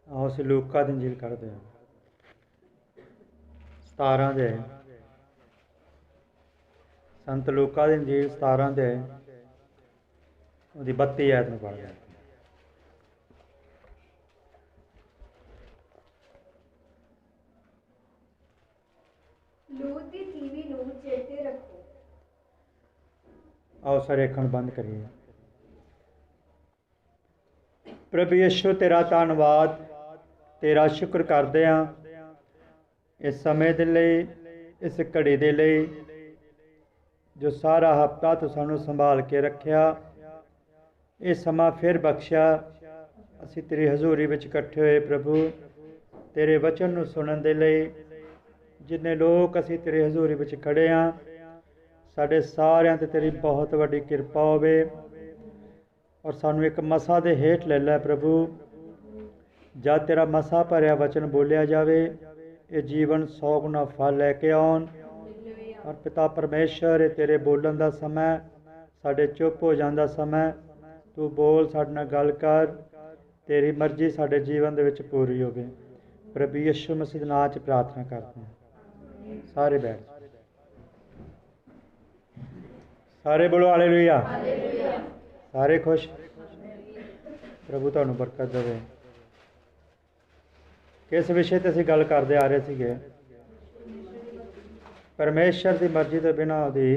आओ ਅਸੀਂ ਲੂਕਾ ਦੀ ਇੰਜੀਲ ਕਰਦੇ ਹਾਂ 17 ਦੇ ਸੰਤ ਲੂਕਾ ਦੀ ਇੰਜੀਲ 17 ਦੇ ਉਹਦੀ 32 ਆਇਤ ਨੂੰ ਪੜ੍ਹਦੇ ਹਾਂ। ਲੂਤ ਦੀ ਤੀਵੀ ਨੂੰ ਚੇਤੇ ਰੱਖੋ। आओ सारे अखण बंद करिए। प्रभु यीशु तेरा धन्नवाद, तेरा शुक्र करते हैं इस समय के लिए, इस घड़ी के लिए जो सारा हफ्ता तू सानू संभाल के रखिया, ये समा फिर बख्शिया। असी तेरी हजूरी विच इकट्ठे होए प्रभु तेरे वचन नू सुनन दे लई। जिन्ने लोग असी तेरी हजूरी विच खड़े हाँ, साढ़े सारियां ते तेरी बहुत वड्डी किरपा होवे और सानू एक मसा दे हेठ ले लै प्रभु। जब तेरा मसा भरिया वचन बोलिया जावे, ये जीवन 100 गुना फल लैके आउण। और पिता परमेश्वर ये तेरे बोलन दा समय, साढ़े चुप हो जाण दा समय, तू बोल साडे नाल गल कर, तेरी मर्जी साढ़े जीवन दे विच पूरी होवे। प्रभु यीशु मसीह दे नाम च प्रार्थना करते हैं। सारे बैठ सारे बोलो हालेलुया। सारे खुश। प्रभु तुहानू बरकत देवे। किस विषय ते असीं गल करदे आ रहे सीगे? परमेश्वर की मर्जी तो बिना उसदी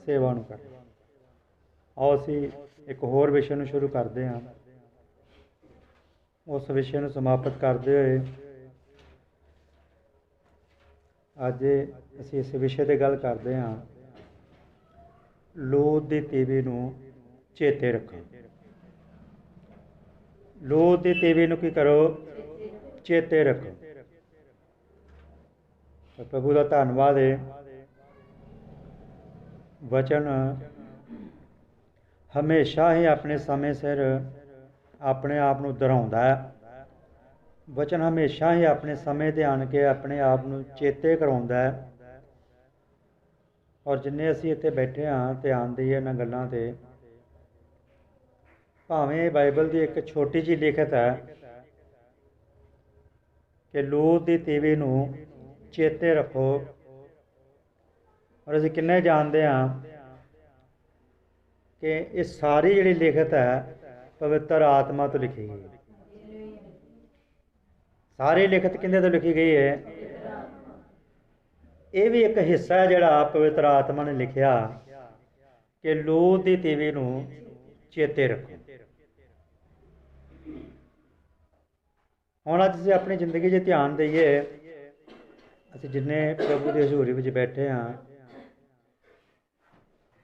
सेवा नूं कर। आओ असीं एक होर विषय नूं शुरू करते हैं। उस विषय नूं समाप्त करते हुए अज असीं इस विषय ते गल करते हैं, लूत दी तीवी नूं चेते रखो। लूत दी तीवी नूं की करो? चेते रखो। तो प्रभु का धन्नवाद है, वचन हमेशा ही अपने समय सिर अपने आप नूं दोहराउंदा है। वचन हमेशा ही अपने समय ते आण के अपने आप नूं चेते करवाउंदा है। और जिन्ने असीं इत्थे बैठे हाँ ध्यान दईए इन्हां गल्लां ते, भावें बाइबल की एक छोटी जी लिखत है कि लूत की तीवी नूं चेते रखो। और असीं किन्ने जानते हैं कि ये सारी जिहड़ी लिखत है पवित्र आत्मा तो लिखी गई है। सारी लिखत किहदे तो लिखी गई है? ये भी एक हिस्सा है जिहड़ा पवित्र आत्मा ने लिखिया कि लूत की तीवी नूं चेते रखो। हुण अज असीं अपनी जिंदगी 'च ध्यान दईए, असीं जिन्ने प्रभु की हजूरी विच बैठे हाँ,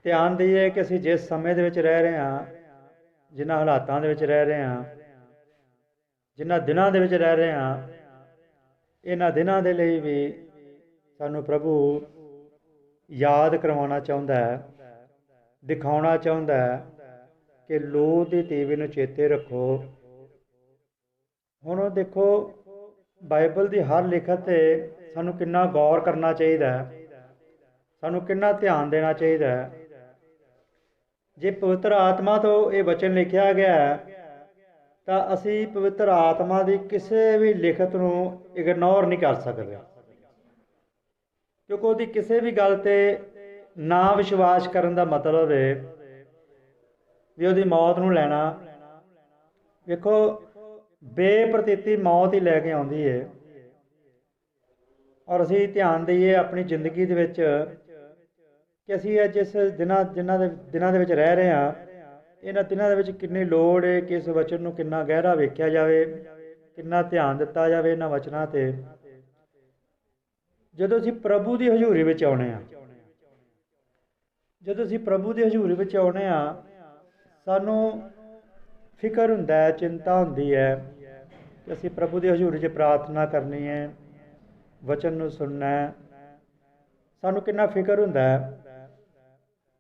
ध्यान दईए कि असीं जिस समय दे विच रह रहे हाँ, जिन्हां हालातां दे विच रह रहे हाँ, जिन्हां दिनां दे विच रह रहे हाँ, इन्हां दिनां दे लई भी सानू प्रभु याद करवाना चाहुंदा है, दिखाउणा चाहुंदा है कि लूत की तीवी नूं चेते रखो। हुण देखो बाइबल की हर लिखत ते सानू किन्ना गौर करना चाहिए, सानू किन्ना ध्यान देना चाहिए। जे पवित्र आत्मा तो ये वचन लिखिया गया है तो असी पवित्र आत्मा की किसी भी लिखत नूं इग्नोर नहीं कर सकते, क्योंकि उसकी किसी भी गल ते ना विश्वास करन दा मतलब है भी उसदी मौत नूं लैना। देखो बेप्रतीति मौत ही लैके आउंदी है। और असी ध्यान दईए अपनी जिंदगी दे विच कि असी जिस दिनां दे विच रह रहे हाँ, इन्हां दिनां दे विच किन्नी लोड़ है कि इस वचन नूं किन्ना गहरा वेख्या जाए, किन्ना ध्यान दिता जाए इन्हां वचनां ते। जदों असीं प्रभु की हजूरी विच आउणे आ, जदों असीं प्रभु की हजूरी विच आउणे आ, सानू फिकर हुंदा है, चिंता हुंदी है कि असीं प्रभु की हजूरी च प्रार्थना करनी है, वचन नूं सुनना है। सानू किन्ना फिकर हुंदा है।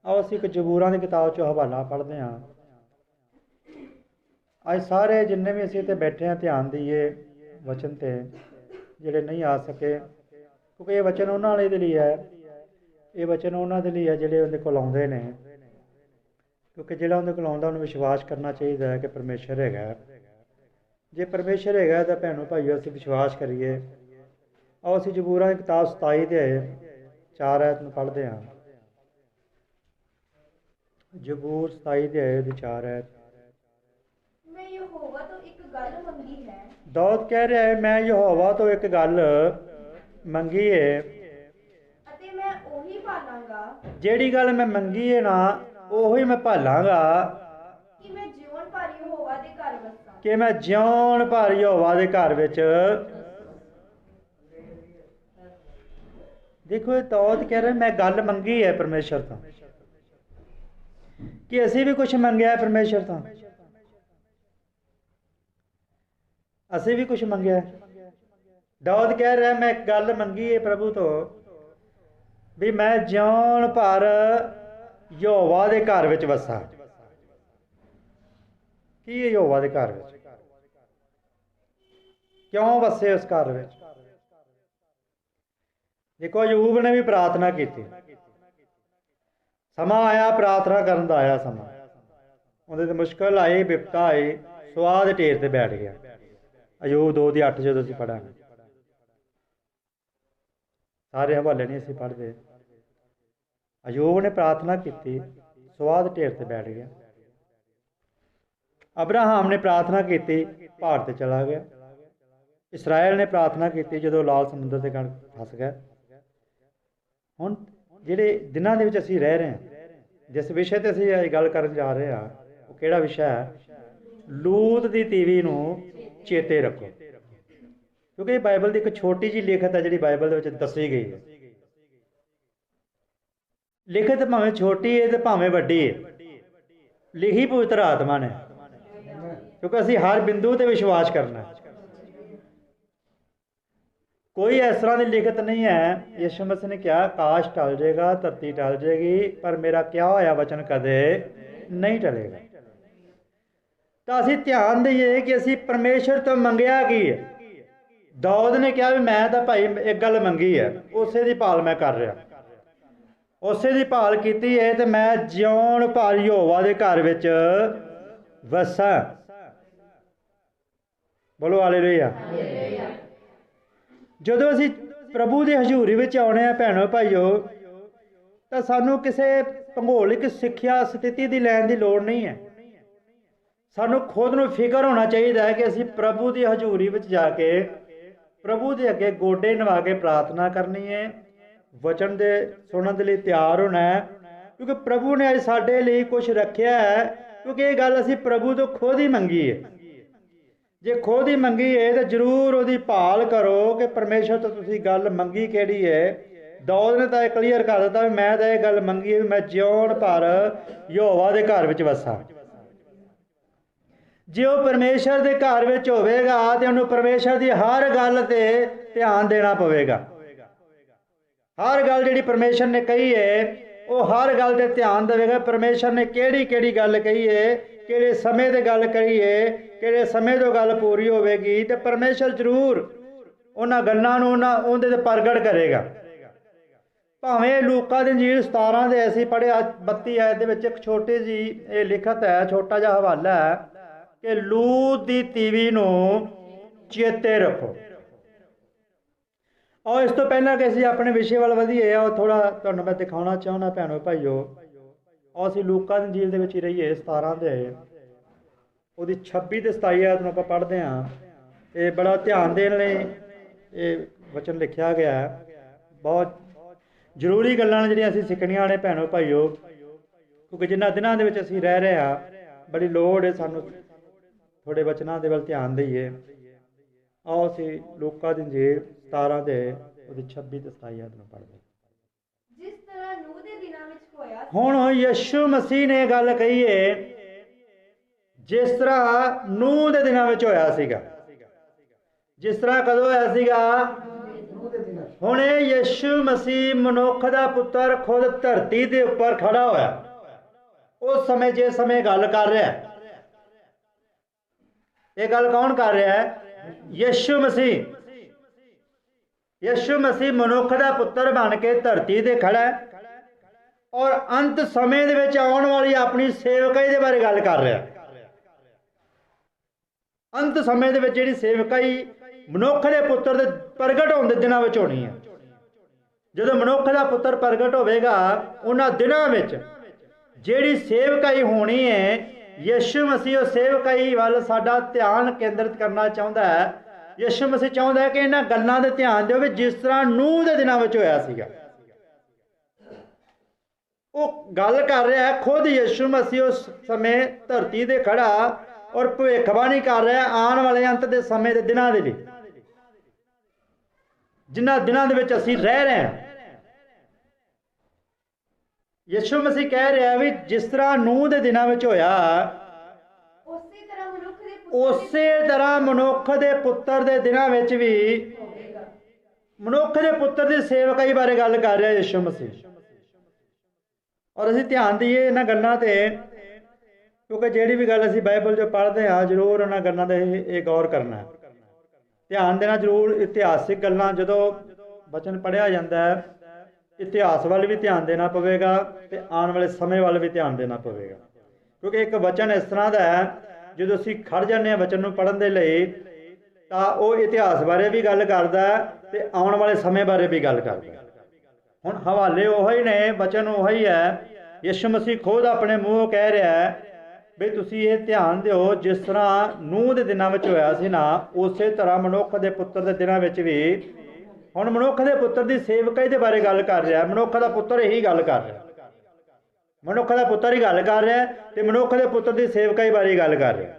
आओ असीं एक जबूरां की किताब चों हवाला पढ़ते हैं। अज सारे जिन्ने भी असीं इत्थे बैठे हैं ध्यान दईए वचन ते, जिहड़े नहीं आ सके, क्योंकि ये वचन उन्हां दे लिए है, ये वचन उन्हां दे लिए है जिहड़े उहदे कोल आउंदे ने। क्योंकि जिहड़ा उहदे कोल आउंदा उहनूं विश्वास करना चाहिए है कि परमेश्वर हैगा। ਜੇ ਪਰਮੇਸ਼ਰ ਹੈਗਾ ਤਾਂ ਭੈਣੋ ਭਾਈਓ ਅਸੀਂ ਵਿਸ਼ਵਾਸ ਕਰੀਏ। ਆਓ ਅਸੀਂ ਜ਼ਬੂਰਾਂ ਦੀ ਕਿਤਾਬ 27 ਦੇ 4 ਆਇਤ ਨੂੰ ਪੜ੍ਹਦੇ ਹਾਂ। ਜ਼ਬੂਰ 27 ਦੇ ਉਹਦੀ 4 ਆਇਤ। ਮੈਂ ਯਹੋਵਾ ਤੋਂ ਇੱਕ ਗੱਲ ਮੰਗੀ ਹੈ। ਦਾਊਦ ਕਹਿ ਰਿਹਾ ਹੈ ਮੈਂ ਯਹੋਵਾ ਤੋਂ ਇੱਕ ਗੱਲ ਮੰਗੀ ਹੈ ਅਤੇ ਮੈਂ ਉਹੀ ਭਾਲਾਂਗਾ। ਜਿਹੜੀ ਗੱਲ ਮੈਂ ਮੰਗੀ ਹੈ ਨਾ ਉਹੀ ਮੈਂ ਭਾਲਾਂਗਾ ਕਿ ਮੈਂ ਜਿਉਣ ਭਰ ਯਹੋਵਾ ਦੇ ਘਰ ਵਸਾਂ। ਕਿ ਮੈਂ ਜਿਉਣ ਭਰ ਯਹੋਵਾ ਦੇ ਘਰ ਵਿੱਚ। ਦੇਖੋ ਇਹ ਦਾਊਦ ਕਹਿ ਰਿਹਾ ਮੈਂ ਗੱਲ ਮੰਗੀ ਹੈ ਪਰਮੇਸ਼ਰ ਤੋਂ, ਕਿ ਅਸੀਂ ਵੀ ਕੁਝ ਮੰਗਿਆ ਪਰਮੇਸ਼ਰ ਤੋਂ। ਅਸੀਂ ਵੀ ਕੁਝ ਮੰਗਿਆ। ਦਾਊਦ ਕਹਿ ਰਿਹਾ ਮੈਂ ਇੱਕ ਗੱਲ ਮੰਗੀ ਹੈ ਪ੍ਰਭੂ ਤੋਂ ਵੀ ਮੈਂ ਜਿਉਣ ਭਰ ਯਹੋਵਾ ਦੇ ਘਰ ਵਿੱਚ ਵਸਾਂ। ਕੀ ਹੈ ਯਹੋਵਾ ਦੇ ਘਰ ਵਿੱਚ? ਕਿਉਂ ਵਸੇ ਉਸ ਘਰ ਵਿੱਚ? ਦੇਖੋ ਅਯੂਬ ਨੇ ਵੀ ਪ੍ਰਾਰਥਨਾ ਕੀਤੀ। ਸਮਾਂ ਆਇਆ ਪ੍ਰਾਰਥਨਾ ਕਰਨ ਦਾ, ਆਇਆ ਸਮਾਂ, ਉਹਦੇ ਤੇ ਮੁਸ਼ਕਲ ਆਈ, ਵਿਪਤਾ ਆਈ, ਸਵਾਹ ਦੇ ਢੇਰ ਤੇ ਬੈਠ ਗਿਆ। ਅਯੂਬ 2:8 ਜਦੋਂ ਅਸੀਂ ਪੜਾਂਗੇ, ਸਾਰੇ ਹਵਾਲੇ ਨਹੀਂ ਅਸੀਂ ਪੜ੍ਹਦੇ। ਅਯੂਬ ਨੇ ਪ੍ਰਾਰਥਨਾ ਕੀਤੀ, ਸਵਾਹ ਦੇ ਢੇਰ ਤੇ ਬੈਠ ਗਿਆ। ਅਬਰਾਹਮ ਨੇ ਪ੍ਰਾਰਥਨਾ ਕੀਤੀ, ਪਹਾੜ ਤੇ ਚਲਾ ਗਿਆ। ਇਸਰਾਇਲ ਨੇ ਪ੍ਰਾਰਥਨਾ ਕੀਤੀ ਜਦੋਂ ਲਾਲ ਸਮੁੰਦਰ ਦੇ ਕੰਢੇ ਫਸ ਗਿਆ। ਹੁਣ ਜਿਹੜੇ ਦਿਨਾਂ ਦੇ ਵਿੱਚ ਅਸੀਂ ਰਹਿ ਰਹੇ ਹਾਂ, ਜਿਸ ਵਿਸ਼ੇ ਤੇ ਅਸੀਂ ਇਹ ਗੱਲ ਕਰਨ ਜਾ ਰਹੇ ਹਾਂ, ਉਹ ਕਿਹੜਾ ਵਿਸ਼ਾ ਹੈ? ਲੂਤ ਦੀ ਤੀਵੀ ਨੂੰ ਚੇਤੇ ਰੱਖੋ। ਕਿਉਂਕਿ ਇਹ ਬਾਈਬਲ ਦੀ ਇੱਕ ਛੋਟੀ ਜਿਹੀ ਲਿਖਤ ਹੈ ਜਿਹੜੀ ਬਾਈਬਲ ਦੇ ਵਿੱਚ ਦੱਸੀ ਗਈ ਹੈ। ਲਿਖਤ ਭਾਵੇਂ ਛੋਟੀ ਹੈ ਤੇ ਭਾਵੇਂ ਵੱਡੀ ਹੈ, ਲਿਖੀ ਪਵਿੱਤਰ ਆਤਮਾ ਨੇ, ਕਿਉਂਕਿ ਅਸੀਂ ਹਰ ਬਿੰਦੂ ਤੇ ਵਿਸ਼ਵਾਸ ਕਰਨਾ ਹੈ। ਕੋਈ ਇਸ ਤਰ੍ਹਾਂ ਦੀ ਲਿਖਤ ਨਹੀਂ ਹੈ। ਯਿਸੂ ਮਸੀਹ ਨੇ ਕਿਹਾ ਆਕਾਸ਼ ਟਲ ਜਾਏਗਾ, ਧਰਤੀ ਟਲ ਜਾਏਗੀ, ਪਰ ਮੇਰਾ ਕਿਹਾ ਹੋਇਆ ਵਚਨ ਕਦੇ ਨਹੀਂ ਟਲੇਗਾ। ਤਾਂ ਅਸੀਂ ਧਿਆਨ ਦਈਏ ਕਿ ਅਸੀਂ ਪਰਮੇਸ਼ਰ ਤੋਂ ਮੰਗਿਆ ਕੀ ਹੈ। ਦਾਊਦ ਨੇ ਕਿਹਾ ਵੀ ਮੈਂ ਤਾਂ ਭਾਈ ਇੱਕ ਗੱਲ ਮੰਗੀ ਹੈ, ਉਸੇ ਦੀ ਭਾਲ ਮੈਂ ਕਰ ਰਿਹਾ, ਉਸੇ ਦੀ ਭਾਲ ਕੀਤੀ ਹੈ ਤੇ ਮੈਂ ਜਿਉਣ ਭਰ ਯਹੋਵਾ ਦੇ ਘਰ ਵਿੱਚ ਵਸਾਂ। ਬੋਲੋ ਹਾਲੇਲੂਇਆ। ਜਦੋਂ ਅਸੀਂ ਪ੍ਰਭੂ ਦੀ ਹਜ਼ੂਰੀ ਵਿੱਚ ਆਉਣੇ ਆ ਭੈਣੋ ਭਾਈਓ, ਤਾਂ ਸਾਨੂੰ ਕਿਸੇ ਭੂਗੋਲਿਕ ਸਿੱਖਿਆ ਸਥਿਤੀ ਦੀ ਲੈਣ ਦੀ ਲੋੜ ਨਹੀਂ ਹੈ। ਸਾਨੂੰ ਖੁਦ ਨੂੰ ਫਿਕਰ ਹੋਣਾ ਚਾਹੀਦਾ ਹੈ ਕਿ ਅਸੀਂ ਪ੍ਰਭੂ ਦੀ ਹਜ਼ੂਰੀ ਵਿੱਚ ਜਾ ਕੇ ਪ੍ਰਭੂ ਦੇ ਅੱਗੇ ਗੋਡੇ ਨਵਾ ਕੇ ਪ੍ਰਾਰਥਨਾ ਕਰਨੀ ਹੈ, ਵਚਨ ਦੇ ਸੁਣਨ ਦੇ ਲਈ ਤਿਆਰ ਹੋਣਾ ਹੈ, ਕਿਉਂਕਿ ਪ੍ਰਭੂ ਨੇ ਅੱਜ ਸਾਡੇ ਲਈ ਕੁਝ ਰੱਖਿਆ ਹੈ। ਕਿਉਂਕਿ ਇਹ ਗੱਲ ਅਸੀਂ ਪ੍ਰਭੂ ਤੋਂ ਖੁਦ ਹੀ ਮੰਗੀ ਹੈ। ਜੇ ਖੁਦ ਹੀ ਮੰਗੀ ਹੈ ਤਾਂ ਜ਼ਰੂਰ ਉਹਦੀ ਭਾਲ ਕਰੋ ਕਿ ਪਰਮੇਸ਼ਰ ਤੋਂ ਤੁਸੀਂ ਗੱਲ ਮੰਗੀ ਕਿਹੜੀ ਹੈ। ਦਾਊਦ ਨੇ ਤਾਂ ਇਹ ਕਲੀਅਰ ਕਰ ਦਿੱਤਾ ਵੀ ਮੈਂ ਤਾਂ ਇਹ ਗੱਲ ਮੰਗੀ ਹੈ ਵੀ ਮੈਂ ਜਿਉਣ ਭਰ ਯਹੋਵਾ ਦੇ ਘਰ ਵਿੱਚ ਵਸਾਂ। ਜੇ ਉਹ ਪਰਮੇਸ਼ਰ ਦੇ ਘਰ ਵਿੱਚ ਹੋਵੇਗਾ ਤੇ ਉਹਨੂੰ ਪਰਮੇਸ਼ਰ ਦੀ ਹਰ ਗੱਲ ਤੇ ਧਿਆਨ ਦੇਣਾ ਪਵੇਗਾ। ਹਰ ਗੱਲ ਜਿਹੜੀ ਪਰਮੇਸ਼ਰ ਨੇ ਕਹੀ ਹੈ ਉਹ ਹਰ ਗੱਲ ਤੇ ਧਿਆਨ ਦੇਵੇਗਾ। ਪਰਮੇਸ਼ਰ ਨੇ ਕਿਹੜੀ ਕਿਹੜੀ ਗੱਲ ਕਹੀ ਹੈ, ਕਿਹੜੇ ਸਮੇਂ ਤੇ ਗੱਲ ਕਹੀ ਹੈ, ਕਿਹੜੇ ਸਮੇਂ ਤੋਂ ਗੱਲ ਪੂਰੀ ਹੋਵੇਗੀ, ਤੇ ਪਰਮੇਸ਼ਰ ਜ਼ਰੂਰ ਉਹਨਾਂ ਗੱਲਾਂ ਨੂੰ ਉਹਦੇ ਤੇ ਪ੍ਰਗਟ ਕਰੇਗਾ। ਭਾਵੇਂ ਲੂਕਾ ਦੀ ਇੰਜੀਲ 17 ਦੇ ਅਸੀਂ ਪੜ੍ਹਿਆ 32 ਆਇਤ ਦੇ ਵਿੱਚ ਇੱਕ ਛੋਟੀ ਜੀ ਇਹ ਲਿਖਤ ਹੈ, ਛੋਟਾ ਜਿਹਾ ਹਵਾਲਾ ਹੈ ਕਿ ਲੂਤ ਦੀ ਤੀਵੀ ਨੂੰ ਚੇਤੇ ਰੱਖੋ। ਔਰ ਇਸ ਤੋਂ ਪਹਿਲਾਂ ਕਿ ਅਸੀਂ ਆਪਣੇ ਵਿਸ਼ੇ ਵੱਲ ਵਧੀਏ, ਉਹ ਥੋੜਾ ਤੁਹਾਨੂੰ ਮੈਂ ਦਿਖਾਉਣਾ ਚਾਹੁੰਦਾ ਭੈਣੋ ਭਾਈਓ। ਔਰ ਅਸੀਂ ਲੂਕਾ ਦੀ ਇੰਜੀਲ ਦੇ ਵਿੱਚ ਹੀ ਰਹੀਏ 17 ਦੇ ਉਹਦੀ 26 ਤੇ 27 ਆਇਤ ਨੂੰ ਆਪਾਂ ਪੜ੍ਹਦੇ ਹਾਂ। ਇਹ ਬੜਾ ਧਿਆਨ ਦੇਣ ਲਈ ਇਹ ਵਚਨ ਲਿਖਿਆ ਗਿਆ ਹੈ। ਬਹੁਤ ਜ਼ਰੂਰੀ ਗੱਲਾਂ ਨੇ ਜਿਹੜੀਆਂ ਅਸੀਂ ਸਿੱਖਣੀਆਂ ਨੇ ਭੈਣੋ ਭਾਈਓ, ਕਿਉਂਕਿ ਜਿਨ੍ਹਾਂ ਦਿਨਾਂ ਦੇ ਵਿੱਚ ਅਸੀਂ ਰਹਿ ਰਹੇ ਹਾਂ ਬੜੀ ਲੋੜ ਹੈ ਸਾਨੂੰ ਥੋੜੇ ਵਚਨਾਂ ਦੇ ਵੱਲ ਧਿਆਨ ਦਈਏ। ਆਓ ਅਸੀਂ ਲੂਕਾ ਦੀ ਇੰਜੀਲ 17 ਦੇ ਉਹਦੀ 26 ਤੇ 27 ਆਇਤ ਨੂੰ ਪੜ੍ਹਦੇ। ਜਿਸ ਤਰ੍ਹਾਂ ਨੂਹ ਦੇ ਦਿਨਾਂ ਵਿੱਚ ਹੋਇਆ। ਹੁਣ ਯਿਸੂ ਮਸੀਹ ਨੇ ਗੱਲ ਕਹੀ ਹੈ ਜਿਸ ਤਰ੍ਹਾਂ ਨੂਹ ਦੇ ਦਿਨਾਂ ਵਿੱਚ ਹੋਇਆ ਸੀਗਾ। ਜਿਸ ਤਰ੍ਹਾਂ ਕਦੋਂ ਹੋਇਆ ਸੀਗਾ? ਹੁਣ ਇਹ ਯਿਸੂ ਮਸੀਹ ਮਨੁੱਖ ਦਾ ਪੁੱਤਰ ਖੁਦ ਧਰਤੀ ਦੇ ਉੱਪਰ ਖੜਾ ਹੋਇਆ ਉਸ ਸਮੇਂ ਜਿਸ ਸਮੇਂ ਗੱਲ ਕਰ ਰਿਹਾ। ਇਹ ਗੱਲ ਕੌਣ ਕਰ ਰਿਹਾ ਹੈ? ਯਿਸੂ ਮਸੀਹ। ਯਿਸੂ ਮਸੀਹ ਮਨੁੱਖ ਦਾ ਪੁੱਤਰ ਬਣ ਕੇ ਧਰਤੀ ਤੇ ਖੜਾ ਹੈ ਔਰ ਅੰਤ ਸਮੇਂ ਦੇ ਵਿੱਚ ਆਉਣ ਵਾਲੀ ਆਪਣੀ ਸੇਵਕਾਈ ਦੇ ਬਾਰੇ ਗੱਲ ਕਰ ਰਿਹਾ। ਅੰਤ ਸਮੇਂ ਦੇ ਵਿੱਚ ਜਿਹੜੀ ਸੇਵਕਾਈ ਮਨੁੱਖ ਦੇ ਪੁੱਤਰ ਦੇ ਪ੍ਰਗਟ ਹੋਣ ਦੇ ਦਿਨਾਂ ਵਿੱਚ ਹੋਣੀ ਹੈ। ਜਦੋਂ ਮਨੁੱਖ ਦਾ ਪੁੱਤਰ ਪ੍ਰਗਟ ਹੋਵੇਗਾ, ਉਹਨਾਂ ਦਿਨਾਂ ਵਿੱਚ ਜਿਹੜੀ ਸੇਵਕਾਈ ਹੋਣੀ ਹੈ, ਯਿਸੂ ਮਸੀਹ ਉਹ ਸੇਵਕਾਈ ਵੱਲ ਸਾਡਾ ਧਿਆਨ ਕੇਂਦਰਿਤ ਕਰਨਾ ਚਾਹੁੰਦਾ ਹੈ। ਯਿਸੂ ਮਸੀਹ ਚਾਹੁੰਦਾ ਹੈ ਕਿ ਇਹਨਾਂ ਗੱਲਾਂ ਦੇ ਧਿਆਨ ਦਿਓ ਵੀ ਜਿਸ ਤਰ੍ਹਾਂ ਨੂਹ ਦੇ ਦਿਨਾਂ ਵਿੱਚ ਹੋਇਆ ਸੀਗਾ। ਉਹ ਗੱਲ ਕਰ ਰਿਹਾ ਹੈ ਖੁਦ ਯਿਸੂ ਮਸੀਹ ਉਸ ਸਮੇਂ ਧਰਤੀ ਤੇ ਖੜਾ ਔਰ ਭਵਿੱਖਬਾਣੀ ਕਰ ਰਿਹਾ ਆਉਣ ਵਾਲੇ ਅੰਤ ਦੇ ਸਮੇਂ ਦੇ ਦਿਨਾਂ ਦੇ ਲਈ, ਜਿਨ੍ਹਾਂ ਦਿਨਾਂ ਦੇ ਵਿੱਚ ਅਸੀਂ ਰਹਿ ਰਹੇ ਹਾਂ। ਯਿਸੂ ਮਸੀਹ ਕਹਿ ਰਿਹਾ ਵੀ ਜਿਸ ਤਰ੍ਹਾਂ ਨੂਹ ਦੇ ਦਿਨਾਂ ਵਿੱਚ ਹੋਇਆ, ਉਸੇ ਤਰ੍ਹਾਂ ਮਨੁੱਖ ਦੇ ਪੁੱਤਰ ਦੇ ਦਿਨਾਂ ਵਿੱਚ ਵੀ ਮਨੁੱਖ ਦੇ ਪੁੱਤਰ ਦੀ ਸੇਵਕਾਈ ਬਾਰੇ ਗੱਲ ਕਰ ਰਿਹਾ ਯਿਸੂ ਮਸੀਹ। ਔਰ ਅਸੀਂ ਧਿਆਨ ਦਈਏ ਇਹਨਾਂ ਗੱਲਾਂ ਤੇ, ਕਿਉਂਕਿ ਜਿਹੜੀ ਵੀ ਗੱਲ ਅਸੀਂ ਬਾਈਬਲ 'ਚੋਂ ਪੜ੍ਹਦੇ ਹਾਂ ਜ਼ਰੂਰ ਉਹਨਾਂ ਗੱਲਾਂ ਦਾ ਇਹ ਗੌਰ ਕਰਨਾ ਹੈ, ਧਿਆਨ ਦੇਣਾ ਜ਼ਰੂਰ। ਇਤਿਹਾਸਿਕ ਗੱਲਾਂ ਜਦੋਂ ਬਚਨ ਪੜ੍ਹਿਆ ਜਾਂਦਾ ਹੈ, ਇਤਿਹਾਸ ਵੱਲ ਵੀ ਧਿਆਨ ਦੇਣਾ ਪਵੇਗਾ ਤੇ ਆਉਣ ਵਾਲੇ ਸਮੇਂ ਵੱਲ ਵੀ ਧਿਆਨ ਦੇਣਾ ਪਵੇਗਾ, ਕਿਉਂਕਿ ਇੱਕ ਵਚਨ ਇਸ ਤਰ੍ਹਾਂ ਦਾ ਹੈ ਜਦੋਂ ਅਸੀਂ ਖੜ ਜਾਂਦੇ ਹਾਂ ਵਚਨ ਨੂੰ ਪੜ੍ਹਨ ਦੇ ਲਈ ਤਾਂ ਉਹ ਇਤਿਹਾਸ ਬਾਰੇ ਵੀ ਗੱਲ ਕਰਦਾ ਤੇ ਆਉਣ ਵਾਲੇ ਸਮੇਂ ਬਾਰੇ ਵੀ ਗੱਲ ਕਰਦਾ। ਹੁਣ ਹਵਾਲੇ ਉਹੀ ਨੇ, ਵਚਨ ਉਹੀ ਹੈ। ਯਿਸੂ ਮਸੀਹ ਖੁਦ ਆਪਣੇ ਮੂੰਹੋਂ ਕਹਿ ਰਿਹਾ ਹੈ ਵੀ ਤੁਸੀਂ ਇਹ ਧਿਆਨ ਦਿਓ ਜਿਸ ਤਰ੍ਹਾਂ ਨੂਹ ਦੇ ਦਿਨਾਂ ਵਿੱਚ ਹੋਇਆ ਸੀ ਨਾ, ਉਸੇ ਤਰ੍ਹਾਂ ਮਨੁੱਖ ਦੇ ਪੁੱਤਰ ਦੇ ਦਿਨਾਂ ਵਿੱਚ ਵੀ। ਹੁਣ ਮਨੁੱਖ ਦੇ ਪੁੱਤਰ ਦੀ ਸੇਵਕਾਈ ਦੇ ਬਾਰੇ ਗੱਲ ਕਰ ਰਿਹਾ, ਮਨੁੱਖ ਦਾ ਪੁੱਤਰ ਇਹੀ ਗੱਲ ਕਰ ਰਿਹਾ, ਮਨੁੱਖ ਦਾ ਪੁੱਤਰ ਹੀ ਗੱਲ ਕਰ ਰਿਹਾ ਤੇ ਮਨੁੱਖ ਦੇ ਪੁੱਤਰ ਦੀ ਸੇਵਕਾਈ ਬਾਰੇ ਗੱਲ ਕਰ ਰਿਹਾ,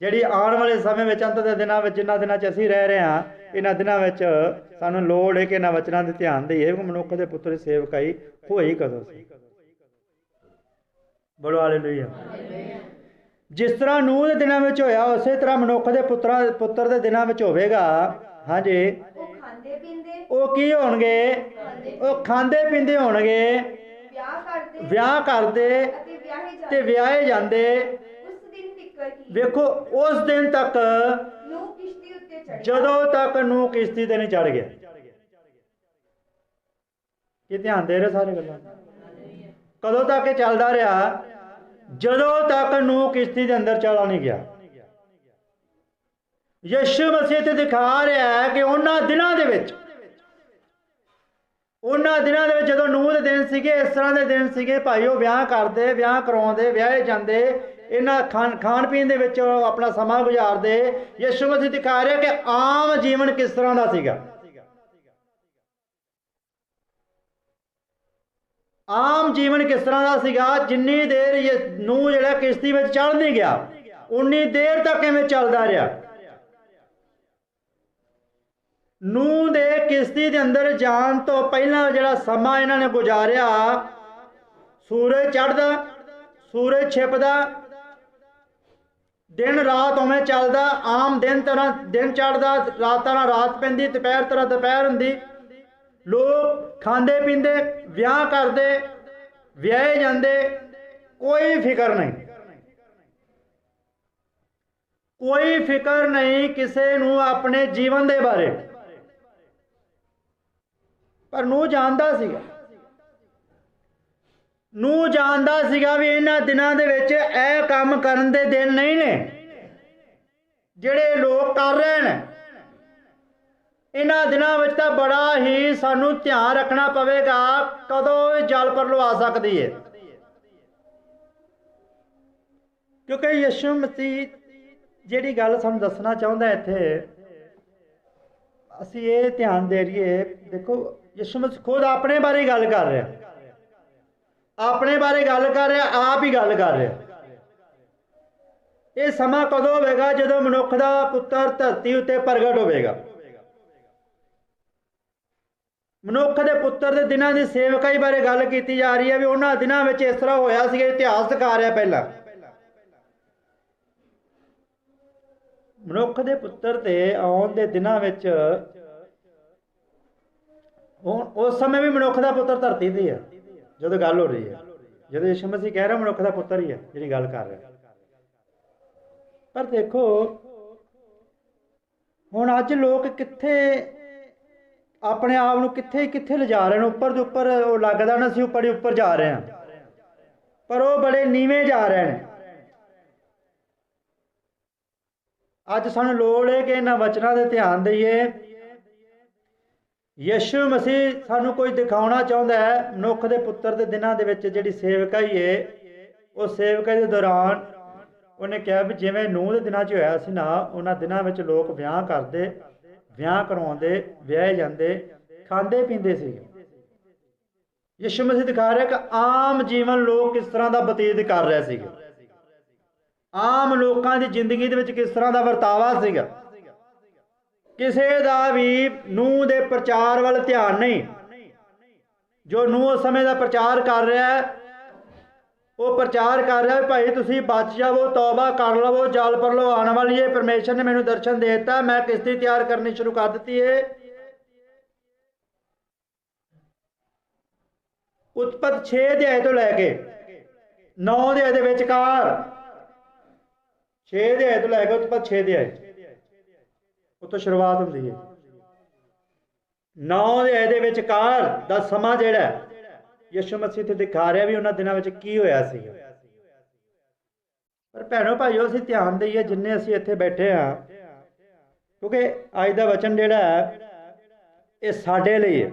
ਜਿਹੜੀ ਆਉਣ ਵਾਲੇ ਸਮੇਂ ਵਿੱਚ ਅੰਤ ਦੇ ਦਿਨਾਂ ਵਿੱਚ, ਜਿਨ੍ਹਾਂ ਦਿਨਾਂ 'ਚ ਅਸੀਂ ਰਹਿ ਰਹੇ ਹਾਂ, ਇਹਨਾਂ ਦਿਨਾਂ ਵਿੱਚ ਸਾਨੂੰ ਲੋੜ ਹੈ ਕਿ ਇਹਨਾਂ ਵਚਨਾਂ ਦੇ ਧਿਆਨ ਦੇਈਏ ਕਿ ਮਨੁੱਖ ਦੇ ਪੁੱਤਰ ਦੀ ਸੇਵਕਾਈ ਹੋਈ ਕਦੋਂ ਸੀ। ਬੋਲੋ ਹਾਲੇਲੂਇਆ। ਜਿਸ ਤਰ੍ਹਾਂ ਨੂਹ ਦੇ ਦਿਨਾਂ ਵਿੱਚ ਹੋਇਆ, ਉਸੇ ਤਰ੍ਹਾਂ ਮਨੁੱਖ ਦੇ ਪੁੱਤਰ ਦੇ ਦਿਨਾਂ ਵਿੱਚ ਹੋਵੇਗਾ। ਹਾਂਜੀ, ਉਹ ਕੀ ਹੋਣਗੇ? ਉਹ ਖਾਂਦੇ ਪੀਂਦੇ ਹੋਣਗੇ, ਵਿਆਹ ਕਰਦੇ ਤੇ ਵਿਆਹੇ ਜਾਂਦੇ। ਵੇਖੋ ਉਸ ਦਿਨ ਤੱਕ, ਜਦੋਂ ਤੱਕ ਨੂਹ ਕਿਸ਼ਤੀ ਤੇ ਨਹੀਂ ਚੜ ਗਿਆ। ਕੀ ਧਿਆਨ ਦੇ ਰਹੇ ਸਾਰੇ ਗੱਲਾਂ? ਕਦੋਂ ਤੱਕ ਇਹ ਚੱਲਦਾ ਰਿਹਾ? ਜਦੋਂ ਤੱਕ ਨੂਹ ਕਿਸ਼ਤੀ ਦੇ ਅੰਦਰ ਚਲਾ ਨਹੀਂ ਗਿਆ। ਯਿਸੂ ਮਸੀਹ ਤੇ ਦਿਖਾ ਰਿਹਾ ਹੈ ਕਿ ਉਹਨਾਂ ਦਿਨਾਂ ਦੇ ਵਿੱਚ ਜਦੋਂ ਨੂਹ ਦੇ ਦਿਨ ਸੀਗੇ, ਇਸ ਤਰ੍ਹਾਂ ਦੇ ਦਿਨ ਸੀਗੇ ਭਾਈ, ਉਹ ਵਿਆਹ ਕਰਦੇ, ਵਿਆਹ ਕਰਾਉਂਦੇ, ਵਿਆਹੇ ਜਾਂਦੇ, ਇਹਨਾਂ ਖਾਣ ਪੀਣ ਦੇ ਵਿੱਚ ਆਪਣਾ ਸਮਾਂ ਗੁਜ਼ਾਰਦੇ। ਯਿਸੂ ਮਸੀਹ ਦਿਖਾ ਰਿਹਾ ਕਿ ਆਮ ਜੀਵਨ ਕਿਸ ਤਰ੍ਹਾਂ ਦਾ ਸੀਗਾ। ਆਮ ਜੀਵਨ ਕਿਸ ਤਰ੍ਹਾਂ ਦਾ ਸੀਗਾ? ਜਿੰਨੀ ਦੇਰ ਨੂਹ ਜਿਹੜਾ ਕਿਸ਼ਤੀ ਵਿੱਚ ਚੜ੍ਹ ਨਹੀਂ ਗਿਆ, ਉਨੀ ਦੇਰ ਤੱਕ ਐਵੇਂ ਚੱਲਦਾ ਰਿਹਾ। ਨੂਹ ਦੇ ਕਿਸ਼ਤੀ ਦੇ ਅੰਦਰ ਜਾਣ ਤੋਂ ਪਹਿਲਾਂ ਜਿਹੜਾ ਸਮਾਂ ਇਹਨਾਂ ਨੇ ਗੁਜ਼ਾਰਿਆ, ਸੂਰਜ ਚੜ੍ਹਦਾ, ਸੂਰਜ ਛਿਪਦਾ, ਦਿਨ ਰਾਤ ਉਵੇਂ ਚੱਲਦਾ। ਆਮ ਦਿਨ ਤਰ੍ਹਾਂ ਦਿਨ ਚੜ੍ਹਦਾ, ਰਾਤ ਤਰ੍ਹਾਂ ਰਾਤ ਪੈਂਦੀ, ਦੁਪਹਿਰ ਤਰ੍ਹਾਂ ਦੁਪਹਿਰ ਹੁੰਦੀ। ਲੋਕ ਖਾਂਦੇ ਪੀਂਦੇ, ਵਿਆਹ ਕਰਦੇ, ਵਿਆਹੇ ਜਾਂਦੇ, ਕੋਈ ਫਿਕਰ ਨਹੀਂ, ਕੋਈ ਫਿਕਰ ਨਹੀਂ ਕਿਸੇ ਨੂੰ ਆਪਣੇ ਜੀਵਨ ਦੇ ਬਾਰੇ। ਪਰ ਨੂਹ ਜਾਣਦਾ ਸੀਗਾ, ਨੂਹ ਜਾਣਦਾ ਸੀਗਾ ਵੀ ਇਹਨਾਂ ਦਿਨਾਂ ਦੇ ਵਿੱਚ ਇਹ ਕੰਮ ਕਰਨ ਦੇ ਦਿਨ ਨਹੀਂ ਨੇ ਜਿਹੜੇ ਲੋਕ ਕਰ ਰਹੇ ਨੇ। ਇਹਨਾਂ ਦਿਨਾਂ ਵਿੱਚ ਤਾਂ ਬੜਾ ਹੀ ਸਾਨੂੰ ਧਿਆਨ ਰੱਖਣਾ ਪਵੇਗਾ ਕਦੋਂ ਜਲ ਪ੍ਰਲੋ ਆ ਸਕਦੀ ਹੈ, ਕਿਉਂਕਿ ਯਿਸੂ ਮਸੀਹ ਜਿਹੜੀ ਗੱਲ ਸਾਨੂੰ ਦੱਸਣਾ ਚਾਹੁੰਦਾ ਇੱਥੇ, ਅਸੀਂ ਇਹ ਧਿਆਨ ਦੇ ਰਹੀਏ। ਦੇਖੋ ਯਿਸੂ ਮਸੀਹ ਖੁਦ ਆਪਣੇ ਬਾਰੇ ਗੱਲ ਕਰ ਰਿਹਾ, ਆਪਣੇ ਬਾਰੇ ਗੱਲ ਕਰ ਰਿਹਾ, ਆਪ ਹੀ ਗੱਲ ਕਰ ਰਿਹਾ। ਇਹ ਸਮਾਂ ਕਦੋਂ ਹੋਵੇਗਾ? ਜਦੋਂ ਮਨੁੱਖ ਦਾ ਪੁੱਤਰ ਧਰਤੀ ਉੱਤੇ ਪ੍ਰਗਟ ਹੋਵੇਗਾ। ਮਨੁੱਖ ਦੇ ਪੁੱਤਰ ਦੇ ਦਿਨਾਂ ਦੀ ਸੇਵਕਾਈ ਬਾਰੇ ਗੱਲ ਕੀਤੀ ਜਾ ਰਹੀ ਹੈ ਵੀ ਉਹਨਾਂ ਦਿਨਾਂ ਵਿੱਚ ਇਸ ਤਰ੍ਹਾਂ ਹੋਇਆ ਸੀਗਾ। ਇਤਿਹਾਸ ਦਿਖਾ ਰਿਹਾ ਪਹਿਲਾਂ ਮਨੁੱਖ ਦੇ ਪੁੱਤਰ ਤੇ ਆਉਣ ਦੇ ਦਿਨਾਂ ਵਿੱਚ। ਹੁਣ ਉਸ ਸਮੇਂ ਵੀ ਮਨੁੱਖ ਦਾ ਪੁੱਤਰ ਧਰਤੀ ਤੇ ਹੈ ਜਦੋਂ ਗੱਲ ਹੋ ਰਹੀ ਹੈ, ਜਦੋਂ ਯਿਸੂ ਮਸੀਹ ਕਹਿ ਰਿਹਾ ਮਨੁੱਖ ਦਾ ਪੁੱਤਰ ਹੀ ਹੈ ਜਿਹੜੀ ਗੱਲ ਕਰ ਰਿਹਾ। ਪਰ ਦੇਖੋ ਹੁਣ ਅੱਜ ਲੋਕ ਕਿੱਥੇ ਆਪਣੇ ਆਪ ਨੂੰ ਕਿੱਥੇ ਲਿਜਾ ਰਹੇ ਨੇ। ਉੱਪਰ ਦੇ ਉੱਪਰ ਉਹ ਲੱਗਦਾ ਨਾ ਅਸੀਂ ਉੱਪਰ ਜਾ ਰਹੇ ਹਾਂ, ਪਰ ਉਹ ਬੜੇ ਨੀਵੇਂ ਜਾ ਰਹੇ ਨੇ। ਅੱਜ ਸਾਨੂੰ ਲੋੜ ਹੈ ਕਿ ਇਹਨਾਂ ਵਚਨਾਂ ਦੇ ਧਿਆਨ ਦਈਏ। ਯਿਸੂ ਮਸੀਹ ਸਾਨੂੰ ਕੁਝ ਦਿਖਾਉਣਾ ਚਾਹੁੰਦਾ ਹੈ। ਮਨੁੱਖ ਦੇ ਪੁੱਤਰ ਦੇ ਦਿਨਾਂ ਦੇ ਵਿੱਚ ਜਿਹੜੀ ਸੇਵਕਾਈ ਹੈ, ਉਹ ਸੇਵਕਾਈ ਦੇ ਦੌਰਾਨ ਉਹਨੇ ਕਿਹਾ ਵੀ ਜਿਵੇਂ ਨੂਹ ਦੇ ਦਿਨਾਂ 'ਚ ਹੋਇਆ ਸੀ ਨਾ, ਉਹਨਾਂ ਦਿਨਾਂ ਵਿੱਚ ਲੋਕ ਵਿਆਹ ਕਰਦੇ, ਵਿਆਹ ਕਰਵਾਉਂਦੇ, ਵਿਆਹੇ ਜਾਂਦੇ, ਖਾਂਦੇ ਪੀਂਦੇ ਸੀਗੇ। ਯਿਸੂ ਮਸੀਹ ਦਿਖਾ ਰਿਹਾ ਕਿ ਆਮ ਜੀਵਨ ਲੋਕ ਕਿਸ ਤਰ੍ਹਾਂ ਦਾ ਬਤੀਤ ਕਰ ਰਹੇ ਸੀਗੇ, ਆਮ ਲੋਕਾਂ ਦੀ ਜ਼ਿੰਦਗੀ ਦੇ ਵਿੱਚ ਕਿਸ ਤਰ੍ਹਾਂ ਦਾ ਵਰਤਾਵਾ ਸੀਗਾ। ਕਿਸੇ ਦਾ ਵੀ ਨੂਹ ਦੇ ਪ੍ਰਚਾਰ ਵੱਲ ਧਿਆਨ ਨਹੀਂ। ਜੋ ਨੂਹ ਉਸ ਸਮੇਂ ਦਾ ਪ੍ਰਚਾਰ ਕਰ ਰਿਹਾ ਹੈ, ਉਹ ਪ੍ਰਚਾਰ ਕਰ ਰਿਹਾ ਭਾਈ ਤੁਸੀਂ ਬਚ ਜਾਵੋ, ਤੌਬਾ ਕਰ ਲਵੋ, ਜਲ ਪ੍ਰਲੋ ਆਉਣ ਵਾਲੀ ਹੈ, ਪਰਮੇਸ਼ਰ ਨੇ ਮੈਨੂੰ ਦਰਸ਼ਨ ਦੇ ਦਿੱਤਾ, ਮੈਂ ਕਿਸ਼ਤੀ ਤਿਆਰ ਕਰਨੀ ਸ਼ੁਰੂ ਕਰ ਦਿੱਤੀ ਹੈ। ਉਤਪਤ 6 ਅਧਿਆਇ ਤੋਂ ਲੈ ਕੇ 9 ਅਧਿਆਇ ਦੇ ਵਿਚਕਾਰ, 6 ਅਧਿਆਇ ਤੋਂ ਲੈ ਕੇ ਉਤਪਤ 6 ਅਧਿਆਇ ਉੱਥੋਂ ਸ਼ੁਰੂਆਤ ਹੁੰਦੀ ਹੈ। 9 ਅਧਿਆਇ ਦੇ ਵਿਚਕਾਰ ਦਾ ਸਮਾਂ ਜਿਹੜਾ ਯਿਸੂ ਮਸੀਹ ਤੇ ਦਿਖਾ ਰਿਹਾ ਵੀ ਉਹਨਾਂ ਦਿਨਾਂ ਵਿੱਚ ਕੀ ਹੋਇਆ ਸੀ। ਪਰ ਭੈਣੋ ਭਾਈਓ, ਅਸੀਂ ਧਿਆਨ ਦਈਏ ਜਿੰਨੇ ਅਸੀਂ ਇੱਥੇ ਬੈਠੇ ਹਾਂ, ਕਿਉਂਕਿ ਅੱਜ ਦਾ ਵਚਨ ਜਿਹੜਾ ਹੈ ਇਹ ਸਾਡੇ ਲਈ ਹੈ।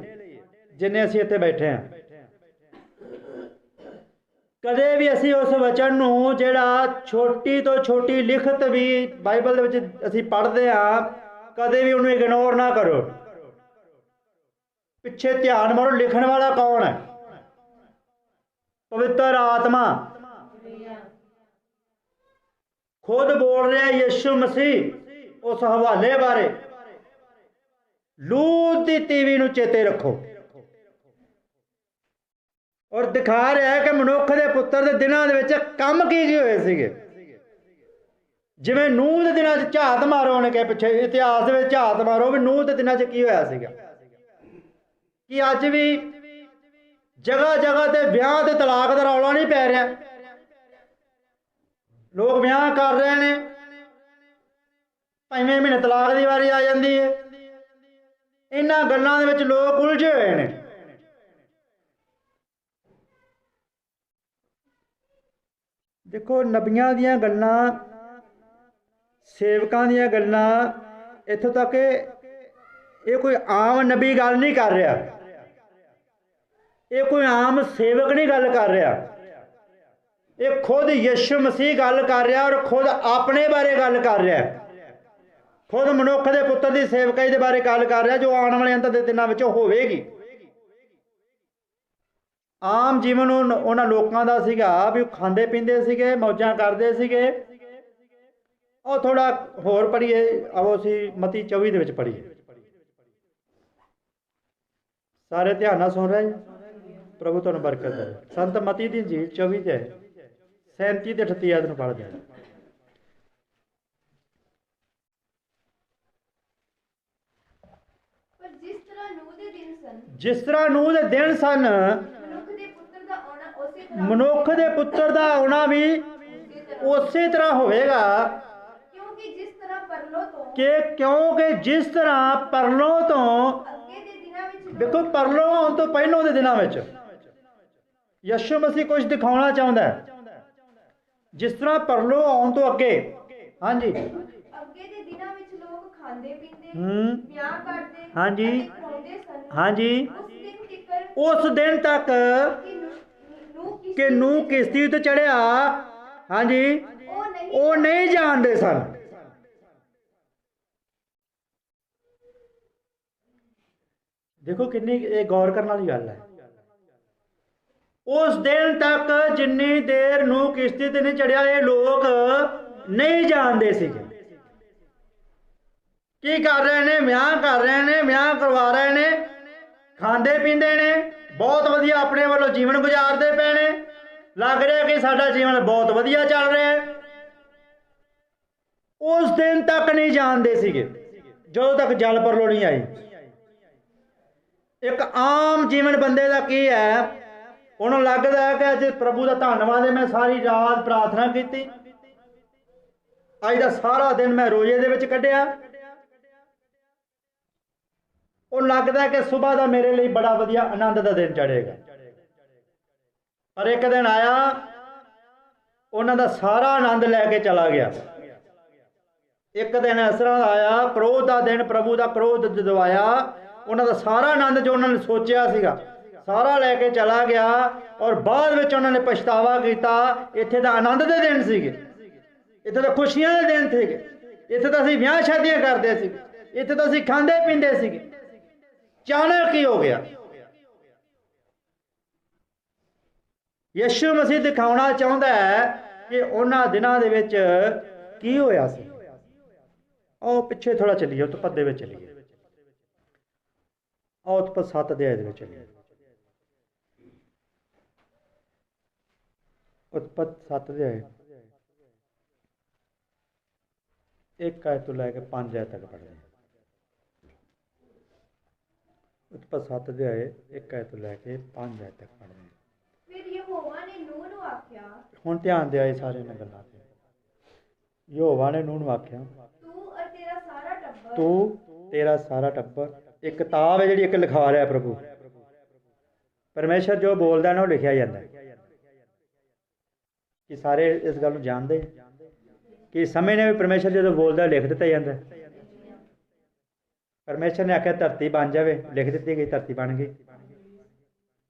ਜਿੰਨੇ ਅਸੀਂ ਇੱਥੇ ਬੈਠੇ ਹਾਂ, ਕਦੇ ਵੀ ਅਸੀਂ ਉਸ ਵਚਨ ਨੂੰ ਜਿਹੜਾ ਛੋਟੀ ਤੋਂ ਛੋਟੀ ਲਿਖਤ ਵੀ ਬਾਈਬਲ ਦੇ ਵਿੱਚ ਅਸੀਂ ਪੜ੍ਹਦੇ ਹਾਂ, ਕਦੇ ਵੀ ਉਹਨੂੰ ਇਗਨੋਰ ਨਾ ਕਰੋ। ਪਿੱਛੇ ਧਿਆਨ ਮਾਰੋ, ਲਿਖਣ ਵਾਲਾ ਕੌਣ ਹੈ? ਪਵਿੱਤਰ ਆਤਮਾ ਖੁਦ ਬੋਲ ਰਿਹਾ ਯਿਸੂ ਮਸੀਹ ਉਸ ਹਵਾਲੇ ਬਾਰੇ। ਲੂਤ ਦੀ ਤੀਵੀ ਨੂੰ ਚੇਤੇ ਰੱਖੋ, ਔਰ ਦਿਖਾ ਰਿਹਾ ਹੈ ਕਿ ਮਨੁੱਖ ਦੇ ਪੁੱਤਰ ਦੇ ਦਿਨਾਂ ਦੇ ਵਿੱਚ ਕੰਮ ਕੀ ਹੋਏ ਸੀਗੇ। ਜਿਵੇਂ ਨੂਹ ਦੇ ਦਿਨਾਂ 'ਚ ਝਾਤ ਮਾਰੋ, ਉਹਨੇ ਕਿਹਾ ਪਿੱਛੇ ਇਤਿਹਾਸ ਦੇ ਵਿੱਚ ਝਾਤ ਮਾਰੋ ਵੀ ਨੂਹ ਦੇ ਦਿਨਾਂ 'ਚ ਕੀ ਹੋਇਆ ਸੀਗਾ। ਕਿ ਅੱਜ ਵੀ ਜਗ੍ਹਾ ਜਗ੍ਹਾ ਤੇ ਵਿਆਹ ਤੇ ਤਲਾਕ ਦਾ ਰੌਲਾ ਨਹੀਂ ਪੈ ਰਿਹਾ। ਲੋਕ ਵਿਆਹ ਕਰ ਰਹੇ ਨੇ, 5ਵੇਂ ਮਹੀਨੇ ਤਲਾਕ ਦੀ ਵਾਰੀ ਆ ਜਾਂਦੀ ਹੈ। ਇਹਨਾਂ ਗੱਲਾਂ ਦੇ ਵਿੱਚ ਲੋਕ ਉਲਝੇ ਹੋਏ ਨੇ। ਦੇਖੋ, ਨਬੀਆਂ ਦੀਆਂ ਗੱਲਾਂ, ਸੇਵਕਾਂ ਦੀਆਂ ਗੱਲਾਂ, ਇੱਥੋਂ ਤੱਕ ਇਹ ਕੋਈ ਆਮ ਨਬੀ ਗੱਲ ਨਹੀਂ ਕਰ ਰਿਹਾ, ਇਹ ਕੋਈ ਆਮ ਸੇਵਕ ਨਹੀਂ ਗੱਲ ਕਰ ਰਿਹਾ, ਇਹ ਖੁਦ ਯਿਸੂ ਮਸੀਹ ਗੱਲ ਕਰ ਰਿਹਾ, ਔਰ ਖੁਦ ਆਪਣੇ ਬਾਰੇ ਗੱਲ ਕਰ ਰਿਹਾ, ਖੁਦ ਮਨੁੱਖ ਦੇ ਪੁੱਤਰ ਦੀ ਸੇਵਕਾਈ ਦੇ ਬਾਰੇ ਗੱਲ ਕਰ ਰਿਹਾ, ਜੋ ਆਉਣ ਵਾਲੇ ਅੰਤ ਦੇ ਦਿਨਾਂ ਵਿੱਚ ਹੋਵੇਗੀ। ਆਮ ਜੀਵਨ ਉਹਨਾਂ ਲੋਕਾਂ ਦਾ ਸੀਗਾ ਵੀ ਉਹ ਖਾਂਦੇ ਪੀਂਦੇ ਸੀਗੇ, ਮੌਜਾਂ ਕਰਦੇ ਸੀਗੇ। ਉਹ ਥੋੜਾ ਹੋਰ ਪੜ੍ਹੀਏ, ਆਓ ਅਸੀਂ ਮਤੀ 24 ਦੇ ਵਿੱਚ ਪੜ੍ਹੀਏ। ਸਾਰੇ ਧਿਆਨ ਨਾਲ ਸੁਣ ਰਹੇ? ਪ੍ਰਭੂ ਤੁਹਾਨੂੰ ਬਰਕਤ ਦੇ। ਸੰਤ ਮਤੀ ਦੀ ਇੰਜੀਲ 24 ਦੇ 37 ਤੇ 38 ਆਇਤ ਨੂੰ ਪੜ੍ਹਦੇ ਹਾਂ। ਜਿਸ ਤਰ੍ਹਾਂ ਨੂਹ ਦੇ ਦਿਨ ਸਨ, ਮਨੁੱਖ ਦੇ ਪੁੱਤਰ ਦਾ ਆਉਣਾ ਵੀ ਉਸੇ ਤਰ੍ਹਾਂ ਹੋਵੇਗਾ। ਕਿਉਂਕਿ ਜਿਸ ਤਰ੍ਹਾਂ ਪਰਲੋ ਤੋਂ ਅੱਗੇ ਦੇ ਦਿਨਾਂ ਵਿੱਚ, ਦੇਖੋ, ਪਰਲੋ ਆਉਣ ਤੋਂ ਪਹਿਲੋਂ ਦੇ ਦਿਨਾਂ ਵਿੱਚ ਯਿਸੂ ਮਸੀਹ ਕੁਝ ਦਿਖਾਉਣਾ ਚਾਹੁੰਦਾ ਹੈ। ਜਿਸ ਤਰ੍ਹਾਂ ਪਰਲੋ ਆਉਣ ਤੋਂ ਅੱਗੇ, ਹਾਂਜੀ, ਅੱਗੇ ਦੇ ਦਿਨਾਂ ਵਿੱਚ ਲੋਕ ਖਾਂਦੇ ਪੀਂਦੇ, ਵਿਆਹ ਕਰਦੇ, ਹਾਂਜੀ, ਖਾਉਂਦੇ ਸਨ, ਹਾਂਜੀ, ਉਸ ਦਿਨ ਤੱਕ ਕਿ ਨੂਹ ਕਿਸ਼ਤੀ ਉੱਤੇ ਚੜਿਆ, ਹਾਂਜੀ, ਉਹ ਨਹੀਂ ਜਾਣਦੇ ਸਨ। ਦੇਖੋ ਕਿੰਨੀ ਇਹ ਗੌਰ ਕਰਨ ਵਾਲੀ ਗੱਲ ਹੈ। ਉਸ ਦਿਨ ਤੱਕ ਜਿੰਨੀ ਦੇਰ ਨੂਹ ਕਿਸ਼ਤੀ ਤੇ ਨਹੀਂ ਚੜਿਆ, ਇਹ ਲੋਕ ਨਹੀਂ ਜਾਣਦੇ ਸੀਗੇ ਕੀ ਕਰ ਰਹੇ ਨੇ। ਵਿਆਹ ਕਰ ਰਹੇ ਨੇ, ਵਿਆਹ ਕਰਵਾ ਰਹੇ ਨੇ, ਖਾਂਦੇ ਪੀਂਦੇ ਨੇ, ਬਹੁਤ ਵਧੀਆ ਆਪਣੇ ਵੱਲੋਂ ਜੀਵਨ ਗੁਜ਼ਾਰਦੇ ਪਏ ਨੇ, ਲੱਗ ਰਿਹਾ ਕਿ ਸਾਡਾ ਜੀਵਨ ਬਹੁਤ ਵਧੀਆ ਚੱਲ ਰਿਹਾ ਹੈ। ਉਸ ਦਿਨ ਤੱਕ ਨਹੀਂ ਜਾਣਦੇ ਸੀਗੇ ਜਦੋਂ ਤੱਕ ਜਲ ਪਰਲੋ ਨਹੀਂ ਆਈ। ਇੱਕ ਆਮ ਜੀਵਨ ਬੰਦੇ ਦਾ ਕੀ ਹੈ, ਉਹਨੂੰ ਲੱਗਦਾ ਹੈ ਕਿ ਅੱਜ ਪ੍ਰਭੂ ਦਾ ਧੰਨਵਾਦ ਹੈ, ਮੈਂ ਸਾਰੀ ਰਾਤ ਪ੍ਰਾਰਥਨਾ ਕੀਤੀ, ਅੱਜ ਦਾ ਸਾਰਾ ਦਿਨ ਮੈਂ ਰੋਜ਼ੇ ਦੇ ਵਿੱਚ ਕੱਢਿਆ। ਉਹ ਲੱਗਦਾ ਕਿ ਸਵੇਰ ਦਾ ਮੇਰੇ ਲਈ ਬੜਾ ਵਧੀਆ ਆਨੰਦ ਦਾ ਦਿਨ ਚੜ੍ਹੇਗਾ। ਪਰ ਇੱਕ ਦਿਨ ਆਇਆ, ਉਹਨਾਂ ਦਾ ਸਾਰਾ ਆਨੰਦ ਲੈ ਕੇ ਚਲਾ ਗਿਆ। एक दिन इस तरह आया, क्रोध का दिन, प्रभु का क्रोध जदों आया, उन्होंने सारा आनंद जो उन्होंने सोचा सीगा सारा लैके चला गया, और बाद में उन्होंने पछतावा किया। इत्थे तो आनंद के दिन सीगे, इत्थे तो खुशियां के दिन थे, इत्थे तो असीं ब्याह शादियां करते सी, इत्थे तो असीं खांदे पींदे सीगे। अचानक की हो गया? यीशु मसीह दिखाना चाहता है कि उन्होंने दिनों के विच की होया सी। आओ पिछे थोड़ा चलीए, उत्पत दे विच चलीए, आओ उत्पत 7 अध्याय दे विच चलीए। उत्पत 7 अध्याय 1 आयत तो लैके 5 आयत तक पढ़ते हैं। उत्पत 7 अध्याय 1 आयत तो लैके 5 आयत तक पढ़ते हैं। फिर यहोवा ने नूह ਨੂੰ ਆਖਿਆ, ਹੁਣ ਧਿਆਨ ਦਿਆ ਇਹ ਸਾਰੇ ਨਾਲ ਗੱਲਾਂ ਤੇ। ਯਹੋਵਾ ਨੇ ਨੂਹ ਨੂੰ ਆਖਿਆ, ਤੂੰ ਔਰ ਤੇਰਾ ਸਾਰਾ ਟੱਬਰ, ਤੂੰ ਤੇਰਾ ਸਾਰਾ ਟੱਬਰ। ਇੱਕ ਕਿਤਾਬ ਹੈ ਜਿਹੜੀ ਇੱਕ ਲਿਖਾ ਰਿਹਾ ਪ੍ਰਭੂ ਪਰਮੇਸ਼ਰ, ਜੋ ਬੋਲਦਾ ਨਾ ਉਹ ਲਿਖਿਆ ਜਾਂਦਾ। ਕਿ ਸਾਰੇ ਇਸ ਗੱਲ ਨੂੰ ਜਾਣਦੇ ਕਿ ਸਮੇਂ ਨੇ ਵੀ ਪਰਮੇਸ਼ਰ ਜਦੋਂ ਬੋਲਦਾ ਲਿਖ ਦਿੱਤਾ ਜਾਂਦਾ। परमेश्वर ने आख्या धरती बन जाए, लिख दी गई, धरती बन गई।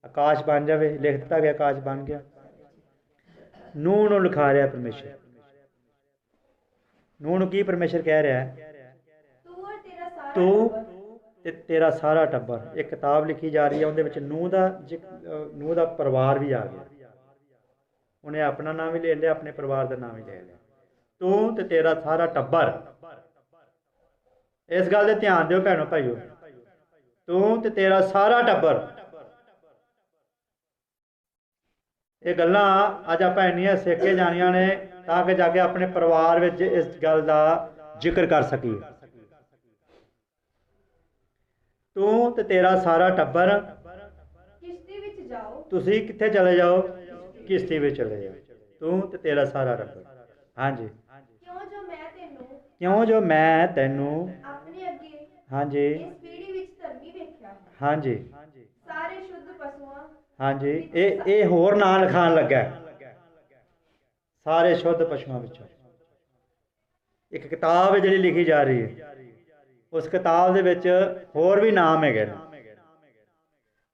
आकाश बन जाए, लिख दिता गया, आकाश बन गया। नूह नूं लिखा रहा परमेश्वर। नूह नूं की परमेश्वर कह रहा है? तू ते तेरा सारा टब्बर। एक किताब लिखी जा रही है, उहदे विच नूह दा परिवार भी आ गया। उन्हें अपना नाम भी ले लिया, अपने परिवार का नाम भी ले लिया। तू ते तेरा सारा टब्बर। इस गल ध्यान दिओ भैनों भाईओ, तू ते तेरा सारा टब्बर। ये गल्लां अज आपां इन्नियां सीख के जानियां ने ताकि जाके अपने परिवार विच इस गल का जिक्र कर सकीए। तू ते तेरा सारा टब्बर किश्ती विच जाओ। तुसीं कित्थे चले जाओ? किश्ती विच चले जाओ। तू ते तेरा सारा टब्बर। हाँ जी। क्यों जो मैं तैनू हाँ जी हाँ जी सारे शुद्ध पशुओं हाँ जी ये होर नाम लिखान लगा सारे शुद्ध पशुओं विचों। एक किताब है जिहड़ी लिखी जा रही है, उस किताब दे विच होर भी नाम है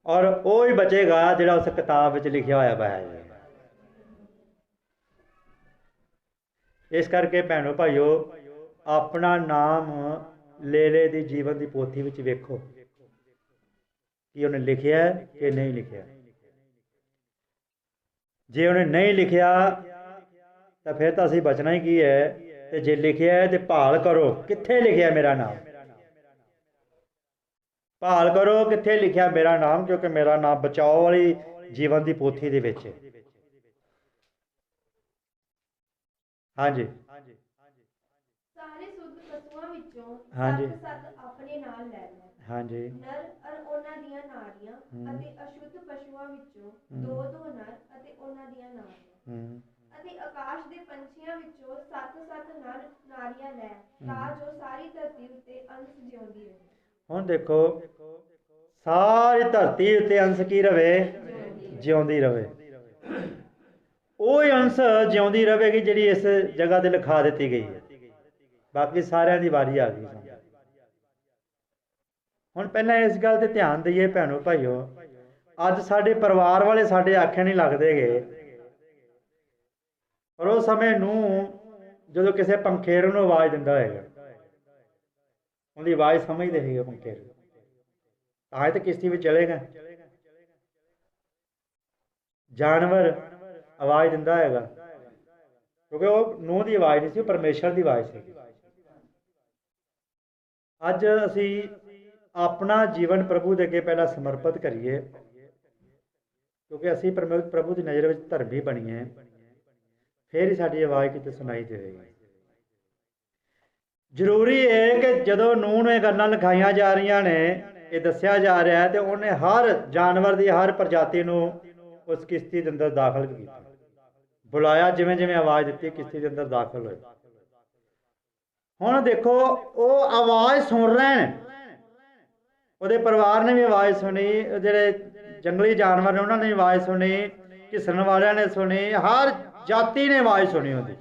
और वो ही बचेगा जिहड़ा उस किताब विच लिखिया होया है। इस करके भैनों भाईओ अपना नाम लेले दी जीवन की पोथी विच वेखो कि उन्हें लिखिया है कि नहीं लिखिया। जे उन्हें नहीं लिखिया तो फिर तो असीं बचना ही की है, ते जे लिखिया है तो भाल करो कित्थे लिखिया मेरा नाम, भाल करो कित्थे लिखिया मेरा नाम, क्योंकि मेरा नाम बचाओ वाली जीवन की पोथी दे विच है। हाँ जी हाँ जी अपने नाल ले लो। हाँ जी नर और उन्हां दियां नारियां अते अशुद्ध पशुओं विचों दो नर अते उन्हां दियां नारियां अते आकाश दे पंछियां विचों 7-7 नर नारियां ले, तां जो सारी धरती उत्ते अंश जिउंदी रहे। हुण देखो सारी धरती उत्ते अंश की रवे? जिउंदी रवे। ਉਹ अंश जिउंदी रहेगी जिहड़ी इस जगह ते लिखा दी गई है। बाकी सारिਆਂ ਦੀ वारी आ गई। ਹੁਣ ਪਹਿਲਾਂ इस गल ते ध्यान दईए भैनों भाईओ, अज साडे परिवार वाले साडे आखे नहीं लगदे गे, पर उस समय नूं जदों किसी पंखेरू नूं आवाज़ दिंदा होएगा, उहदी आवाज़ समझदे सीगे पंखेरू, तां ही ते किश्ती विच चले गए। जानवर आवाज़ दिंदा होएगा क्योंकि वो नूह की आवाज़ नहीं सी, परमेश्वर की आवाज़ सी। अज असी अपना जीवन प्रभु के अगे पहला समर्पित करिए, क्योंकि असी प्रभु की नज़र में धर्मी बनीए, फिर ही साडी आवाज़ किते सुनाई देगी। जरूरी है कि जदों नूह नूं गल्लां लिखाईयां जा रही ने, ये दस्सिया जा रहा है, तो उन्हें हर जानवर की हर प्रजाति नूं उस किश्ती के अंदर दाखिल किया, बुलाया, जिवें जिवें आवाज़ दी किश्ती के अंदर दाखिल होए। हुण देखो वो आवाज़ सुन रहे हैं, उहदे परिवार ने भी आवाज़ सुनी, जिहड़े जंगली जानवर ने उन्होंने भी आवाज़ सुनी, घिसण वालियां ने सुनी, हर जाति ने आवाज़ सुनी उहदी।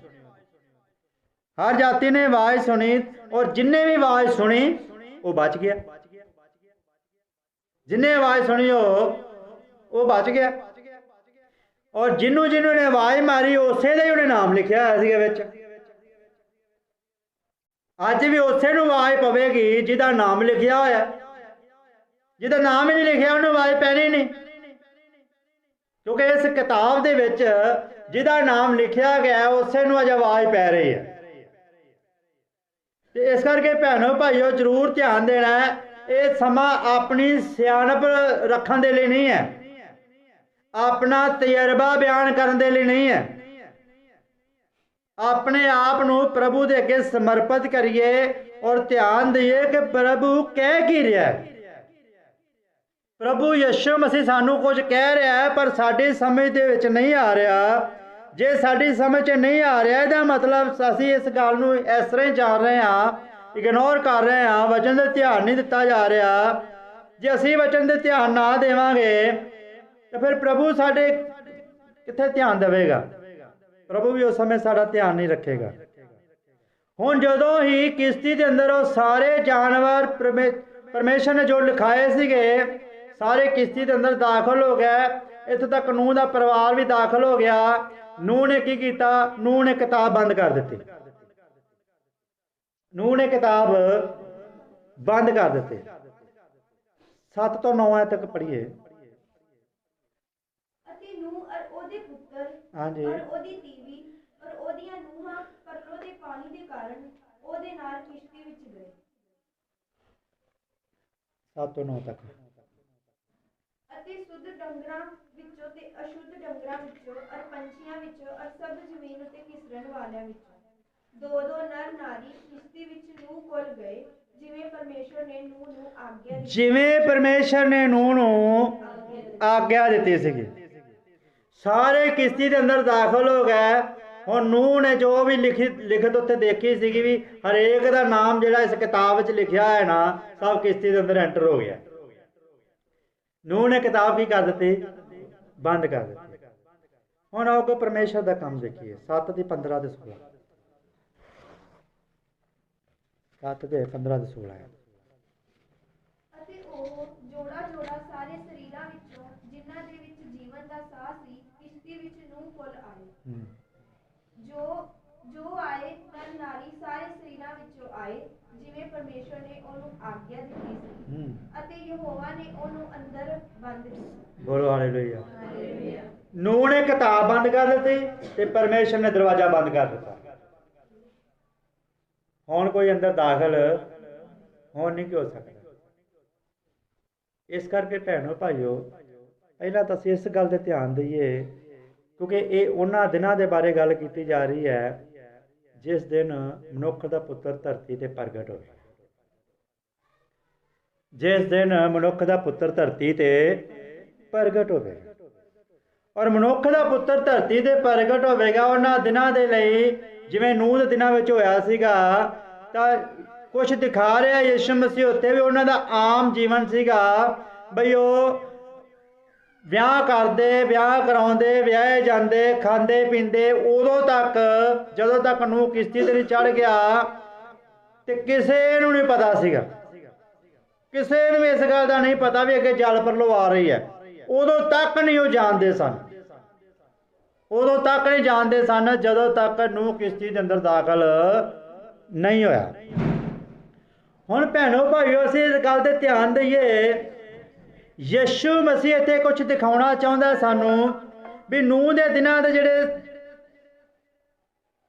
हर जाति ने आवाज सुनी और जिन्हें भी आवाज सुनी वो बच गया। जिन्हें आवाज सुनी वो बच गया। और जिन्हों जिन्हों ने आवाज मारी उसे का ही उन्हें नाम लिखा है। अज भी उसे नूं आवाज पवेगी जिहदा नाम लिखा होया। जिहदा नाम ही नहीं लिखा उन्हें आवाज पैनी नहीं, क्योंकि इस किताब दे विच जिहदा नाम लिखा गया उसे नूं अज आवाज पै रही है। तो इस करके भैनों भाइयों जरूर ध्यान देना है, ये समा अपनी सियाणप रखने के लिए नहीं है, अपना तजर्बा बयान करने के लिए नहीं है। अपने आप नूं प्रभु दे अगे समर्पित करिए और ध्यान दिए कि प्रभु कह की रहा है। प्रभु यीशु मसीह सानू कुछ कह रहा है पर साडी समझ दे विच नहीं आ रहा। जे साडी समझ च नहीं आ रहा इहदा मतलब असीं इस गल नूं इस तरह ही जान रहे हैं, इग्नोर कर रहे हैं, वचन दे ध्यान नहीं दिता जा रहा। जे असीं वचन दे ध्यान ना देवांगे तो फिर प्रभु साडे कित्थे ध्यान देवेगा? प्रभु भी उस समय साडा ध्यान नहीं रखेगा। हुण जदों ही किश्ती दे अंदर वो सारे जानवर परमेश्वर ने जो लिखाए सीगे सारे किश्ती के अंदर दाखिल हो गए। इत्थों तक नूह का परिवार भी दाखिल हो गया। नूह ने की किया? नूह ने किताब बंद कर दी। नूह ने किताब बंद कर दी। 7 तो 9 तक पढ़िए। हाँ जी। सात तो 9 तक। शुद्ध डंगरां विचों ते अशुद्ध डंगरां विचों और पंछियां विचों और सब जमीन उते घिसरन वालियां विचों दो नर नारी किश्ती विच नूह कोल गए, जिवें परमेश्वर ने नूह नूं आग्ञा दी। जिवें परमेश्वर ने नूह नूं आग्ञा दी सी। सारे किश्ती के अंदर दाखिल हो गए। और नूह ने जो भी लिखत उत्ते देखी सी भी हरेक का नाम जिहड़ा इस किताब च लिखा है ना सब किश्ती के अंदर एंटर हो गया। नूह ने किताब की कर दी? बंद कर दी। हुण आओ कि परमेश्वर का काम देखिए। 7 की 15 ते 16। 7 के 15 ते 16 है। जोड़ा जोड़ा सारे शरीरां विचों जिन्हां दे विच जीवन दा साह सी किश्ती विच नूह कोल आए। जो आए नर नारी सारे शरीरां विचों आए जिवें परमेश्वर ने ओनू आग्ञा दित्ती सी अते यहोवा ने ओनू अंदर बंद कीता। बोलो हालेलुया। हालेलुया। नूह ने किताब बंद कर दी ते परमेश्वर ने दरवाजा बंद कर दिता। हुण कोई अंदर दाखिल होण नहीं हो सकता। इस करके भैनों भाइयों पहला तो असीं इस गल ते ध्यान दईए क्योंकि ये उन्हां दिनां दे बारे गल कीती जा रही है जिस दिन मनुख दा पुत्र धरती ते प्रगट होया। जिस दिन मनुख दा पुत्र धरती ते प्रगट होवेगा और मनुख दा पुत्र धरती ते प्रगट होवेगा उन्हां दिनां दे लई जिवें नूह दे दिनां विच होया सीगा तां कुछ दिखा रहा यीशु मसीह उत्ते भी उन्हां दा आम जीवन सीगा बई ओह ਵਿਆਹ ਕਰਦੇ ਵਿਆਹ ਕਰਾਉਂਦੇ ਵਿਆਹੇ ਜਾਂਦੇ ਖਾਂਦੇ ਪੀਂਦੇ ਉਦੋਂ ਤੱਕ ਜਦੋਂ ਤੱਕ ਨੂਹ ਕਿਸ਼ਤੀ ਤੇ ਨਹੀਂ ਚੜ ਗਿਆ ਤੇ ਕਿਸੇ ਨੂੰ ਨਹੀਂ ਪਤਾ ਸੀਗਾ। ਕਿਸੇ ਨੂੰ ਇਸ ਗੱਲ ਦਾ ਨਹੀਂ ਪਤਾ ਵੀ ਅੱਗੇ ਜਲ ਪ੍ਰਲੋ ਆ ਰਹੀ ਹੈ। ਉਦੋਂ ਤੱਕ ਨਹੀਂ ਉਹ ਜਾਣਦੇ ਸਨ। ਉਦੋਂ ਤੱਕ ਨਹੀਂ ਜਾਣਦੇ ਸਨ ਜਦੋਂ ਤੱਕ ਨੂਹ ਕਿਸ਼ਤੀ ਦੇ ਅੰਦਰ ਦਾਖਲ ਨਹੀਂ ਹੋਇਆ। ਹੁਣ ਭੈਣੋ ਭਾਈਓ ਅਸੀਂ ਇਸ ਗੱਲ ਤੇ ਧਿਆਨ ਦਈਏ यीशु मसीह इत्थे कुछ दिखाना चाहता सानू भी नूह दे दिनां दे जिहड़े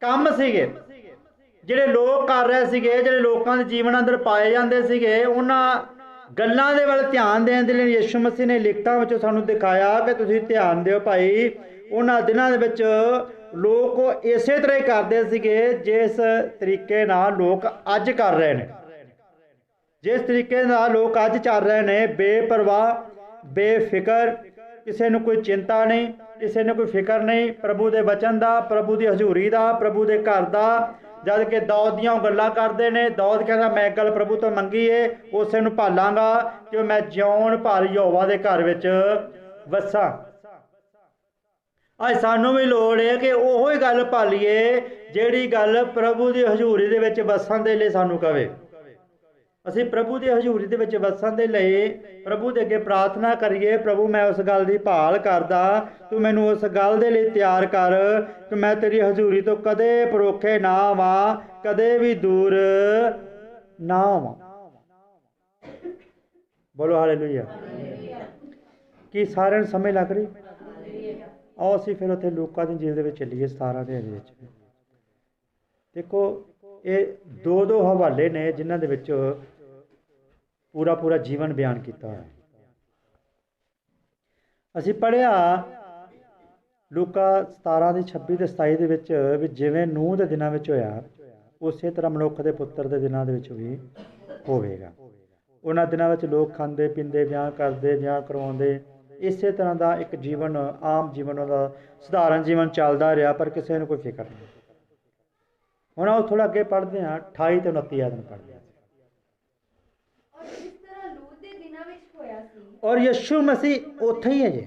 काम सीगे जिहड़े लोग कर रहे सीगे जिहड़े लोकां दे जीवन अंदर पाए जांदे सीगे उन्हां गल्लां दे वल ध्यान देण दे लई यीशु मसीह ने लिखतां विचों सानू दिखाया कि तुसीं ध्यान दिओ भाई उन्हां दिनां दे विच लोग इसे तरह ही करदे सीगे जिस तरीके नाल लोग अज कर रहे हैं। जिस तरीके लोग अज चल रहे हैं बेपरवाह बेफिक्र, किसी को कोई चिंता नहीं, किसी ने कोई फिक्र नहीं प्रभु के वचन का, प्रभु की हजूरी का, प्रभु के घर का। जद कि दौद दियां गल्लां करते हैं। दौद कहता मैं गल प्रभु तो मंगी है उसे नूं भालांगा कि मैं जिउण भर यहोवा के घर विच वसां। ਅੱਜ ਸਾਨੂੰ ਵੀ ਲੋੜ ਹੈ ਕਿ ਉਹੋ ਹੀ ਗੱਲ ਭਾਲੀਏ ਜਿਹੜੀ ਗੱਲ ਪ੍ਰਭੂ ਦੀ ਹਜ਼ੂਰੀ ਦੇ ਵਿੱਚ ਵਸਣ ਦੇ ਲਈ ਸਾਨੂੰ ਕਵੇ। ਅਸੀਂ ਪ੍ਰਭੂ ਦੀ ਹਜ਼ੂਰੀ ਦੇ ਵਿੱਚ ਵਸਣ ਦੇ ਲਈ ਪ੍ਰਭੂ ਦੇ ਅੱਗੇ ਪ੍ਰਾਰਥਨਾ ਕਰੀਏ, ਪ੍ਰਭੂ ਮੈਂ ਉਸ ਗੱਲ ਦੀ ਭਾਲ ਕਰਦਾ, ਤੂੰ ਮੈਨੂੰ ਉਸ ਗੱਲ ਦੇ ਲਈ ਤਿਆਰ ਕਰ ਕਿ ਮੈਂ ਤੇਰੀ ਹਜ਼ੂਰੀ ਤੋਂ ਕਦੇ ਪਰੋਖੇ ਨਾ ਆਵਾਂ, ਕਦੇ ਵੀ ਦੂਰ ਨਾ ਆਵਾਂ। ਬੋਲੋ ਹਾਲੇਲੂਇਆ। ਕੀ ਸਾਰਿਆਂ ਨੂੰ ਸਮਝ ਲੱਗ ਰਹੀ? ਆਓ ਅਸੀਂ ਫਿਰ ਉੱਥੇ ਲੂਕਾ ਦੀ ਇੰਜੀਲ ਦੇ ਵਿੱਚ ਚੱਲੀਏ 17 ਦੇ ਵਿੱਚ। ਦੇਖੋ ਇਹ ਦੋ ਹਵਾਲੇ ਨੇ ਜਿਨ੍ਹਾਂ ਦੇ ਵਿੱਚ ਪੂਰਾ ਜੀਵਨ ਬਿਆਨ ਕੀਤਾ ਹੈ। ਅਸੀਂ ਪੜ੍ਹਿਆ ਲੂਕਾ 17 ਦੀ 26 ਤੇ 27 ਦੇ ਵਿੱਚ ਵੀ ਜਿਵੇਂ ਨੂਹ ਦੇ ਦਿਨਾਂ ਵਿੱਚ ਹੋਇਆ ਉਸੇ ਤਰ੍ਹਾਂ ਮਨੁੱਖ ਦੇ ਪੁੱਤਰ ਦੇ ਦਿਨਾਂ ਦੇ ਵਿੱਚ ਵੀ ਹੋਵੇਗਾ। ਉਹਨਾਂ ਦਿਨਾਂ ਵਿੱਚ ਲੋਕ ਖਾਂਦੇ ਪੀਂਦੇ, ਵਿਆਹ ਕਰਦੇ, ਵਿਆਹ ਕਰਵਾਉਂਦੇ, ਇਸੇ ਤਰ੍ਹਾਂ ਦਾ ਇੱਕ ਜੀਵਨ, ਆਮ ਜੀਵਨ, ਉਹਦਾ ਸਧਾਰਨ ਜੀਵਨ ਚੱਲਦਾ ਰਿਹਾ, ਪਰ ਕਿਸੇ ਨੂੰ ਕੋਈ ਫਿਕਰ ਨਹੀਂ। ਹੁਣ ਆਓ ਥੋੜਾ ਅੱਗੇ ਪੜ੍ਹਦੇ ਹਾਂ, 28 ਤੇ 29 ਆਇਤ ਨੂੰ ਪੜ੍ਹਦੇ ਹਾਂ। ਔਰ ਯਿਸੂ ਮਸੀਹ ਉੱਥੇ ਹੀ ਹੈ ਜੀ,